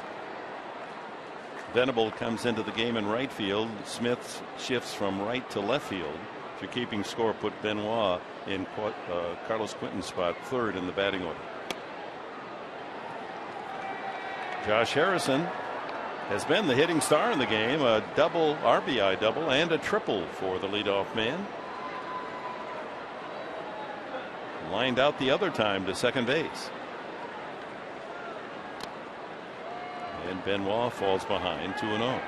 Venable comes into the game in right field. Smith shifts from right to left field. If you're keeping score, put Benoit in Carlos Quinton's spot, 3rd in the batting order. Josh Harrison has been the hitting star in the game, a double RBI double and a triple for the leadoff man. Lined out the other time to second base. And Benoit falls behind 2-0.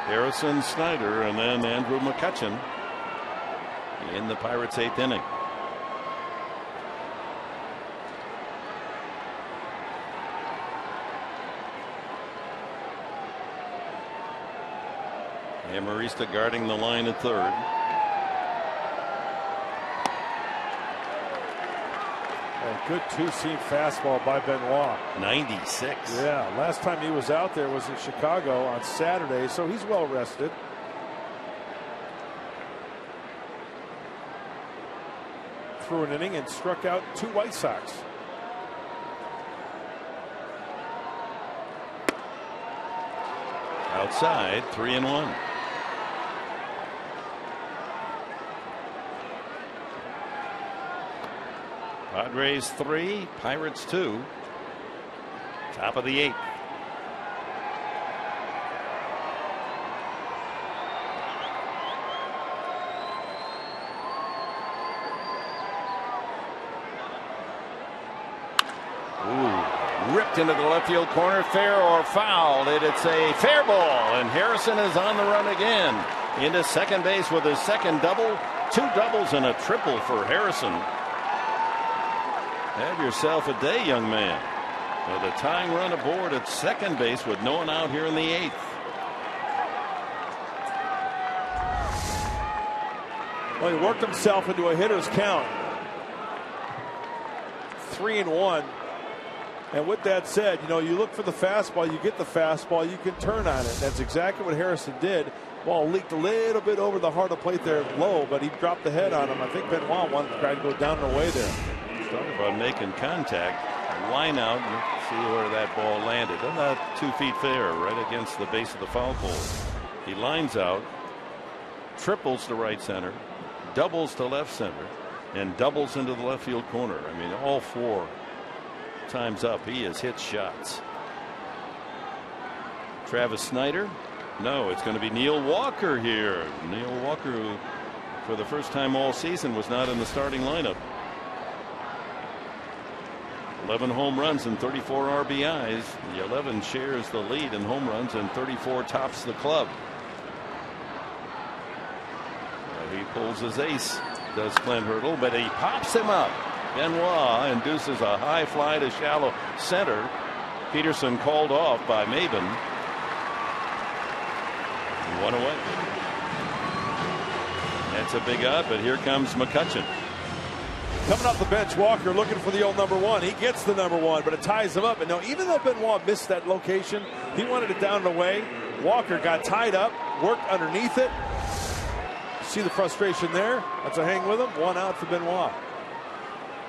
Harrison, Snyder, and then Andrew McCutchen in the Pirates' 8th inning. Amarista guarding the line at 3rd. A good two-seam fastball by Benoit. 96. Yeah, last time he was out there was in Chicago on Saturday, so he's well rested. Threw an inning and struck out 2 White Sox. Outside, 3-1. Padres 3, Pirates 2. Top of the 8th. Ripped into the left field corner, fair or foul. It's a fair ball, and Harrison is on the run again. Into second base with his second double. 2 doubles and a triple for Harrison. Have yourself a day, young man. With a tying run aboard at second base with no one out here in the 8th. Well, he worked himself into a hitter's count. 3-1. And with that said, you look for the fastball, you get the fastball, you can turn on it. That's exactly what Harrison did. Ball leaked a little bit over the heart of plate there low, but he dropped the head on him. I think Benoit wanted to try to go down and away there. Talk about making contact. Line out, see where that ball landed. About 2 feet fair, right against the base of the foul pole. He lines out, triples to right center, doubles to left center, and doubles into the left field corner. I mean, all 4 times up. He has hit shots. Travis Snyder? No, it's going to be Neil Walker here. Neil Walker, who for the first time all season was not in the starting lineup. 11 home runs and 34 RBIs. The 11 shares the lead in home runs, and 34 tops the club. He pulls his ace, does Clint Hurdle, but he pops him up. Benoit induces a high fly to shallow center. Peterson called off by Maben. 1 away. That's a big out, but here comes McCutchen. Coming off the bench, Walker looking for the old number 1. He gets the number 1, but it ties him up. And now, even though Benoit missed that location, he wanted it down and away. Walker got tied up, worked underneath it. See the frustration there? That's a hang with him. 1 out for Benoit.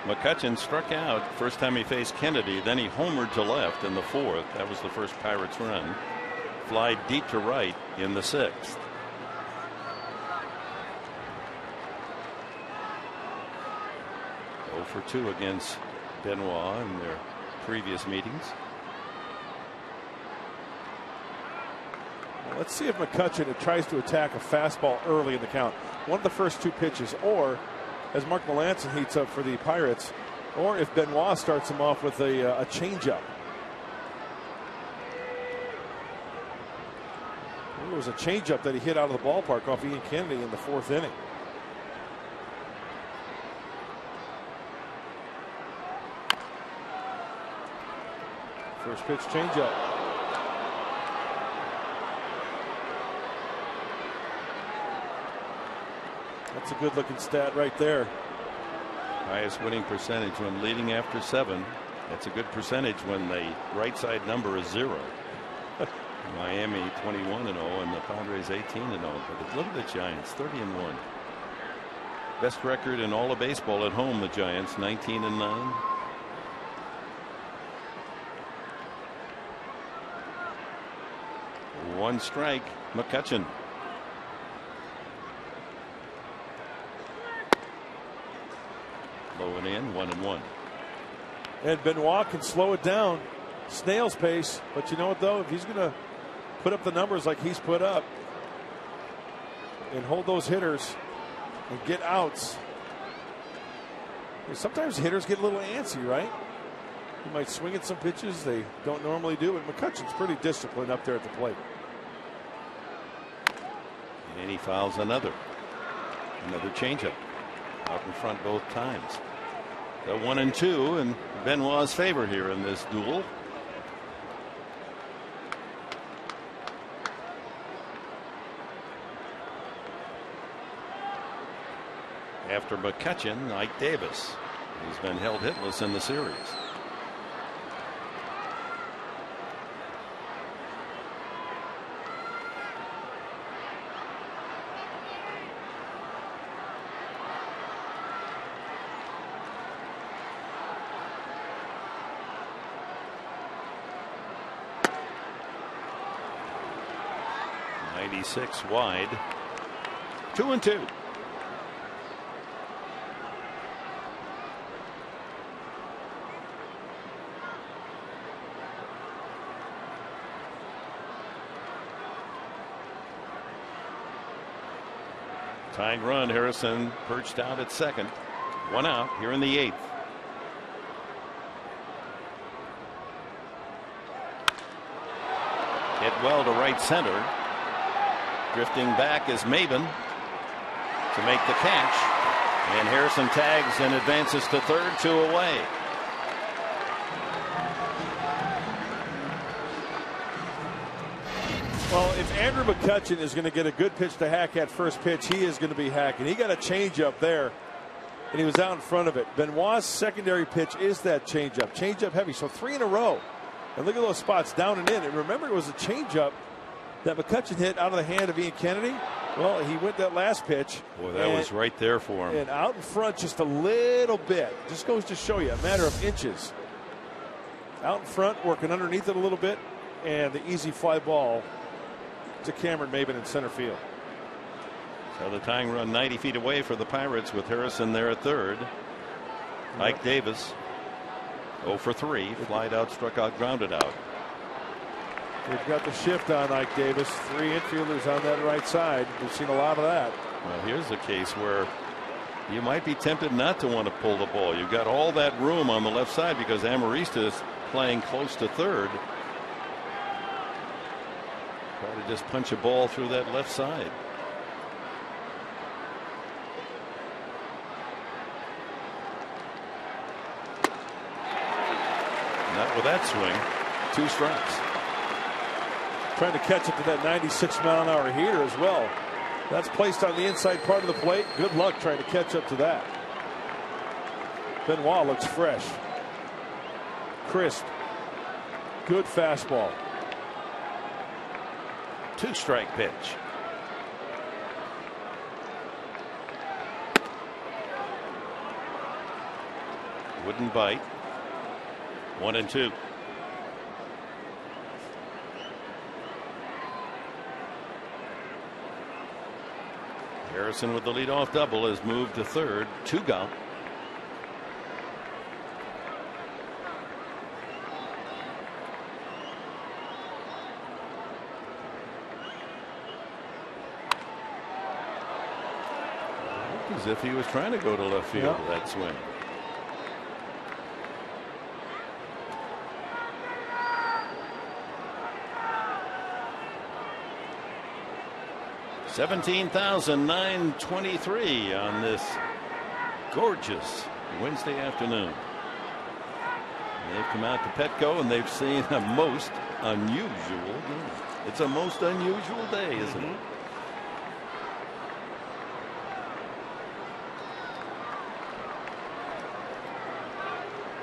McCutchen struck out first time he faced Kennedy. Then he homered to left in the 4th. That was the first Pirates run. Fly deep to right in the 6th. For 2 against Benoit in their previous meetings. Well, let's see if McCutchen tries to attack a fastball early in the count. One of the first 2 pitches, or as Mark Melanson heats up for the Pirates, or if Benoit starts him off with a changeup. It was a changeup that he hit out of the ballpark off Ian Kennedy in the 4th inning. First pitch changeup. That's a good looking stat right there. Highest winning percentage when leading after 7. That's a good percentage when the right side number is 0. Miami 21-0 and the Padres 18-0. But look at the Giants, 30-1. Best record in all of baseball at home, the Giants, 19-9. One strike, McCutchen. Low and in, 1-1. And Benoit can slow it down, snail's pace. But you know what, though? If he's going to put up the numbers like he's put up and hold those hitters and get outs, sometimes hitters get a little antsy, right? He might swing at some pitches they don't normally do, but McCutchen's pretty disciplined up there at the plate. And he fouls another changeup out in front both times. The 1-2 in Benoit's favor here in this duel. After McCutchen, Ike Davis. He's been held hitless in the series. Six wide. 2-2. Tying run. Harrison perched out at second. 1 out here in the 8th. Hit well to right center. Drifting back is Maben to make the catch, and Harrison tags and advances to third, 2 away. Well, if Andrew McCutchen is going to get a good pitch to hack at first pitch, he is going to be hacking. He got a changeup there, and he was out in front of it. Benoit's secondary pitch is that changeup heavy. So 3 in a row, and look at those spots down and in. And remember, it was a changeup that McCutchen hit out of the hand of Ian Kennedy. Well, he went that last pitch. Boy, that was right there for him. And out in front just a little bit. Just goes to show you a matter of inches. Out in front, working underneath it a little bit, and the easy fly ball to Cameron Maben in center field. So the tying run 90 feet away for the Pirates with Harrison there at third. Ike Davis 0 for 3. Flied out, struck out, grounded out. They've got the shift on Ike Davis. 3 infielders on that right side. We've seen a lot of that. Well, here's a case where you might be tempted not to want to pull the ball. You've got all that room on the left side because Amarista is playing close to third. Try to just punch a ball through that left side. Not with that swing. 2 strikes. Trying to catch up to that 96-mile-an-hour heater as well. That's placed on the inside part of the plate. Good luck trying to catch up to that. Benoit looks fresh. Crisp. Good fastball. 2-strike pitch. Wouldn't bite. 1-2. Harrison with the leadoff double has moved to third. 2 gone. As if he was trying to go to left field with that swing. $17,923 on this gorgeous Wednesday afternoon. They've come out to Petco and they've seen a most unusual day. It's a most unusual day, isn't it?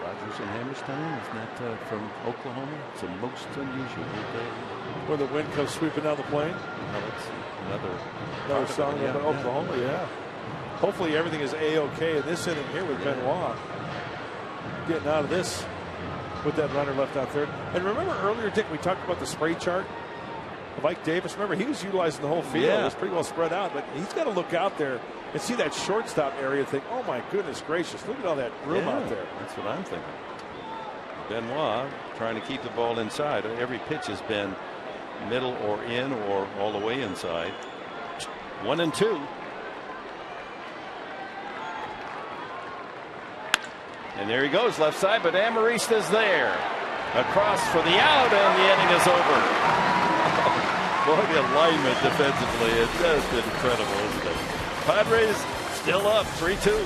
Rogers and Hammerstein, isn't that from Oklahoma? It's a most unusual day. Where the wind comes sweeping down the plain. Well, that's another song about Oklahoma, yeah. Hopefully everything is A-OK in this inning here with Benoit getting out of this with that runner left out third. And remember earlier, Dick, we talked about the spray chart of Ike Davis. Remember, he was utilizing the whole field. Yeah. It was pretty well spread out, but he's got to look out there and see that shortstop area and think, oh my goodness gracious, look at all that room out there. That's what I'm thinking. Benoit trying to keep the ball inside. Every pitch has been middle or in or all the way inside. 1-2. And there he goes left side, but Amarista's there. Across for the out, and the inning is over. Boy, the alignment defensively is just incredible, isn't it? Padres still up 3-2.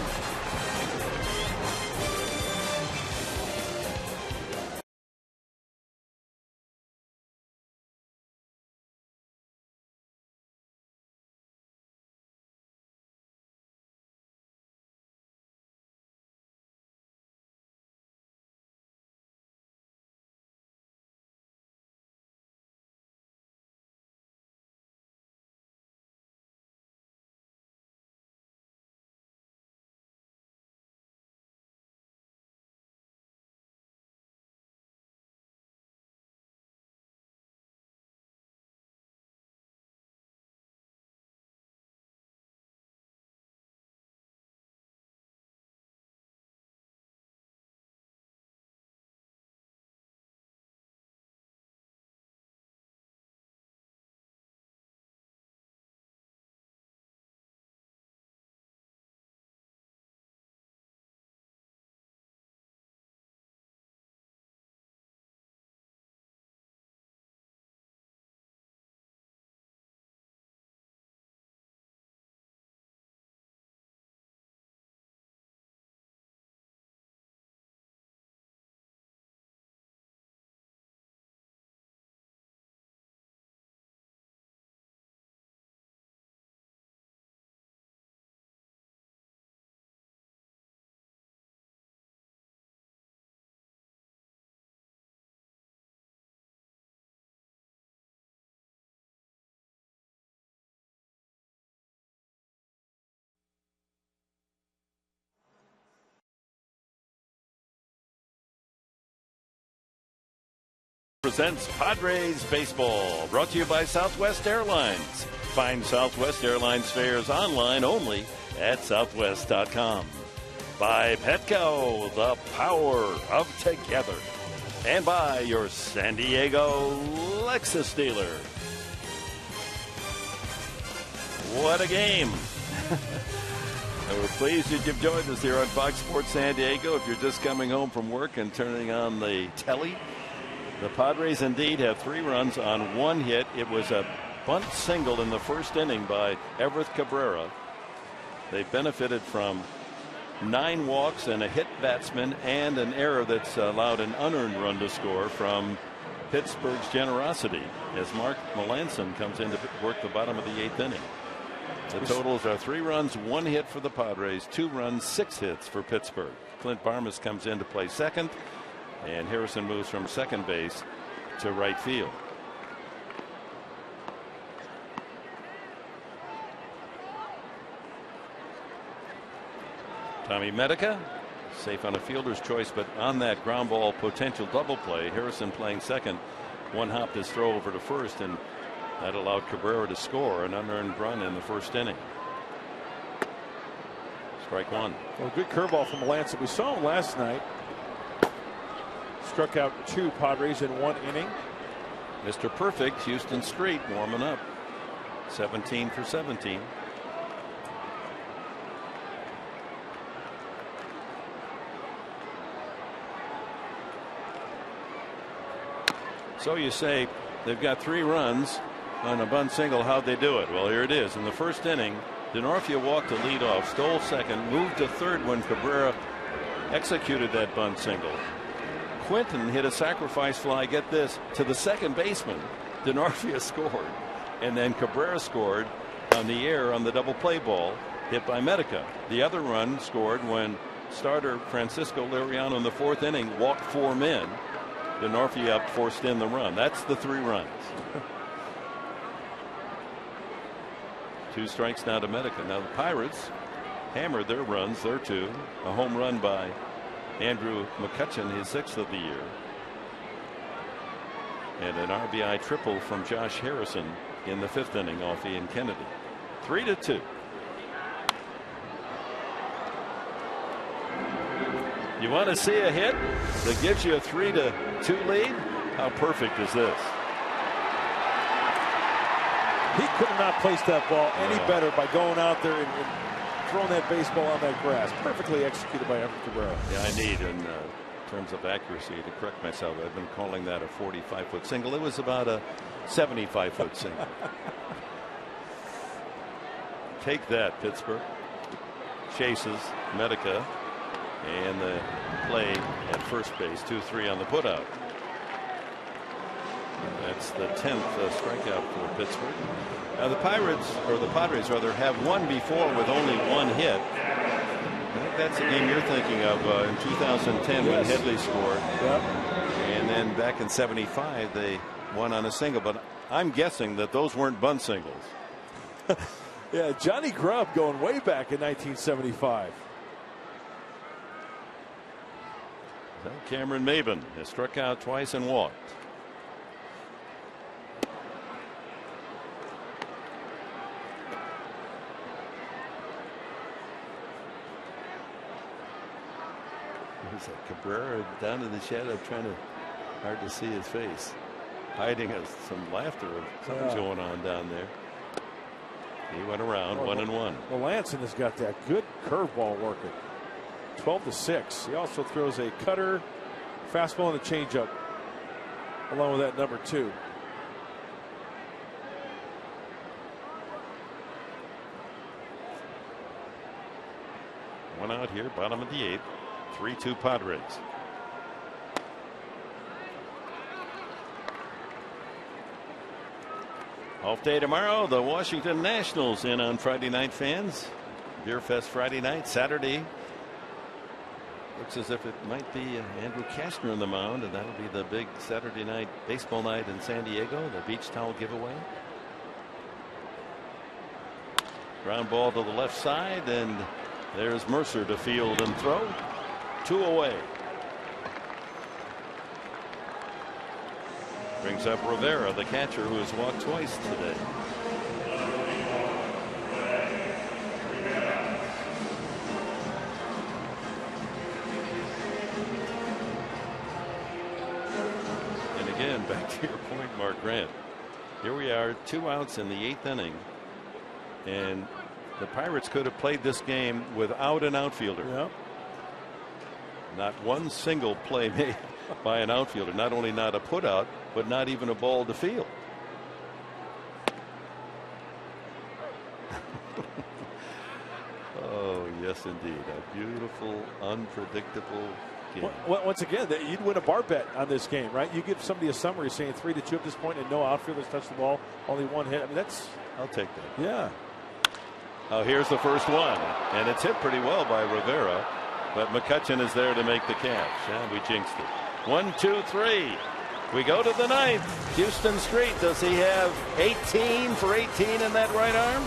presents Padres Baseball, brought to you by Southwest Airlines. Find Southwest Airlines fares online only at southwest.com. By Petco, the power of together. And by your San Diego Lexus dealer. What a game. We're pleased that you've joined us here on Fox Sports San Diego. If you're just coming home from work and turning on the telly, the Padres indeed have 3 runs on 1 hit. It was a bunt single in the first inning by Everett Cabrera. They benefited from 9 walks and a hit batsman and an error that's allowed an unearned run to score from Pittsburgh's generosity as Mark Melanson comes in to work the bottom of the 8th inning. The totals are 3 runs, 1 hit for the Padres, 2 runs, 6 hits for Pittsburgh. Clint Barmas comes in to play second, and Harrison moves from second base to right field. Tommy Medica safe on a fielder's choice, but on that ground ball potential double play, Harrison playing second, 1 hopped his throw over to first, and that allowed Cabrera to score an unearned run in the first inning. Strike 1. Well, good curveball from Melanson. We saw him last night. Struck out 2 Padres in 1 inning. Mr. Perfect, Houston Street, warming up. 17 for 17. So you say they've got 3 runs on a bunt single. How'd they do it? Well, here it is. In the first inning, DeNorfia walked to lead off, stole second, moved to third when Cabrera executed that bunt single. Quinton hit a sacrifice fly, get this, to the second baseman. DeNorfia scored. And then Cabrera scored on the air on the double play ball hit by Medica. The other run scored when starter Francisco Liriano in the 4th inning walked 4 men. DeNorfia up, forced in the run. That's the 3 runs. 2 strikes now to Medica. Now the Pirates hammered their runs, their 2. A home run by Andrew McCutchen, his 6th of the year. And an RBI triple from Josh Harrison in the 5th inning off Ian Kennedy. 3-2. You want to see a hit that gives you a 3-2 lead? How perfect is this? He could not place that ball any better by going out there and throwing that baseball on that grass. Perfectly executed by Everett Cabrera. Yeah, I need in terms of accuracy to correct myself. I've been calling that a 45-foot single. It was about a 75-foot single. Take that, Pittsburgh. Chases Medica. And the play at first base, 2-3 on the putout. That's the 10th strikeout for Pittsburgh. Now the Padres rather, have won before with only 1 hit. I think that's the game you're thinking of in 2010 when Headley scored. Yep. And then back in '75 they won on a single. But I'm guessing that those weren't bunt singles. Yeah, Johnny Grubb going way back in 1975. Cameron Maben has struck out twice and walked. There's a Cabrera down in the shadow, hard to see his face, hiding some laughter of something's going on down there. He went around 1-1. Melanson has got that good curveball working. 12-6. He also throws a cutter, fastball, and a changeup, along with that number 2. One out here, bottom of the 8th. 3-2 Padres. Off day tomorrow. The Washington Nationals in on Friday night, fans. Beer Fest Friday night. Saturday, looks as if it might be Andrew Kastner on the mound, and that'll be the big Saturday night baseball night in San Diego, the beach towel giveaway. Ground ball to the left side, and there's Mercer to field and throw. 2 away. Brings up Rivera, the catcher, who has walked twice today. And again, back to your point, Mark Grant. Here we are, 2 outs in the 8th inning. And the Pirates could have played this game without an outfielder. Yep. Not one single play made by an outfielder. Not only not a put out, but not even a ball to field. Oh, yes, indeed. A beautiful, unpredictable game. Once again, you'd win a bar bet on this game, right? You give somebody a summary saying 3-2 at this point and no outfielders touch the ball, only one hit. I mean, that's. I'll take that. Yeah. Oh, here's the first one. And it's hit pretty well by Rivera. But McCutchen is there to make the catch. And we jinxed it. 1, 2, 3. We go to the 9th. Houston Street. Does he have 18 for 18 in that right arm?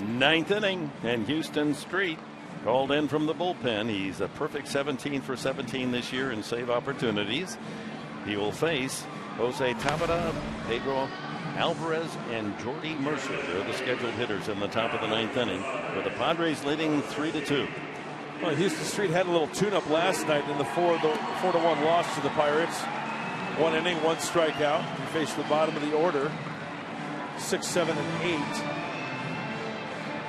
Ninth inning, and Houston Street called in from the bullpen. He's a perfect 17 for 17 this year in save opportunities. He will face Jose Tabata, Pedro Alvarez, and Jordy Mercer. They're the scheduled hitters in the top of the 9th inning, with the Padres leading 3-2. Well, Houston Street had a little tune-up last night in the 4-1 loss to the Pirates. 1 inning, 1 strikeout. He faced the bottom of the order, 6, 7, and 8.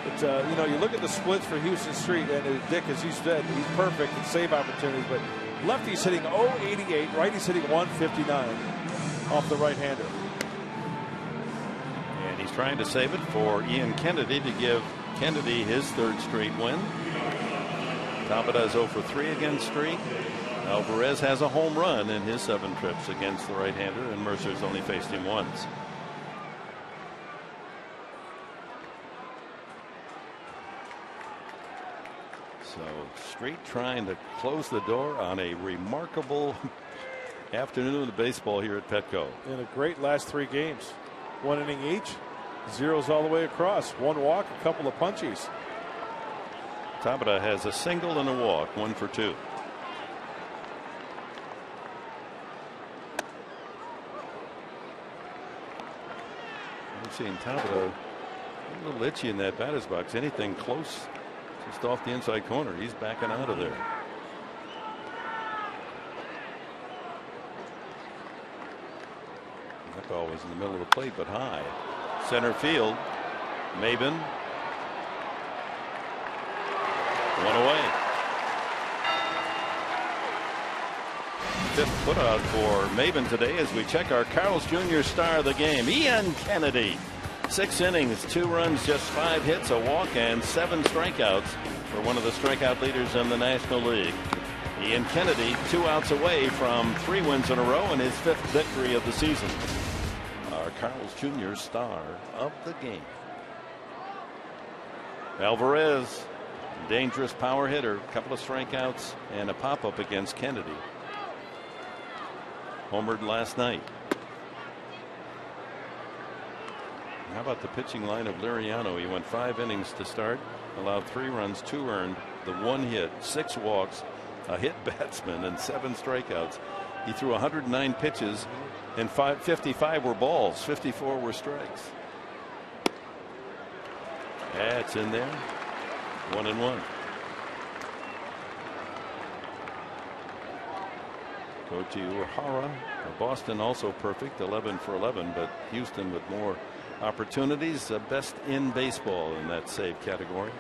But, you know, you look at the splits for Houston Street, and Dick, as you said, he's perfect in save opportunities, but lefty's hitting .088, righty's hitting .159 off the right-hander. And he's trying to save it for Ian Kennedy to give Kennedy his 3rd straight win. Tabata is 0 for 3 against Street. Alvarez has a home run in his 7 trips against the right-hander, and Mercer's only faced him once. So Street trying to close the door on a remarkable afternoon of baseball here at Petco. In a great last 3 games. 1 inning each. Zeros all the way across. 1 walk, a couple of punchies. Tabata has a single and a walk, 1 for 2. I'm seeing Tabata a little itchy in that batter's box. Anything close just off the inside corner, he's backing out of there. That ball was in the middle of the plate, but high. Center field. Maben. 1 away. 5th putout for Maben today as we check our Carl's Jr. star of the game, Ian Kennedy. 6 innings, 2 runs, just 5 hits, a walk, and 7 strikeouts for one of the strikeout leaders in the National League. Ian Kennedy 2 outs away from 3 wins in a row and his 5th victory of the season. Our Carl's Jr. star of the game. Alvarez, dangerous power hitter, a couple of strikeouts and a pop-up against Kennedy. Homered last night. How about the pitching line of Liriano? He went 5 innings to start, allowed 3 runs, 2 earned, the 1 hit, 6 walks, a hit batsman, and 7 strikeouts. He threw 109 pitches, and 55 were balls, 54 were strikes. That's in there. 1-1. Koji Uehara, Boston also perfect, 11 for 11, but Houston with more opportunities, best in baseball in that save category.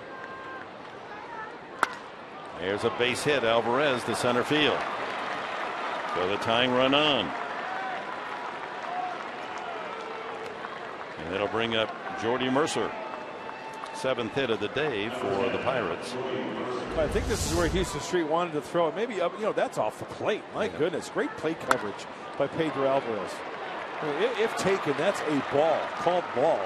There's a base hit, Alvarez to center field. So the tying run on. And it'll bring up Jordy Mercer. 7th hit of the day for the Pirates. I think this is where Houston Street wanted to throw it. Maybe, that's off the plate. My goodness, great plate coverage by Pedro Alvarez. I mean, if taken, that's a ball, called ball.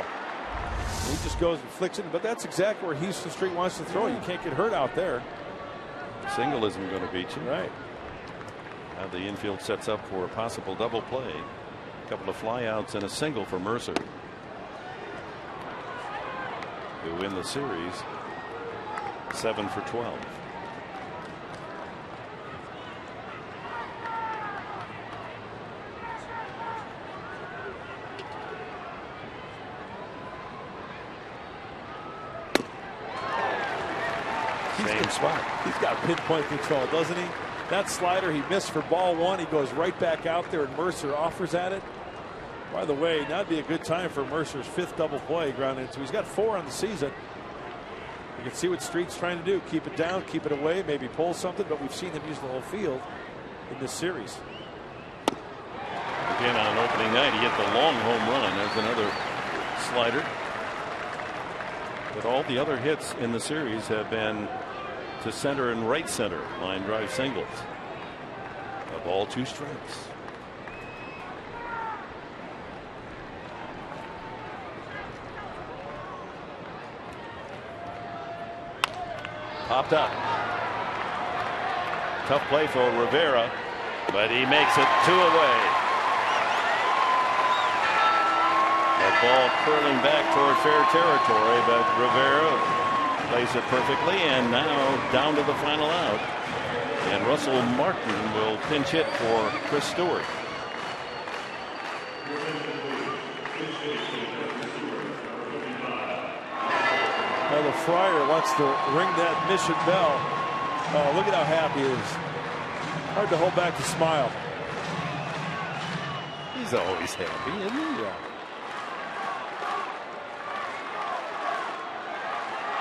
He just goes and flicks it, but that's exactly where Houston Street wants to throw it. You can't get hurt out there. Single isn't going to beat you. Right. Now the infield sets up for a possible double play. A couple of flyouts and a single for Mercer, who win the series 7 for 12. Same spot. He's got pinpoint control, doesn't he? That slider he missed for ball 1. He goes right back out there, and Mercer offers at it. By the way, that'd be a good time for Mercer's 5th double play ground into. He's got 4 on the season. You can see what Street's trying to do. Keep it down, keep it away, maybe pull something, but we've seen him use the whole field in this series. Again, on opening night, he hit the long home run. There's another slider. But all the other hits in the series have been to center and right center, line drive singles. A ball, 2 strikes. Popped up. Tough play for Rivera, but he makes it 2 away. That ball curling back toward fair territory, but Rivera plays it perfectly, and now down to the final out. And Russell Martin will pinch hit for Chris Stewart. Now the Friar wants to ring that mission bell. Oh, look at how happy he is. Hard to hold back the smile. He's always happy, isn't he? Yeah.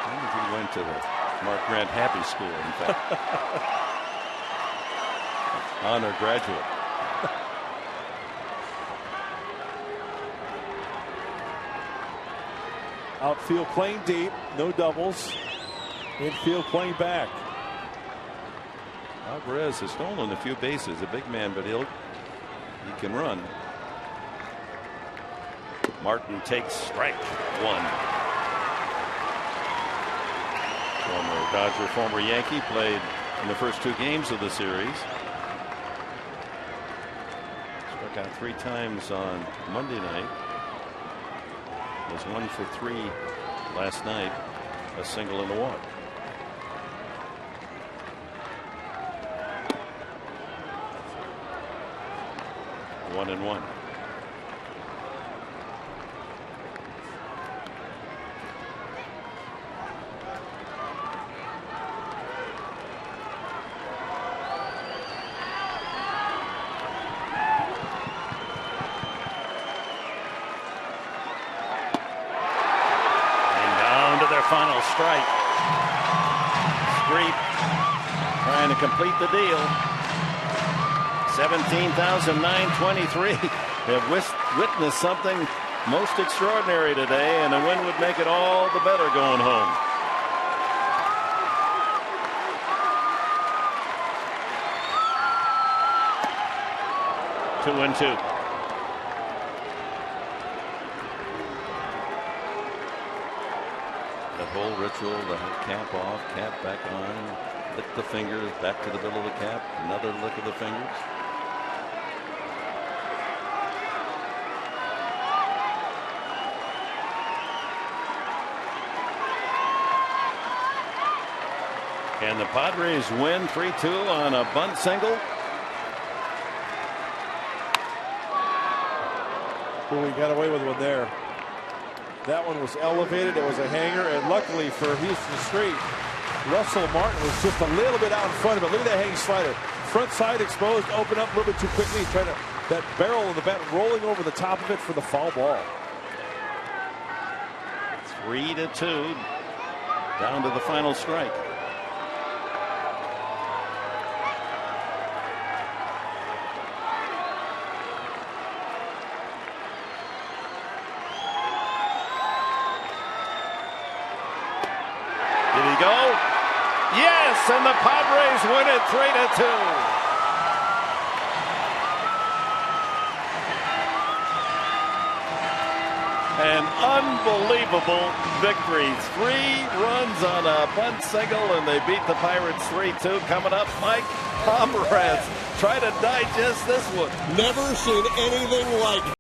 I think he went to the Mark Grant Happy School, in fact. Honor graduate. Outfield playing deep, no doubles. Infield playing back. Alvarez has stolen a few bases, a big man, but he can run. Martin takes strike 1. Former Dodger, former Yankee, played in the first 2 games of the series. Struck out 3 times on Monday night. Was 1 for 3 last night, a single and a walk. One and one. Final strike. Street trying to complete the deal. 17,923 have witnessed something most extraordinary today, and a win would make it all the better going home. Two and two. The whole ritual, the cap off, cap back on, lick the fingers, back to the middle of the cap, another lick of the fingers. And the Padres win 3-2 on a bunt single. Well, we got away with one there. That one was elevated. It was a hanger, and luckily for Houston Street, Russell Martin was just a little bit out in front of it. Look at that hanging slider. Front side exposed, open up a little bit too quickly. Trying to that barrel of the bat rolling over the top of it for the foul ball. 3-2, down to the final strike. Go. Yes, and the Padres win it 3-2. An unbelievable victory. 3 runs on a bunt single, and they beat the Pirates 3-2. Coming up, Mike Pomeranz. Try to digest this one. Never seen anything like it.